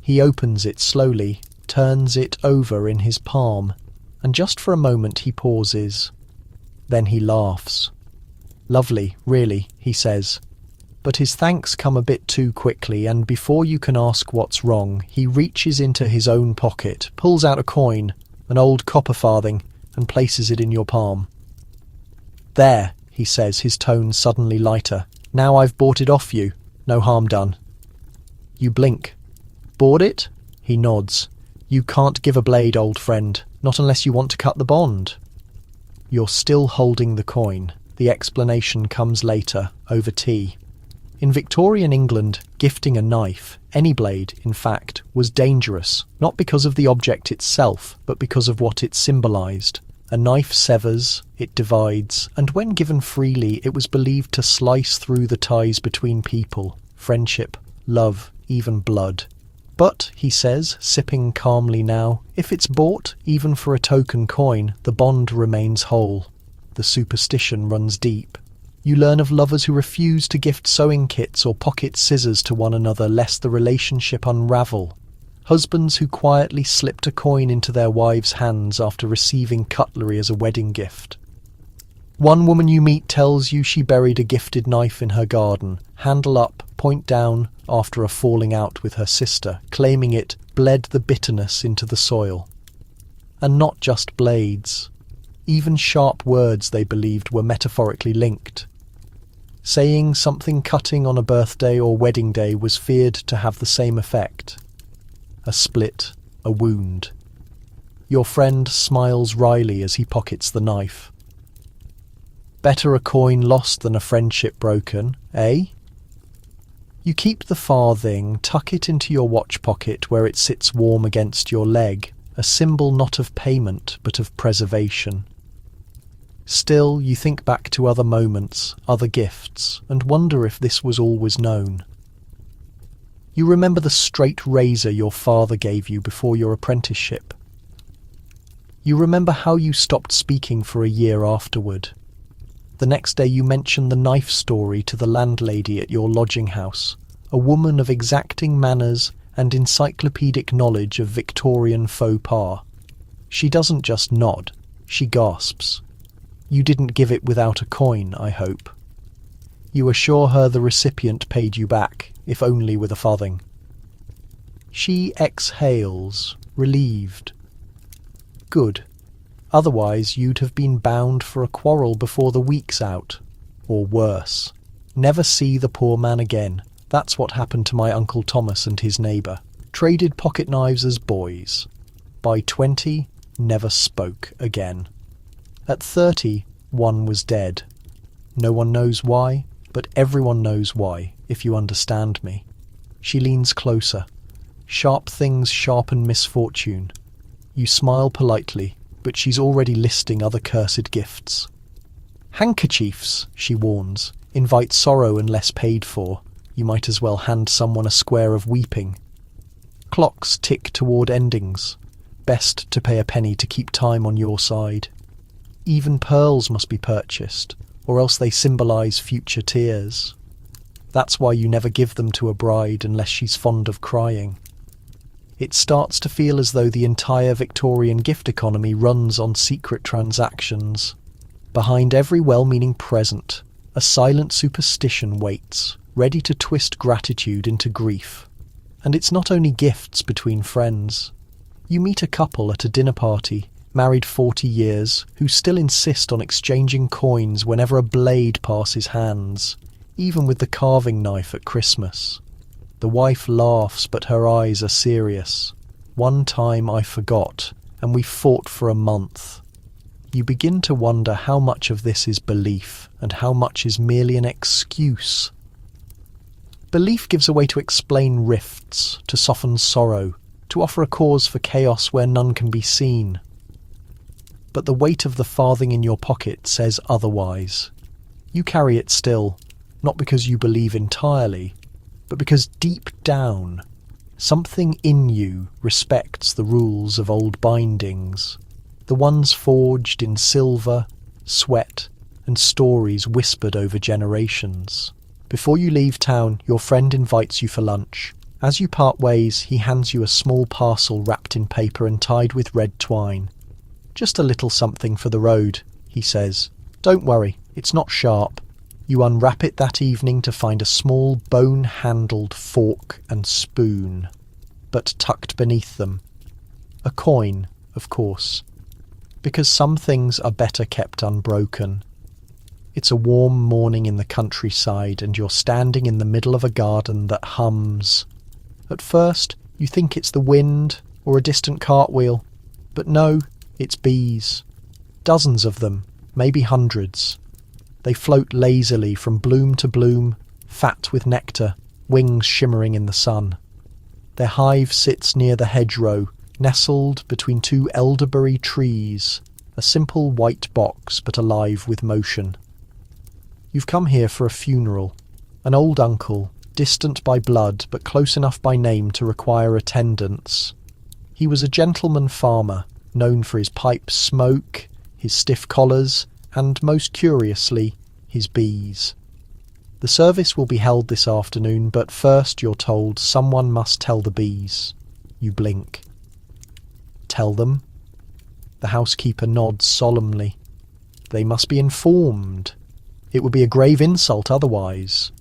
He opens it slowly, turns it over in his palm, and just for a moment he pauses. Then he laughs. Lovely, really, he says. But his thanks come a bit too quickly, and before you can ask what's wrong, he reaches into his own pocket, pulls out a coin, an old copper farthing, and places it in your palm. There, he says, his tone suddenly lighter. Now I've bought it off you. No harm done. You blink. Bought it? He nods. You can't give a blade, old friend, not unless you want to cut the bond. You're still holding the coin. The explanation comes later, over tea. In Victorian England, gifting a knife, any blade, in fact, was dangerous, not because of the object itself, but because of what it symbolised. A knife severs, it divides, and when given freely, it was believed to slice through the ties between people, friendship, love, even blood. But, he says, sipping calmly now, if it's bought, even for a token coin, the bond remains whole. The superstition runs deep. You learn of lovers who refuse to gift sewing kits or pocket scissors to one another lest the relationship unravel. Husbands who quietly slipped a coin into their wives' hands after receiving cutlery as a wedding gift. One woman you meet tells you she buried a gifted knife in her garden, handle up, point down, after a falling out with her sister, claiming it bled the bitterness into the soil. And not just blades. Even sharp words they believed were metaphorically linked. Saying something cutting on a birthday or wedding day was feared to have the same effect. A split, a wound. Your friend smiles wryly as he pockets the knife. Better a coin lost than a friendship broken, eh? You keep the farthing, tuck it into your watch pocket where it sits warm against your leg, a symbol not of payment but of preservation. Still, you think back to other moments, other gifts, and wonder if this was always known. You remember the straight razor your father gave you before your apprenticeship. You remember how you stopped speaking for a year afterward. The next day you mention the knife story to the landlady at your lodging house, a woman of exacting manners and encyclopedic knowledge of Victorian faux pas. She doesn't just nod, she gasps. You didn't give it without a coin, I hope. You assure her the recipient paid you back, if only with a farthing. She exhales, relieved. Good. Otherwise you'd have been bound for a quarrel before the week's out. Or worse. Never see the poor man again. That's what happened to my Uncle Thomas and his neighbour. Traded pocket knives as boys. By 20, never spoke again. At 30, one was dead. No one knows why, but everyone knows why, if you understand me. She leans closer. Sharp things sharpen misfortune. You smile politely, but she's already listing other cursed gifts. Handkerchiefs, she warns, invite sorrow unless paid for. You might as well hand someone a square of weeping. Clocks tick toward endings. Best to pay a penny to keep time on your side. Even pearls must be purchased, or else they symbolise future tears. That's why you never give them to a bride unless she's fond of crying. It starts to feel as though the entire Victorian gift economy runs on secret transactions. Behind every well-meaning present, a silent superstition waits, ready to twist gratitude into grief. And it's not only gifts between friends. You meet a couple at a dinner party, married 40 years, who still insist on exchanging coins whenever a blade passes hands, even with the carving knife at Christmas. The wife laughs, but her eyes are serious. One time I forgot, and we fought for a month. You begin to wonder how much of this is belief, and how much is merely an excuse. Belief gives a way to explain rifts, to soften sorrow, to offer a cause for chaos where none can be seen. But the weight of the farthing in your pocket says otherwise. You carry it still, not because you believe entirely, but because deep down, something in you respects the rules of old bindings, the ones forged in silver, sweat, and stories whispered over generations. Before you leave town, your friend invites you for lunch. As you part ways, he hands you a small parcel wrapped in paper and tied with red twine. Just a little something for the road, he says. Don't worry, it's not sharp. You unwrap it that evening to find a small bone-handled fork and spoon, but tucked beneath them. A coin, of course, because some things are better kept unbroken. It's a warm morning in the countryside and you're standing in the middle of a garden that hums. At first, you think it's the wind or a distant cartwheel, but no, it's bees. Dozens of them, maybe hundreds. They float lazily from bloom to bloom, fat with nectar, wings shimmering in the sun. Their hive sits near the hedgerow, nestled between two elderberry trees, a simple white box but alive with motion. You've come here for a funeral. An old uncle, distant by blood but close enough by name to require attendance. He was a gentleman farmer, known for his pipe smoke, his stiff collars, and, most curiously, his bees. The service will be held this afternoon, but first you're told someone must tell the bees. You blink. Tell them? The housekeeper nods solemnly. They must be informed. It would be a grave insult otherwise.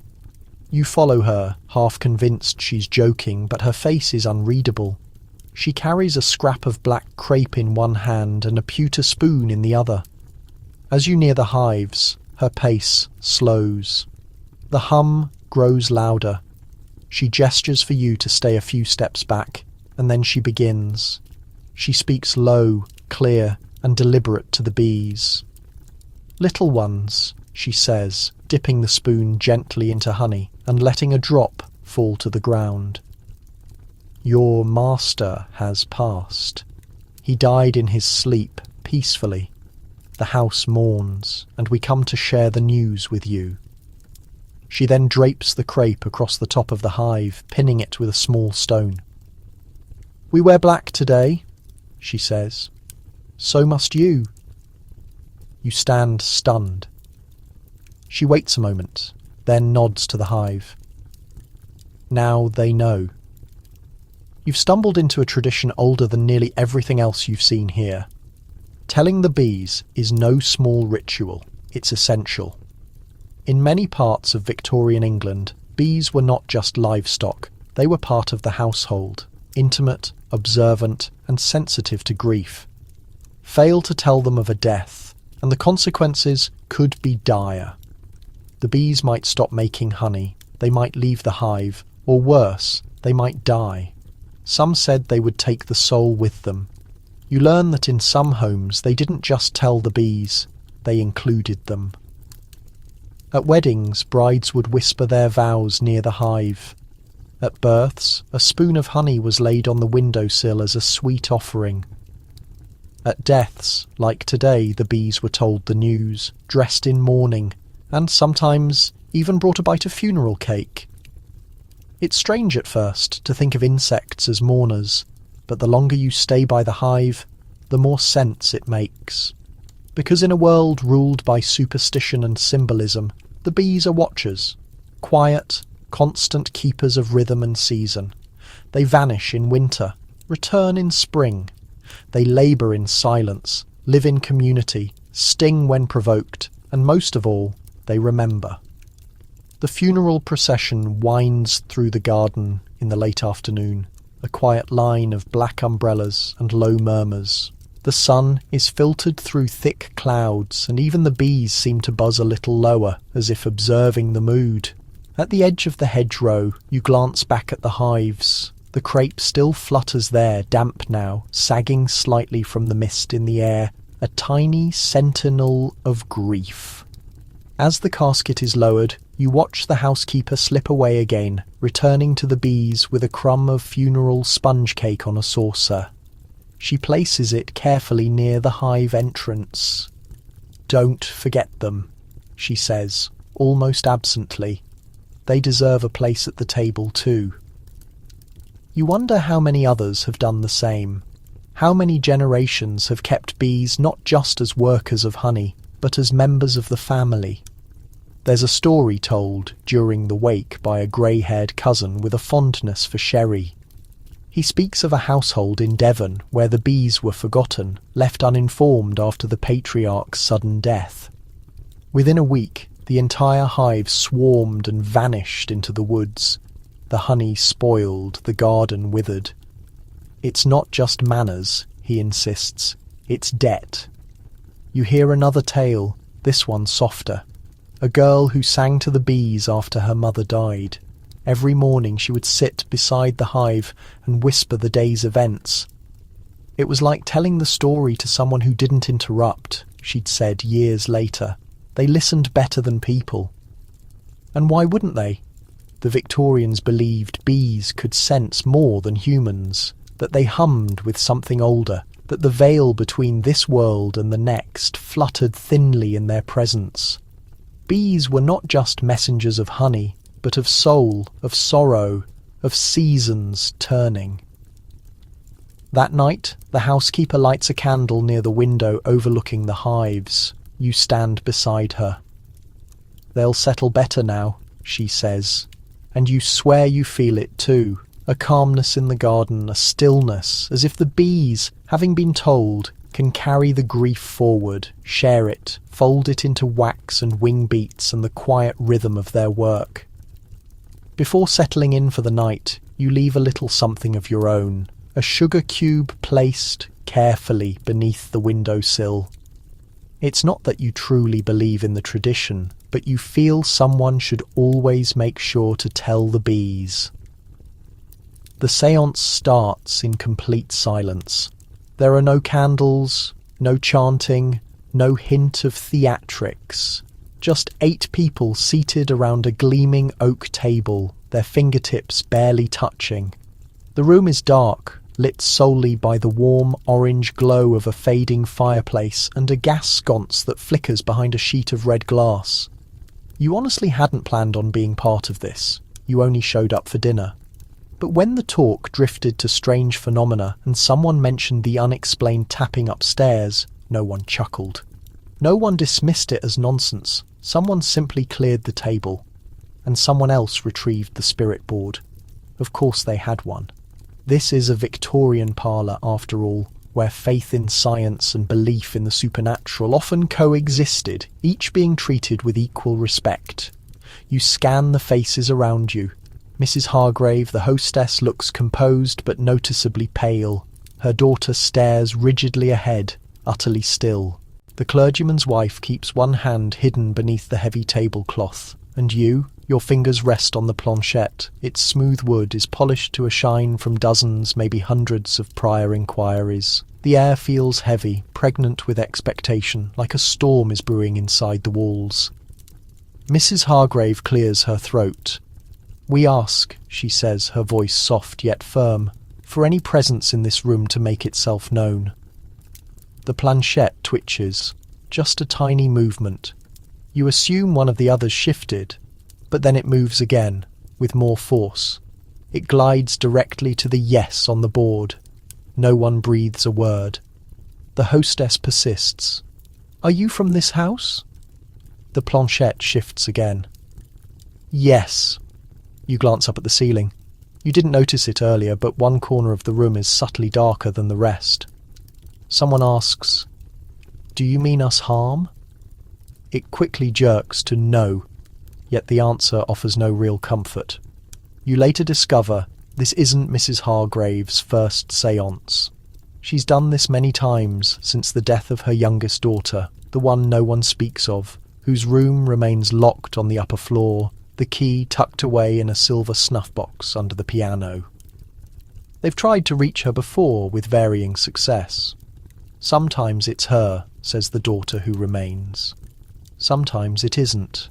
You follow her, half convinced she's joking, but her face is unreadable. She carries a scrap of black crepe in one hand and a pewter spoon in the other. As you near the hives, her pace slows. The hum grows louder. She gestures for you to stay a few steps back, and then she begins. She speaks low, clear, and deliberate to the bees. "Little ones," she says, dipping the spoon gently into honey and letting a drop fall to the ground. "Your master has passed. He died in his sleep, peacefully. The house mourns, and we come to share the news with you." She then drapes the crepe across the top of the hive, pinning it with a small stone. "We wear black today," she says. "So must you." You stand stunned. She waits a moment, then nods to the hive. Now they know. You've stumbled into a tradition older than nearly everything else you've seen here. Telling the bees is no small ritual, it's essential. In many parts of Victorian England, bees were not just livestock, they were part of the household, intimate, observant, and sensitive to grief. Fail to tell them of a death, and the consequences could be dire. The bees might stop making honey, they might leave the hive, or worse, they might die. Some said they would take the soul with them. You learn that in some homes they didn't just tell the bees, they included them. At weddings, brides would whisper their vows near the hive. At births, a spoon of honey was laid on the windowsill as a sweet offering. At deaths, like today, the bees were told the news, dressed in mourning, and sometimes even brought a bite of funeral cake. It's strange at first to think of insects as mourners, but the longer you stay by the hive, the more sense it makes. Because in a world ruled by superstition and symbolism, the bees are watchers, quiet, constant keepers of rhythm and season. They vanish in winter, return in spring. They labour in silence, live in community, sting when provoked, and most of all, they remember. The funeral procession winds through the garden in the late afternoon, a quiet line of black umbrellas and low murmurs. The sun is filtered through thick clouds, and even the bees seem to buzz a little lower, as if observing the mood. At the edge of the hedgerow, you glance back at the hives. The crape still flutters there, damp now, sagging slightly from the mist in the air, a tiny sentinel of grief. As the casket is lowered, you watch the housekeeper slip away again, returning to the bees with a crumb of funeral sponge cake on a saucer. She places it carefully near the hive entrance. "Don't forget them," she says, almost absently. "They deserve a place at the table too." You wonder how many others have done the same. How many generations have kept bees not just as workers of honey, but as members of the family. There's a story told during the wake by a grey-haired cousin with a fondness for sherry. He speaks of a household in Devon where the bees were forgotten, left uninformed after the patriarch's sudden death. Within a week, the entire hive swarmed and vanished into the woods. The honey spoiled, the garden withered. "It's not just manners," he insists, "it's debt." You hear another tale, this one softer. A girl who sang to the bees after her mother died. Every morning she would sit beside the hive and whisper the day's events. "It was like telling the story to someone who didn't interrupt," she'd said years later. "They listened better than people." And why wouldn't they? The Victorians believed bees could sense more than humans, that they hummed with something older, that the veil between this world and the next fluttered thinly in their presence. Bees were not just messengers of honey, but of soul, of sorrow, of seasons turning. That night, the housekeeper lights a candle near the window overlooking the hives. You stand beside her. "They'll settle better now," she says. And you swear you feel it too. A calmness in the garden, a stillness, as if the bees, having been told, can carry the grief forward, share it, fold it into wax and wing beats and the quiet rhythm of their work. Before settling in for the night, you leave a little something of your own, a sugar cube placed carefully beneath the windowsill. It's not that you truly believe in the tradition, but you feel someone should always make sure to tell the bees. The séance starts in complete silence. There are no candles, no chanting, no hint of theatrics. Just 8 people seated around a gleaming oak table, their fingertips barely touching. The room is dark, lit solely by the warm orange glow of a fading fireplace and a gas sconce that flickers behind a sheet of red glass. You honestly hadn't planned on being part of this. You only showed up for dinner. But when the talk drifted to strange phenomena and someone mentioned the unexplained tapping upstairs, no one chuckled. No one dismissed it as nonsense. Someone simply cleared the table. And someone else retrieved the spirit board. Of course they had one. This is a Victorian parlour after all, where faith in science and belief in the supernatural often coexisted, each being treated with equal respect. You scan the faces around you. Mrs. Hargrave, the hostess, looks composed but noticeably pale. Her daughter stares rigidly ahead, utterly still. The clergyman's wife keeps one hand hidden beneath the heavy tablecloth, and you, your fingers rest on the planchette. Its smooth wood is polished to a shine from dozens, maybe hundreds of prior inquiries. The air feels heavy, pregnant with expectation, like a storm is brewing inside the walls. Mrs. Hargrave clears her throat. "We ask," she says, her voice soft yet firm, "for any presence in this room to make itself known." The planchette twitches, just a tiny movement. You assume one of the others shifted, but then it moves again, with more force. It glides directly to the yes on the board. No one breathes a word. The hostess persists. "Are you from this house?" The planchette shifts again. "Yes." You glance up at the ceiling. You didn't notice it earlier, but one corner of the room is subtly darker than the rest. Someone asks, "Do you mean us harm?" It quickly jerks to no, yet the answer offers no real comfort. You later discover this isn't Mrs. Hargrave's first séance. She's done this many times since the death of her youngest daughter, the one no one speaks of, whose room remains locked on the upper floor, the key tucked away in a silver snuff box under the piano. They've tried to reach her before with varying success. "Sometimes it's her," says the daughter who remains. "Sometimes it isn't."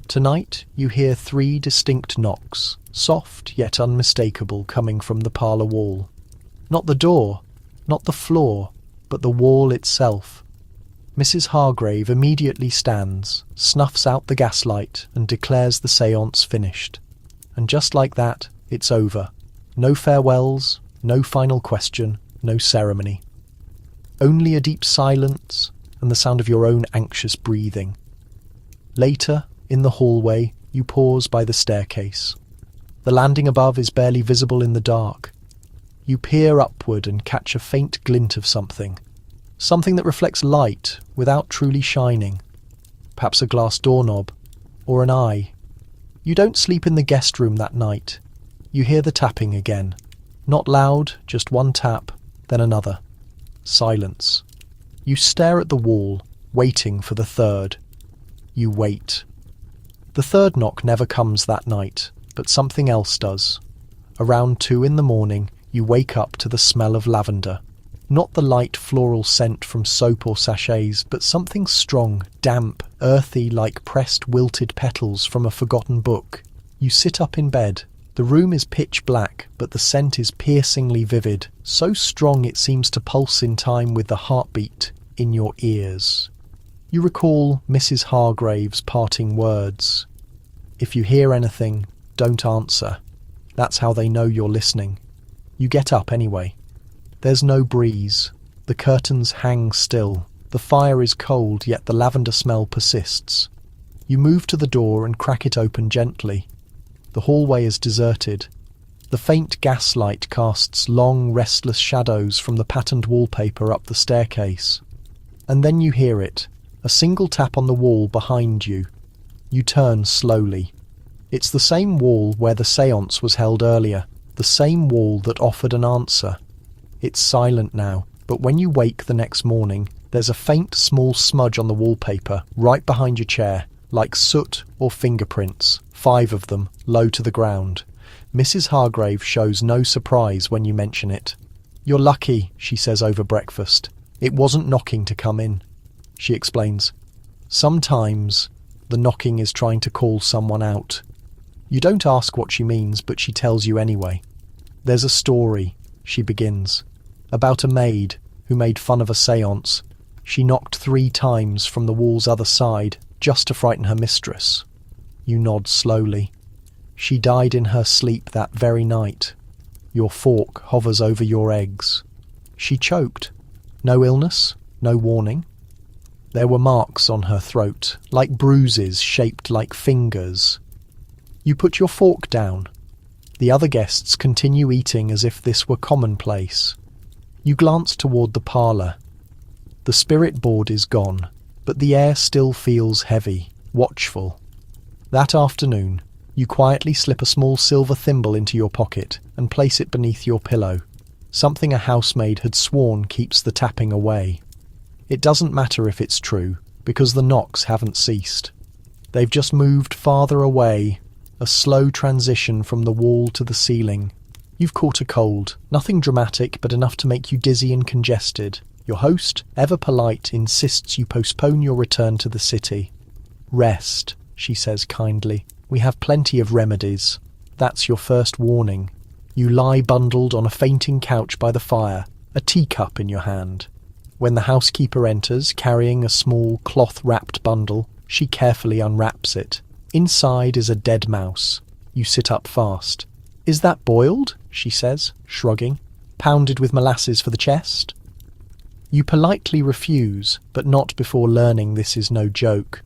Tonight you hear 3 distinct knocks, soft yet unmistakable, coming from the parlour wall. Not the door, not the floor, but the wall itself. Mrs. Hargrave immediately stands, snuffs out the gaslight, and declares the séance finished. And just like that, it's over. No farewells, no final question, no ceremony. Only a deep silence and the sound of your own anxious breathing. Later, in the hallway, you pause by the staircase. The landing above is barely visible in the dark. You peer upward and catch a faint glint of something. Something that reflects light without truly shining. Perhaps a glass doorknob, or an eye. You don't sleep in the guest room that night. You hear the tapping again. Not loud, just one tap, then another. Silence. You stare at the wall, waiting for the third. You wait. The third knock never comes that night, but something else does. Around 2 in the morning, you wake up to the smell of lavender. Not the light floral scent from soap or sachets, but something strong, damp, earthy, like pressed wilted petals from a forgotten book. You sit up in bed. The room is pitch black, but the scent is piercingly vivid, so strong it seems to pulse in time with the heartbeat in your ears. You recall Mrs. Hargrave's parting words. "If you hear anything, don't answer." That's how they know you're listening. You get up anyway. There's no breeze. The curtains hang still. The fire is cold, yet the lavender smell persists. You move to the door and crack it open gently. The hallway is deserted. The faint gaslight casts long, restless shadows from the patterned wallpaper up the staircase. And then you hear it, a single tap on the wall behind you. You turn slowly. It's the same wall where the séance was held earlier, the same wall that offered an answer. It's silent now, but when you wake the next morning, there's a faint small smudge on the wallpaper right behind your chair, like soot or fingerprints, 5 of them, low to the ground. Mrs. Hargrave shows no surprise when you mention it. "You're lucky," she says over breakfast. "It wasn't knocking to come in." She explains. Sometimes the knocking is trying to call someone out. You don't ask what she means, but she tells you anyway. "There's a story," she begins, "about a maid who made fun of a séance. She knocked 3 times from the wall's other side just to frighten her mistress." You nod slowly. "She died in her sleep that very night. Your fork hovers over your eggs. She choked. No illness, no warning. There were marks on her throat, like bruises shaped like fingers. You put your fork down. The other guests continue eating as if this were commonplace. You glance toward the parlour. The spirit board is gone, but the air still feels heavy, watchful. That afternoon, you quietly slip a small silver thimble into your pocket and place it beneath your pillow, something a housemaid had sworn keeps the tapping away. It doesn't matter if it's true, because the knocks haven't ceased. They've just moved farther away, a slow transition from the wall to the ceiling. You've caught a cold, nothing dramatic but enough to make you dizzy and congested. Your host, ever polite, insists you postpone your return to the city. Rest, she says kindly. We have plenty of remedies. That's your first warning. You lie bundled on a fainting couch by the fire, a teacup in your hand. When the housekeeper enters, carrying a small cloth-wrapped bundle, she carefully unwraps it. Inside is a dead mouse. You sit up fast. "Is that boiled?" she says, shrugging. "Pounded with molasses for the chest?" You politely refuse, but not before learning this is no joke.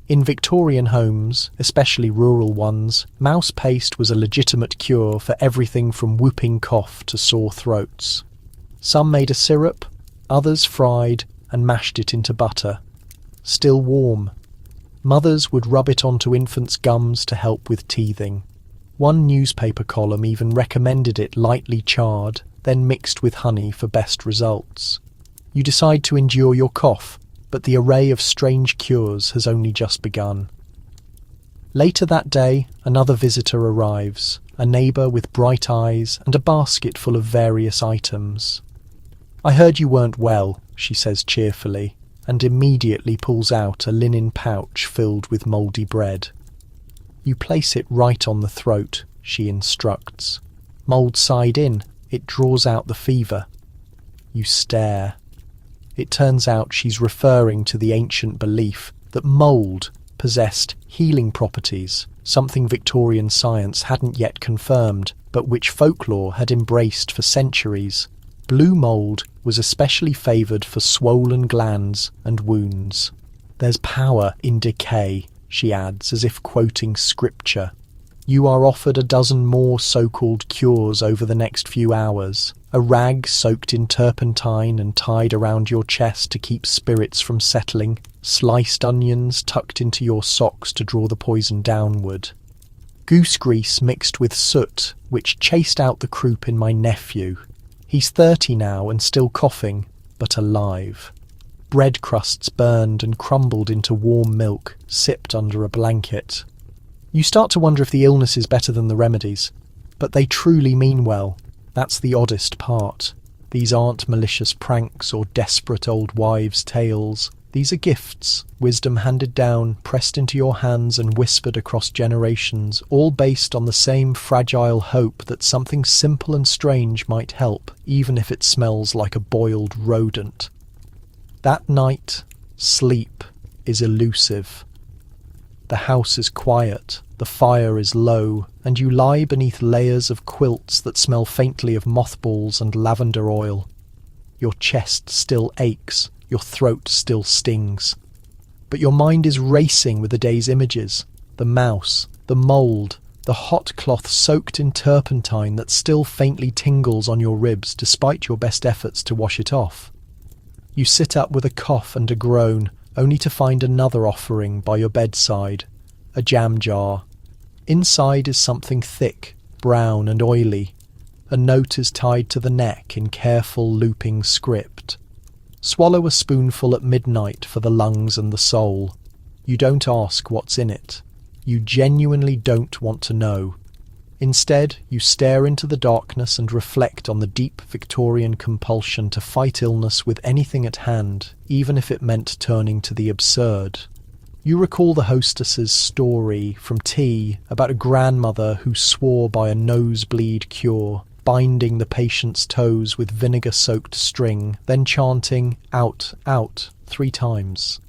In Victorian homes, especially rural ones, mouse paste was a legitimate cure for everything from whooping cough to sore throats. Some made a syrup, others fried and mashed it into butter. Still warm. Mothers would rub it onto infants' gums to help with teething. One newspaper column even recommended it lightly charred, then mixed with honey for best results. You decide to endure your cough, but the array of strange cures has only just begun. Later that day, another visitor arrives, a neighbour with bright eyes and a basket full of various items. "I heard you weren't well," she says cheerfully, and immediately pulls out a linen pouch filled with mouldy bread. You place it right on the throat, she instructs. Mould side in, it draws out the fever. You stare. It turns out she's referring to the ancient belief that mould possessed healing properties, something Victorian science hadn't yet confirmed, but which folklore had embraced for centuries. Blue mould was especially favoured for swollen glands and wounds. "There's power in decay," she adds, as if quoting scripture. You are offered a dozen more so-called cures over the next few hours. A rag soaked in turpentine and tied around your chest to keep spirits from settling. Sliced onions tucked into your socks to draw the poison downward. Goose grease mixed with soot, which chased out the croup in my nephew. He's 30 now and still coughing, but alive. Bread crusts burned and crumbled into warm milk, sipped under a blanket. You start to wonder if the illness is better than the remedies, but they truly mean well. That's the oddest part. These aren't malicious pranks or desperate old wives' tales. These are gifts, wisdom handed down, pressed into your hands and whispered across generations, all based on the same fragile hope that something simple and strange might help, even if it smells like a boiled rodent. That night, sleep is elusive. The house is quiet, the fire is low, and you lie beneath layers of quilts that smell faintly of mothballs and lavender oil. Your chest still aches, your throat still stings. But your mind is racing with the day's images. The mouse, the mould, the hot cloth soaked in turpentine that still faintly tingles on your ribs despite your best efforts to wash it off. You sit up with a cough and a groan, only to find another offering by your bedside, a jam jar. Inside is something thick, brown and oily. A note is tied to the neck in careful looping script. Swallow a spoonful at midnight for the lungs and the soul. You don't ask what's in it. You genuinely don't want to know. Instead, you stare into the darkness and reflect on the deep Victorian compulsion to fight illness with anything at hand, even if it meant turning to the absurd. You recall the hostess's story from tea about a grandmother who swore by a nosebleed cure, binding the patient's toes with vinegar-soaked string, then chanting, "Out, out," 3 times.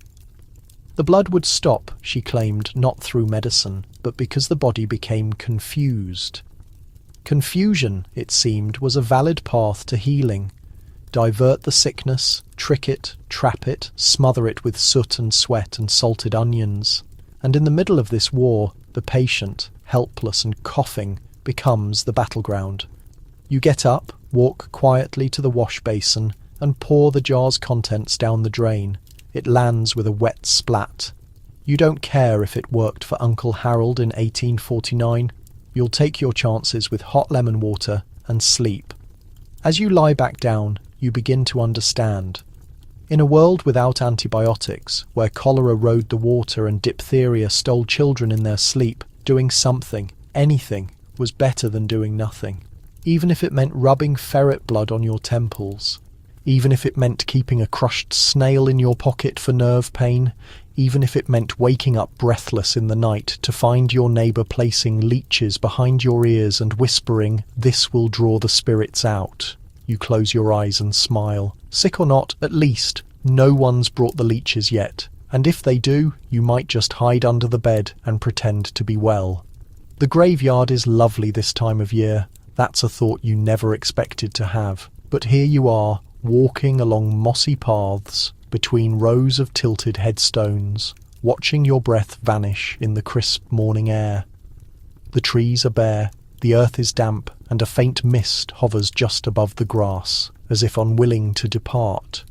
The blood would stop, she claimed, not through medicine, but because the body became confused. Confusion, it seemed, was a valid path to healing. Divert the sickness, trick it, trap it, smother it with soot and sweat and salted onions. And in the middle of this war, the patient, helpless and coughing, becomes the battleground. You get up, Walk quietly to the wash basin and pour the jar's contents down the drain. It lands with a wet splat. You don't care if it worked for Uncle Harold in 1849. You'll take your chances with hot lemon water and sleep. As you lie back down, you begin to understand. In a world without antibiotics, where cholera rode the water and diphtheria stole children in their sleep, doing something, anything, was better than doing nothing. Even if it meant rubbing ferret blood on your temples. Even if it meant keeping a crushed snail in your pocket for nerve pain. Even if it meant waking up breathless in the night to find your neighbour placing leeches behind your ears and whispering, "This will draw the spirits out." You close your eyes and smile. Sick or not, at least, no one's brought the leeches yet. And if they do, you might just hide under the bed and pretend to be well. The graveyard is lovely this time of year. That's a thought you never expected to have. But here you are, walking along mossy paths, between rows of tilted headstones, watching your breath vanish in the crisp morning air. The trees are bare, the earth is damp, and a faint mist hovers just above the grass, as if unwilling to depart.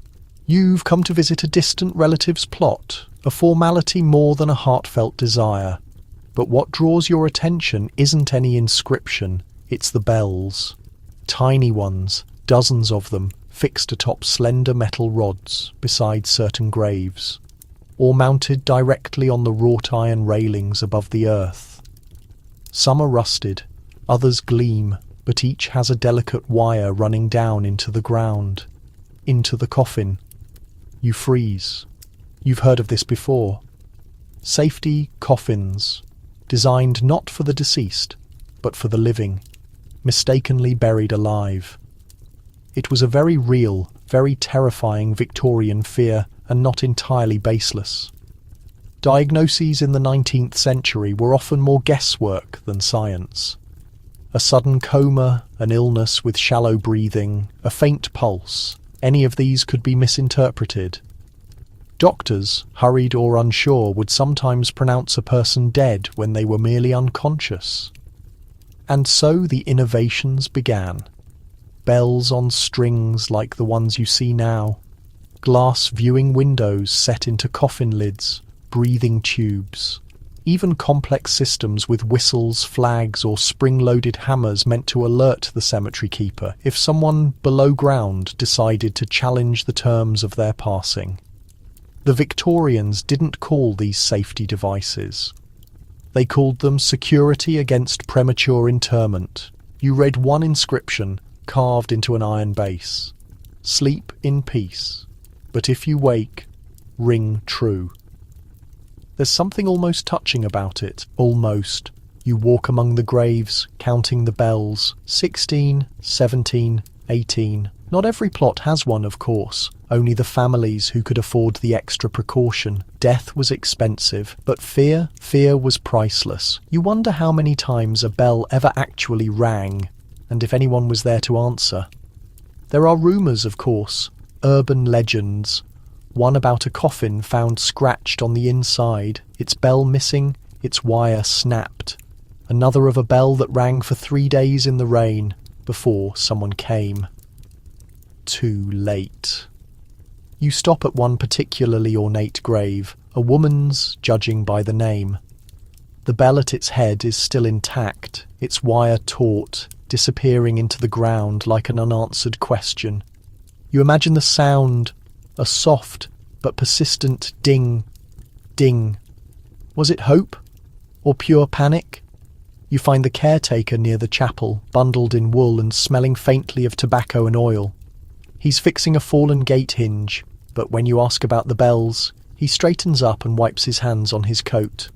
You've come to visit a distant relative's plot, a formality more than a heartfelt desire. But what draws your attention isn't any inscription, it's the bells. Tiny ones, dozens of them, fixed atop slender metal rods beside certain graves, or mounted directly on the wrought iron railings above the earth. Some are rusted, others gleam, but each has a delicate wire running down into the ground, into the coffin. You freeze. You've heard of this before. Safety coffins, designed not for the deceased, but for the living, mistakenly buried alive. It was a very real, very terrifying Victorian fear, and not entirely baseless. Diagnoses in the 19th century were often more guesswork than science. A sudden coma, an illness with shallow breathing, a faint pulse, any of these could be misinterpreted. Doctors, hurried or unsure, would sometimes pronounce a person dead when they were merely unconscious. And so the innovations began. Bells on strings like the ones you see now, glass viewing windows set into coffin lids, breathing tubes, even complex systems with whistles, flags, or spring-loaded hammers meant to alert the cemetery keeper if someone below ground decided to challenge the terms of their passing. The Victorians didn't call these safety devices. They called them security against premature interment. You read one inscription carved into an iron base. Sleep in peace, but if you wake, ring true. There's something almost touching about it, almost. You walk among the graves, counting the bells, 16, 17, 18. Not every plot has one, of course, only the families who could afford the extra precaution. Death was expensive, but fear was priceless. You wonder how many times a bell ever actually rang, and if anyone was there to answer. There are rumours, of course, urban legends. One about a coffin found scratched on the inside, its bell missing, its wire snapped. Another of a bell that rang for 3 days in the rain before someone came. Too late. You stop at one particularly ornate grave, a woman's, judging by the name. The bell at its head is still intact, its wire taut, disappearing into the ground like an unanswered question. You imagine the sound, a soft but persistent ding, ding. Was it hope or pure panic? You find the caretaker near the chapel, bundled in wool and smelling faintly of tobacco and oil. He's fixing a fallen gate hinge, but when you ask about the bells, he straightens up and wipes his hands on his coat.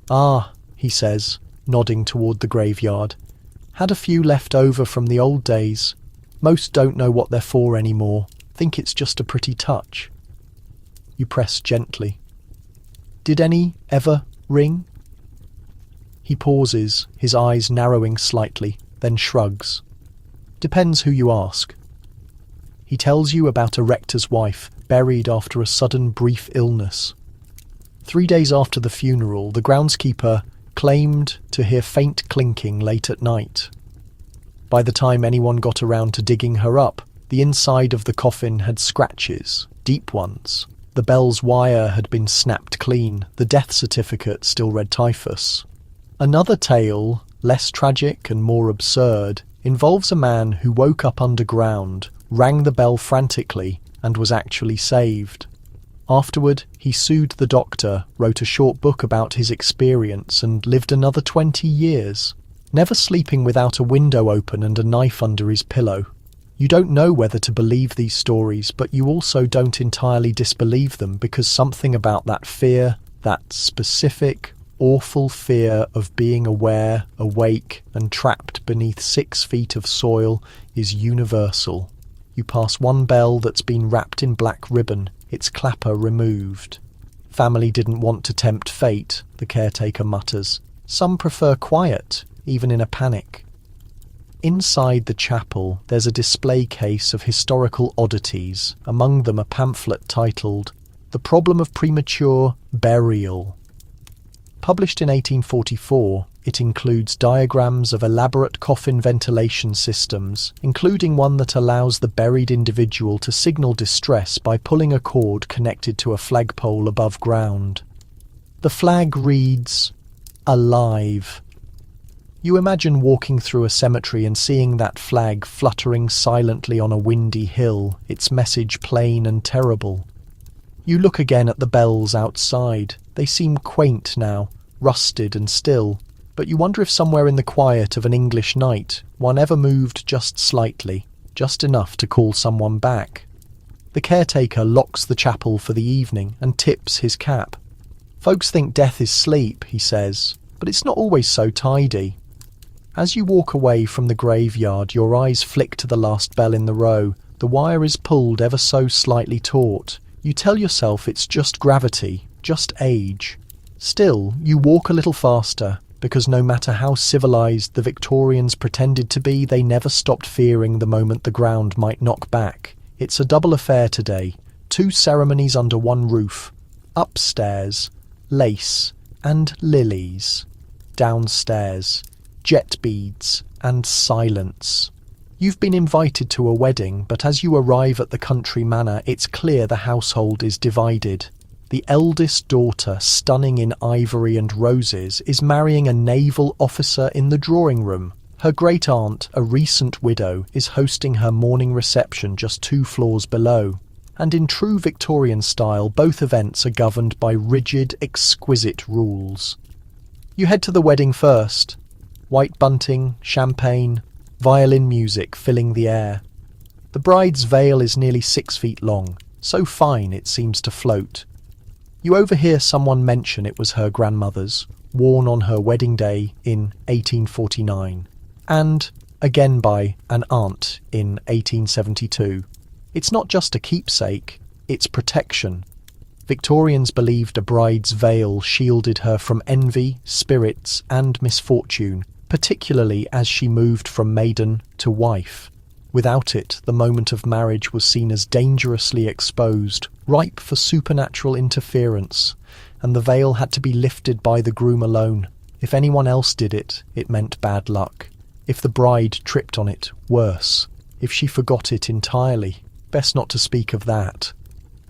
"Ah," he says, nodding toward the graveyard. "Had a few left over from the old days. Most don't know what they're for anymore. Think it's just a pretty touch." You press gently. "Did any ever ring?" He pauses, his eyes narrowing slightly, then shrugs. "Depends who you ask." He tells you about a rector's wife, buried after a sudden brief illness. 3 days after the funeral, the groundskeeper claimed to hear faint clinking late at night. By the time anyone got around to digging her up, the inside of the coffin had scratches, deep ones. The bell's wire had been snapped clean, the death certificate still read typhus. Another tale, less tragic and more absurd, involves a man who woke up underground, rang the bell frantically, and was actually saved. Afterward, he sued the doctor, wrote a short book about his experience, and lived another 20 years, never sleeping without a window open and a knife under his pillow. You don't know whether to believe these stories, but you also don't entirely disbelieve them, because something about that fear, that specific, awful fear of being aware, awake, and trapped beneath 6 feet of soil is universal. You pass one bell that's been wrapped in black ribbon, its clapper removed. Family didn't want to tempt fate, the caretaker mutters. Some prefer quiet, even in a panic. Inside the chapel, there's a display case of historical oddities, among them a pamphlet titled The Problem of Premature Burial. Published in 1844, it includes diagrams of elaborate coffin ventilation systems, including one that allows the buried individual to signal distress by pulling a cord connected to a flagpole above ground. The flag reads, "Alive." You imagine walking through a cemetery and seeing that flag fluttering silently on a windy hill, its message plain and terrible. You look again at the bells outside. They seem quaint now, rusted and still, but you wonder if somewhere in the quiet of an English night, one ever moved just slightly, just enough to call someone back. The caretaker locks the chapel for the evening and tips his cap. Folks think death is sleep, he says, but it's not always so tidy. As you walk away from the graveyard, your eyes flick to the last bell in the row. The wire is pulled ever so slightly taut. You tell yourself it's just gravity, just age. Still, you walk a little faster, because no matter how civilized the Victorians pretended to be, they never stopped fearing the moment the ground might knock back. It's a double affair today. 2 ceremonies under one roof. Upstairs, lace and lilies. Downstairs, jet beads and silence. You've been invited to a wedding, but as you arrive at the country manor, it's clear the household is divided. The eldest daughter, stunning in ivory and roses, is marrying a naval officer in the drawing room. Her great-aunt, a recent widow, is hosting her morning reception just 2 floors below. And in true Victorian style, both events are governed by rigid, exquisite rules. You head to the wedding first. White bunting, champagne, violin music filling the air. The bride's veil is nearly 6 feet long, so fine it seems to float. You overhear someone mention it was her grandmother's, worn on her wedding day in 1849, and again by an aunt in 1872. It's not just a keepsake, it's protection. Victorians believed a bride's veil shielded her from envy, spirits, and misfortune, particularly as she moved from maiden to wife. Without it, the moment of marriage was seen as dangerously exposed, ripe for supernatural interference, and the veil had to be lifted by the groom alone. If anyone else did it, it meant bad luck. If the bride tripped on it, worse. If she forgot it entirely, best not to speak of that.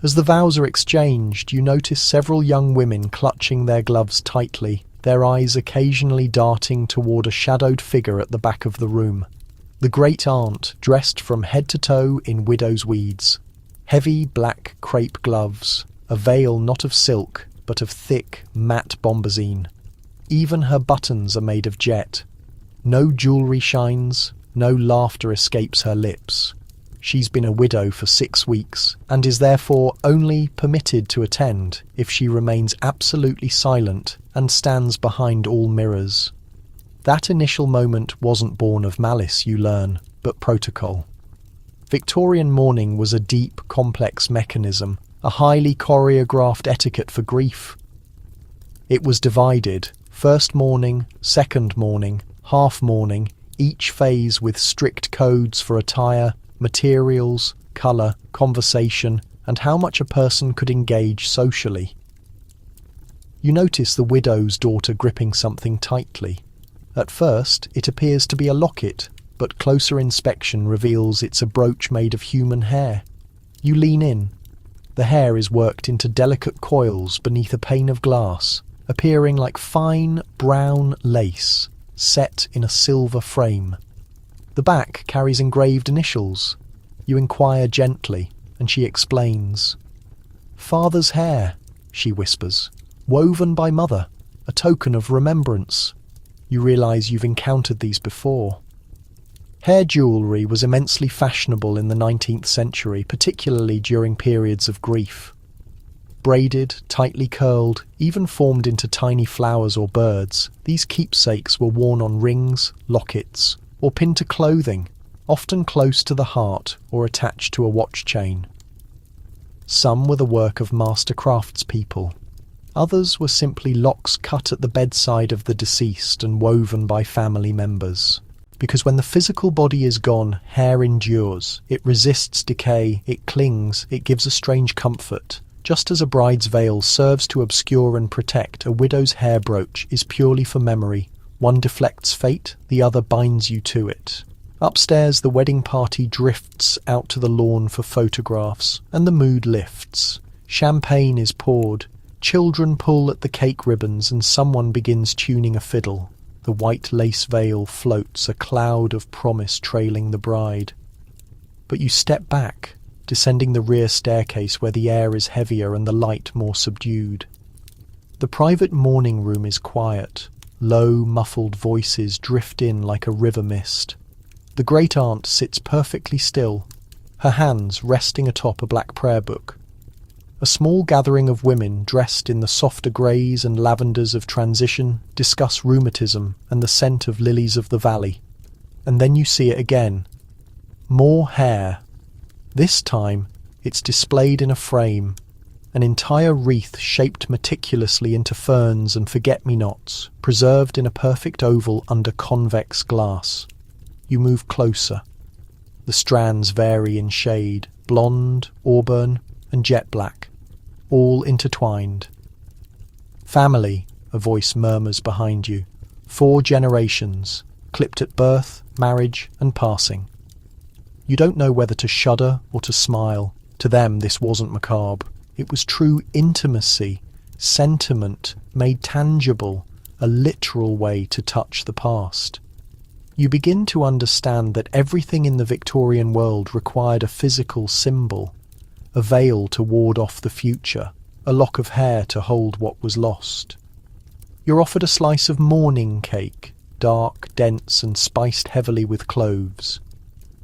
As the vows are exchanged, you notice several young women clutching their gloves tightly, their eyes occasionally darting toward a shadowed figure at the back of the room. The great-aunt, dressed from head to toe in widow's weeds. Heavy black crepe gloves, a veil not of silk, but of thick, matte bombazine. Even her buttons are made of jet. No jewellery shines, no laughter escapes her lips. She's been a widow for 6 weeks, and is therefore only permitted to attend if she remains absolutely silent and stands behind all mirrors. That initial moment wasn't born of malice, you learn, but protocol. Victorian mourning was a deep, complex mechanism, a highly choreographed etiquette for grief. It was divided: first mourning, second mourning, half mourning, each phase with strict codes for attire, materials, colour, conversation, and how much a person could engage socially. You notice the widow's daughter gripping something tightly. At first, it appears to be a locket, but closer inspection reveals it's a brooch made of human hair. You lean in. The hair is worked into delicate coils beneath a pane of glass, appearing like fine brown lace set in a silver frame. The back carries engraved initials. You inquire gently, and she explains. "Father's hair," she whispers, "woven by mother, a token of remembrance." You realise you've encountered these before. Hair jewellery was immensely fashionable in the 19th century, particularly during periods of grief. Braided, tightly curled, even formed into tiny flowers or birds, these keepsakes were worn on rings, lockets, or pinned to clothing, often close to the heart or attached to a watch chain. Some were the work of master craftspeople. Others were simply locks cut at the bedside of the deceased and woven by family members. Because when the physical body is gone, hair endures. It resists decay, it clings, it gives a strange comfort. Just as a bride's veil serves to obscure and protect, a widow's hair brooch is purely for memory. One deflects fate, the other binds you to it. Upstairs, the wedding party drifts out to the lawn for photographs, and the mood lifts. Champagne is poured, children pull at the cake ribbons, and someone begins tuning a fiddle. The white lace veil floats, a cloud of promise trailing the bride. But you step back, descending the rear staircase where the air is heavier and the light more subdued. The private morning room is quiet. Low, muffled voices drift in like a river mist. The great-aunt sits perfectly still, her hands resting atop a black prayer book. A small gathering of women dressed in the softer greys and lavenders of transition discuss rheumatism and the scent of lilies of the valley. And then you see it again. More hair. This time, it's displayed in a frame, an entire wreath shaped meticulously into ferns and forget-me-nots, preserved in a perfect oval under convex glass. You move closer. The strands vary in shade, blonde, auburn, and jet black, all intertwined. "Family," a voice murmurs behind you. 4 generations, clipped at birth, marriage, and passing. You don't know whether to shudder or to smile. To them, this wasn't macabre. It was true intimacy, sentiment made tangible, a literal way to touch the past. You begin to understand that everything in the Victorian world required a physical symbol, a veil to ward off the future, a lock of hair to hold what was lost. You're offered a slice of morning cake, dark, dense, and spiced heavily with cloves.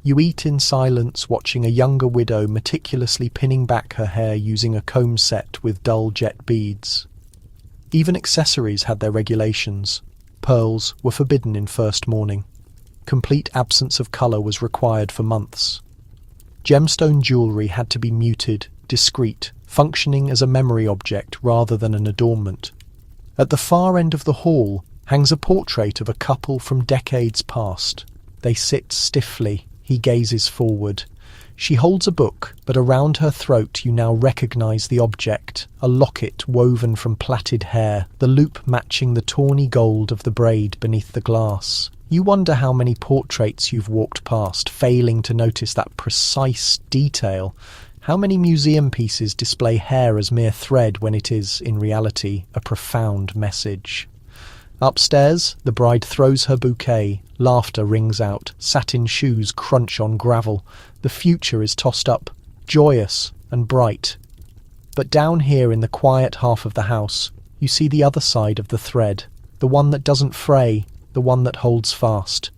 You eat in silence, watching a younger widow meticulously pinning back her hair using a comb set with dull jet beads. Even accessories had their regulations. Pearls were forbidden in first morning. Complete absence of colour was required for months. Gemstone jewellery had to be muted, discreet, functioning as a memory object rather than an adornment. At the far end of the hall hangs a portrait of a couple from decades past. They sit stiffly. He gazes forward. She holds a book, but around her throat you now recognise the object, a locket woven from plaited hair, the loop matching the tawny gold of the braid beneath the glass. You wonder how many portraits you've walked past, failing to notice that precise detail. How many museum pieces display hair as mere thread when it is, in reality, a profound message. Upstairs, the bride throws her bouquet. Laughter rings out. Satin shoes crunch on gravel. The future is tossed up, joyous and bright. But down here in the quiet half of the house, you see the other side of the thread, the one that doesn't fray, the one that holds fast.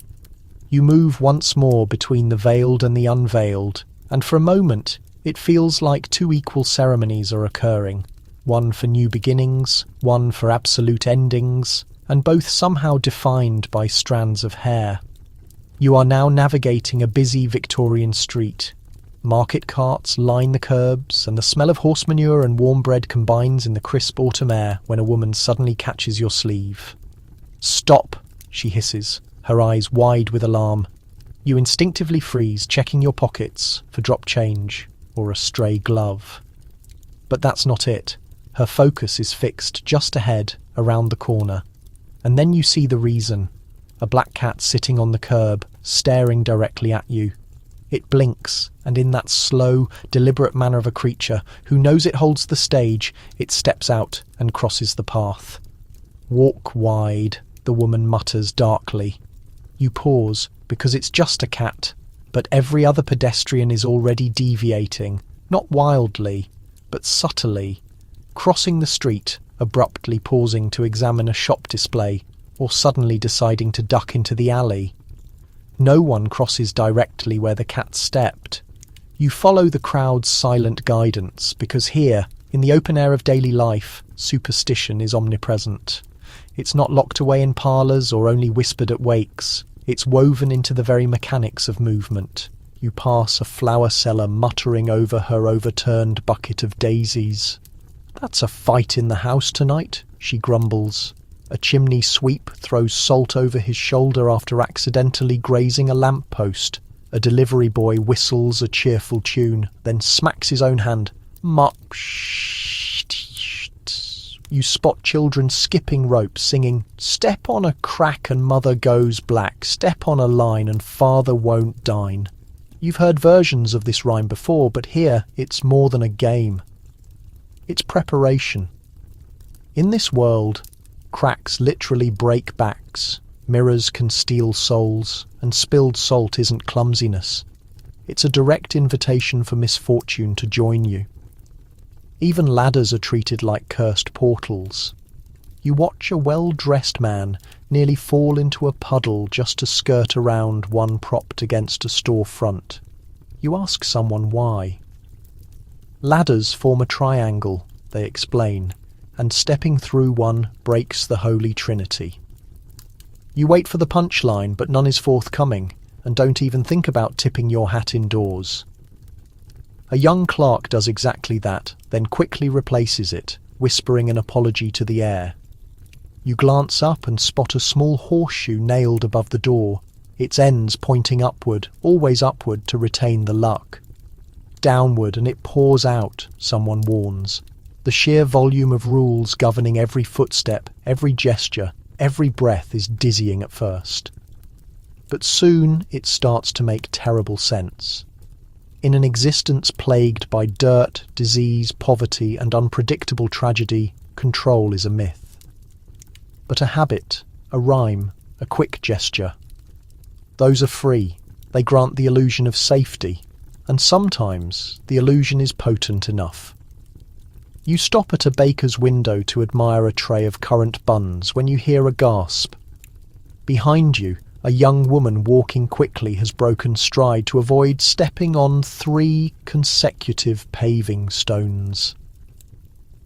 You move once more between the veiled and the unveiled, and for a moment it feels like 2 equal ceremonies are occurring, one for new beginnings, one for absolute endings, and both somehow defined by strands of hair. You are now navigating a busy Victorian street. Market carts line the curbs, and the smell of horse manure and warm bread combines in the crisp autumn air when a woman suddenly catches your sleeve. "Stop!" she hisses, her eyes wide with alarm. You instinctively freeze, checking your pockets for drop change or a stray glove. But that's not it. Her focus is fixed just ahead, around the corner. And then you see the reason. a black cat sitting on the curb, staring directly at you. It blinks, and in that slow, deliberate manner of a creature who knows it holds the stage, it steps out and crosses the path. "Walk wide," the woman mutters darkly. You pause, because it's just a cat, but every other pedestrian is already deviating, not wildly, but subtly, crossing the street, abruptly pausing to examine a shop display, or suddenly deciding to duck into the alley. No one crosses directly where the cat stepped. You follow the crowd's silent guidance, because here, in the open air of daily life, superstition is omnipresent. It's not locked away in parlours or only whispered at wakes. It's woven into the very mechanics of movement. You pass a flower seller muttering over her overturned bucket of daisies. "That's a fight in the house tonight," she grumbles. A chimney sweep throws salt over his shoulder after accidentally grazing a lamp-post. A delivery boy whistles a cheerful tune, then smacks his own hand. You spot children skipping rope, singing, "Step on a crack and mother goes black, step on a line and father won't dine." You've heard versions of this rhyme before, but here it's more than a game. It's preparation. In this world, cracks literally break backs, mirrors can steal souls, and spilled salt isn't clumsiness. It's a direct invitation for misfortune to join you. Even ladders are treated like cursed portals. You watch a well-dressed man nearly fall into a puddle just to skirt around one propped against a storefront. You ask someone why. Ladders form a triangle, they explain, and stepping through one breaks the Holy Trinity. You wait for the punchline, but none is forthcoming, and don't even think about tipping your hat indoors. A young clerk does exactly that, then quickly replaces it, whispering an apology to the air. You glance up and spot a small horseshoe nailed above the door, its ends pointing upward, always upward to retain the luck. Downward and it pours out, someone warns. The sheer volume of rules governing every footstep, every gesture, every breath is dizzying at first. But soon it starts to make terrible sense. In an existence plagued by dirt, disease, poverty, and unpredictable tragedy, control is a myth. But a habit, a rhyme, a quick gesture, those are free. They grant the illusion of safety, and sometimes the illusion is potent enough. You stop at a baker's window to admire a tray of currant buns when you hear a gasp. Behind you, a young woman walking quickly has broken stride to avoid stepping on 3 consecutive paving stones.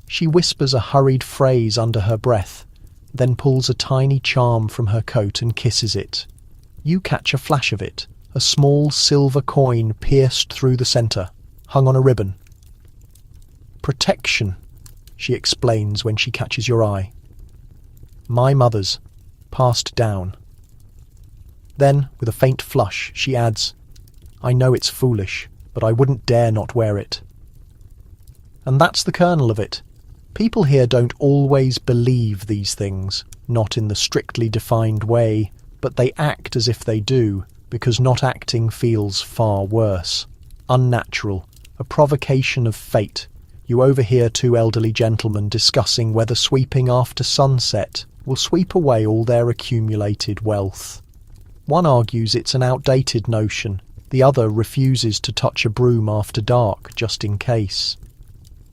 She whispers a hurried phrase under her breath, then pulls a tiny charm from her coat and kisses it. You catch a flash of it, a small silver coin pierced through the centre, hung on a ribbon. "Protection," she explains when she catches your eye. "My mother's, passed down." Then, with a faint flush, she adds, "I know it's foolish, but I wouldn't dare not wear it." And that's the kernel of it. People here don't always believe these things, not in the strictly defined way, but they act as if they do, because not acting feels far worse. Unnatural, a provocation of fate. You overhear 2 elderly gentlemen discussing whether sweeping after sunset will sweep away all their accumulated wealth. One argues it's an outdated notion, the other refuses to touch a broom after dark, just in case.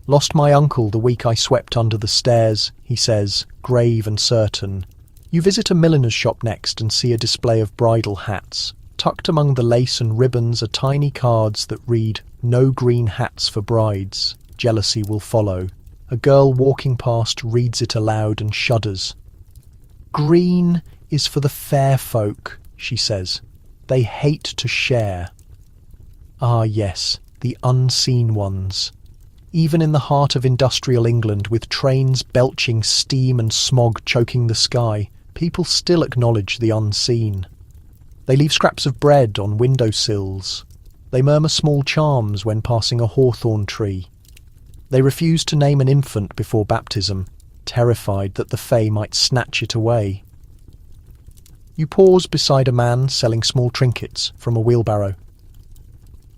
"Lost my uncle the week I swept under the stairs," he says, grave and certain. You visit a milliner's shop next and see a display of bridal hats. Tucked among the lace and ribbons are tiny cards that read, "No green hats for brides. Jealousy will follow." A girl walking past reads it aloud and shudders. "Green is for the fair folk," she says. "They hate to share." Ah yes, the unseen ones. Even in the heart of industrial England, with trains belching steam and smog choking the sky, people still acknowledge the unseen. They leave scraps of bread on windowsills. They murmur small charms when passing a hawthorn tree. They refuse to name an infant before baptism, terrified that the fae might snatch it away. You pause beside a man selling small trinkets from a wheelbarrow.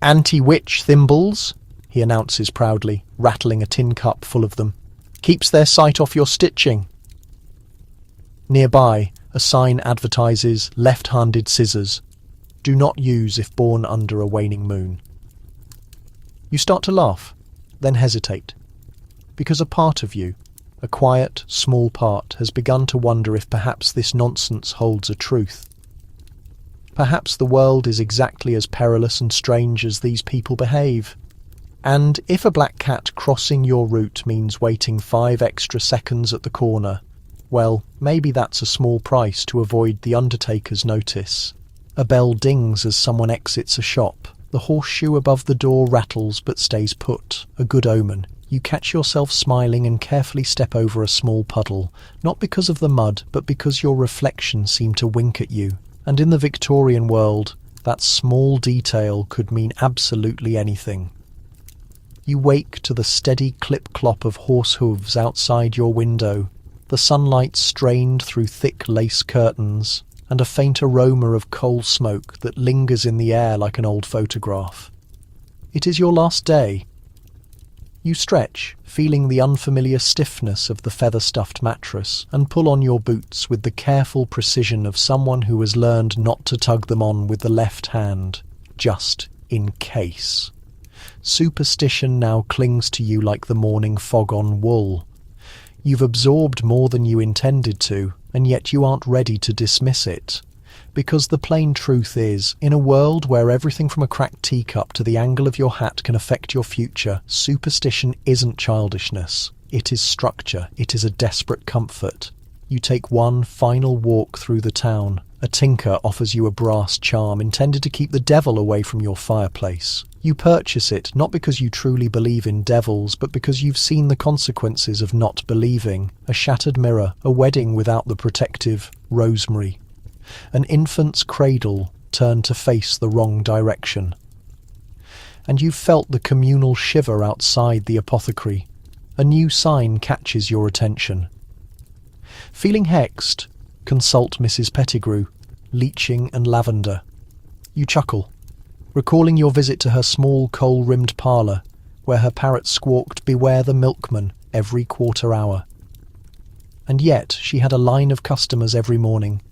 "Anti-witch thimbles," he announces proudly, rattling a tin cup full of them. "Keeps their sight off your stitching." Nearby, a sign advertises left-handed scissors. Do not use if born under a waning moon. You start to laugh, then hesitate, because a part of you, a quiet, small part, has begun to wonder if perhaps this nonsense holds a truth. Perhaps the world is exactly as perilous and strange as these people behave. And if a black cat crossing your route means waiting 5 extra seconds at the corner, well, maybe that's a small price to avoid the undertaker's notice. A bell dings as someone exits a shop. The horseshoe above the door rattles but stays put, a good omen. You catch yourself smiling and carefully step over a small puddle, not because of the mud, but because your reflection seemed to wink at you. And in the Victorian world, that small detail could mean absolutely anything. You wake to the steady clip-clop of horse hooves outside your window, the sunlight strained through thick lace curtains, and a faint aroma of coal smoke that lingers in the air like an old photograph. It is your last day. You stretch, feeling the unfamiliar stiffness of the feather-stuffed mattress, and pull on your boots with the careful precision of someone who has learned not to tug them on with the left hand, just in case. Superstition now clings to you like the morning fog on wool. You've absorbed more than you intended to, and yet you aren't ready to dismiss it. Because the plain truth is, in a world where everything from a cracked teacup to the angle of your hat can affect your future, superstition isn't childishness. It is structure. It is a desperate comfort. You take one final walk through the town. A tinker offers you a brass charm intended to keep the devil away from your fireplace. You purchase it not because you truly believe in devils, but because you've seen the consequences of not believing. A shattered mirror, a wedding without the protective rosemary. An infant's cradle turned to face the wrong direction. And you've felt the communal shiver outside the apothecary. A new sign catches your attention. Feeling hexed, consult Mrs. Pettigrew, leeching and lavender. You chuckle, recalling your visit to her small coal-rimmed parlour, where her parrot squawked "Beware the milkman" every quarter hour. And yet she had a line of customers every morning.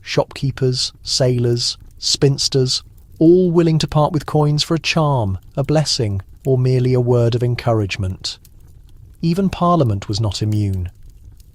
Shopkeepers, sailors, spinsters, all willing to part with coins for a charm, a blessing, or merely a word of encouragement. Even Parliament was not immune.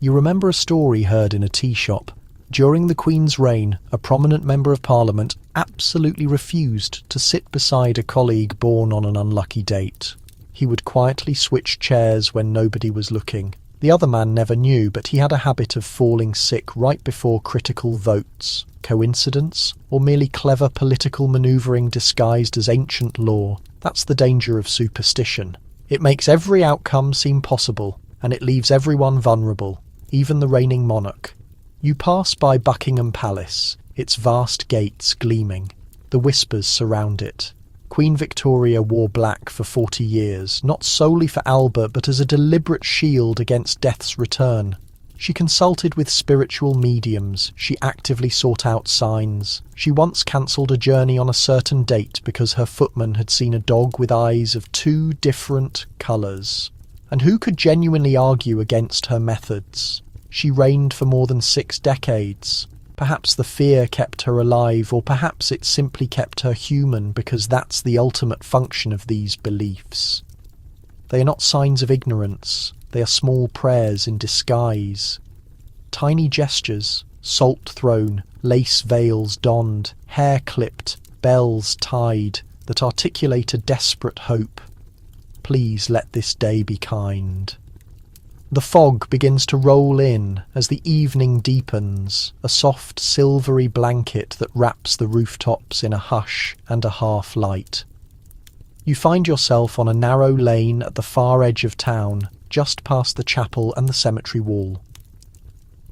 You remember a story heard in a tea shop. During the Queen's reign, a prominent member of Parliament absolutely refused to sit beside a colleague born on an unlucky date. He would quietly switch chairs when nobody was looking. The other man never knew, but he had a habit of falling sick right before critical votes. Coincidence? Or merely clever political manoeuvring disguised as ancient law? That's the danger of superstition. It makes every outcome seem possible, and it leaves everyone vulnerable, even the reigning monarch. You pass by Buckingham Palace, its vast gates gleaming. The whispers surround it. Queen Victoria wore black for 40 years, not solely for Albert, but as a deliberate shield against death's return. She consulted with spiritual mediums. She actively sought out signs. She once cancelled a journey on a certain date because her footman had seen a dog with eyes of 2 different colours. And who could genuinely argue against her methods? She reigned for more than 6 decades. Perhaps the fear kept her alive, or perhaps it simply kept her human, because that's the ultimate function of these beliefs. They are not signs of ignorance. They are small prayers in disguise. Tiny gestures, salt thrown, lace veils donned, hair clipped, bells tied, that articulate a desperate hope. Please let this day be kind. The fog begins to roll in as the evening deepens, a soft silvery blanket that wraps the rooftops in a hush and a half light. You find yourself on a narrow lane at the far edge of town, just past the chapel and the cemetery wall.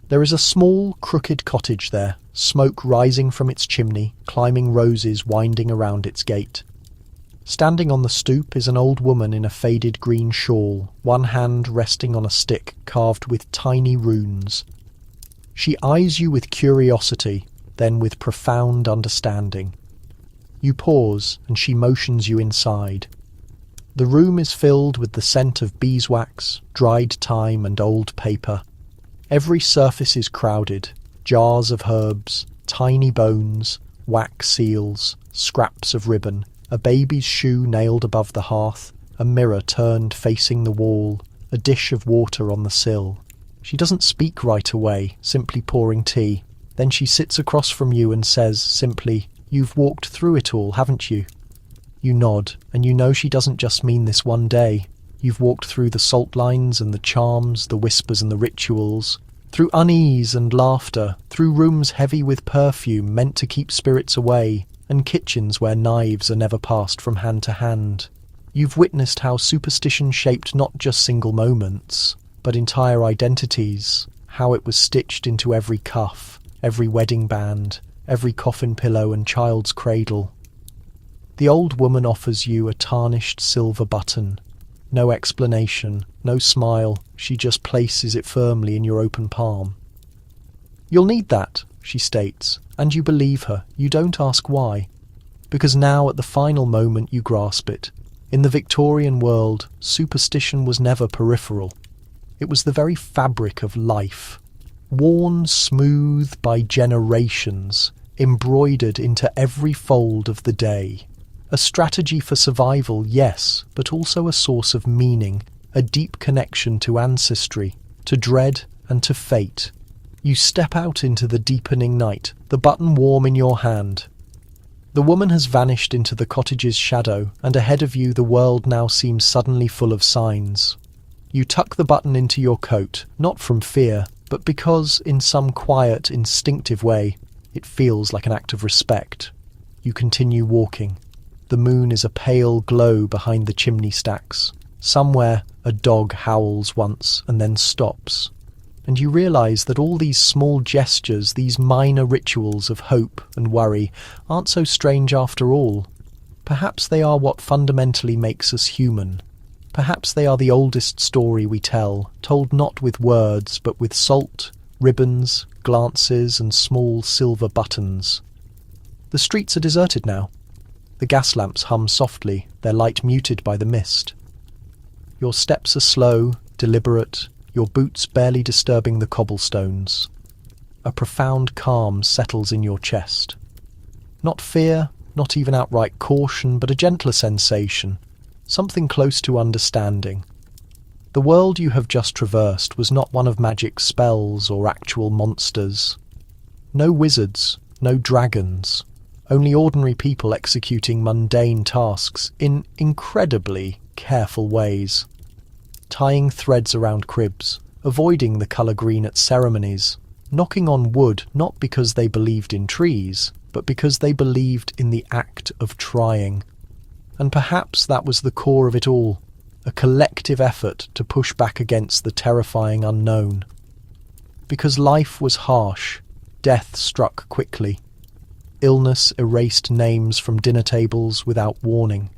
There is a small, crooked cottage there, smoke rising from its chimney, climbing roses winding around its gate. Standing on the stoop is an old woman in a faded green shawl, one hand resting on a stick carved with tiny runes. She eyes you with curiosity, then with profound understanding. You pause, and she motions you inside. The room is filled with the scent of beeswax, dried thyme, and old paper. Every surface is crowded. Jars of herbs, tiny bones, wax seals, scraps of ribbon, a baby's shoe nailed above the hearth, a mirror turned facing the wall, a dish of water on the sill. She doesn't speak right away, simply pouring tea. Then she sits across from you and says, simply, "You've walked through it all, haven't you?" You nod, and you know she doesn't just mean this one day. You've walked through the salt lines and the charms, the whispers and the rituals, through unease and laughter, through rooms heavy with perfume meant to keep spirits away, and kitchens where knives are never passed from hand to hand. You've witnessed how superstition shaped not just single moments, but entire identities, how it was stitched into every cuff, every wedding band, every coffin pillow and child's cradle. The old woman offers you a tarnished silver button. No explanation, no smile, she just places it firmly in your open palm. "You'll need that," she states, and you believe her. You don't ask why. Because now at the final moment you grasp it. In the Victorian world, superstition was never peripheral. It was the very fabric of life, worn smooth by generations, embroidered into every fold of the day. A strategy for survival, yes, but also a source of meaning, a deep connection to ancestry, to dread and to fate. You step out into the deepening night, the button warm in your hand. The woman has vanished into the cottage's shadow, and ahead of you the world now seems suddenly full of signs. You tuck the button into your coat, not from fear, but because, in some quiet, instinctive way, it feels like an act of respect. You continue walking. The moon is a pale glow behind the chimney stacks. Somewhere, a dog howls once and then stops. And you realise that all these small gestures, these minor rituals of hope and worry, aren't so strange after all. Perhaps they are what fundamentally makes us human. Perhaps they are the oldest story we tell, told not with words, but with salt, ribbons, glances, and small silver buttons. The streets are deserted now. The gas lamps hum softly, their light muted by the mist. Your steps are slow, deliberate, your boots barely disturbing the cobblestones. A profound calm settles in your chest. Not fear, not even outright caution, but a gentler sensation, something close to understanding. The world you have just traversed was not one of magic spells or actual monsters. No wizards, no dragons, only ordinary people executing mundane tasks in incredibly careful ways. Tying threads around cribs, avoiding the colour green at ceremonies, knocking on wood not because they believed in trees, but because they believed in the act of trying. And perhaps that was the core of it all, a collective effort to push back against the terrifying unknown. Because life was harsh, death struck quickly. Illness erased names from dinner tables without warning.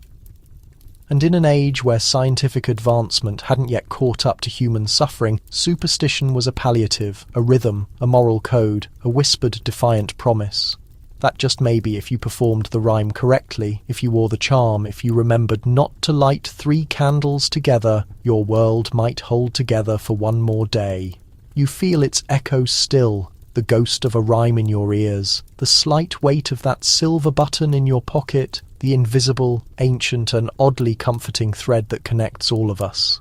And in an age where scientific advancement hadn't yet caught up to human suffering, superstition was a palliative, a rhythm, a moral code, a whispered defiant promise. That just maybe if you performed the rhyme correctly, if you wore the charm, if you remembered not to light 3 candles together, your world might hold together for one more day. You feel its echo still, the ghost of a rhyme in your ears, the slight weight of that silver button in your pocket, the invisible, ancient and oddly comforting thread that connects all of us.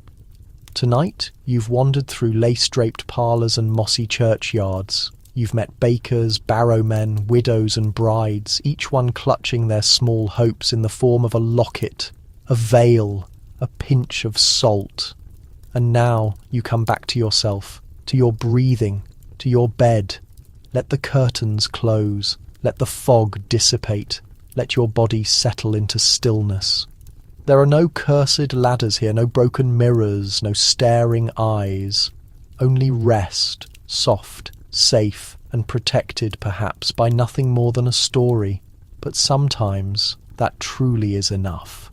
Tonight, you've wandered through lace-draped parlours and mossy churchyards. You've met bakers, barrowmen, widows and brides, each one clutching their small hopes in the form of a locket, a veil, a pinch of salt. And now you come back to yourself, to your breathing, to your bed. Let the curtains close, let the fog dissipate, let your body settle into stillness. There are no cursed ladders here, no broken mirrors, no staring eyes. Only rest, soft, safe, and protected perhaps by nothing more than a story. But sometimes that truly is enough.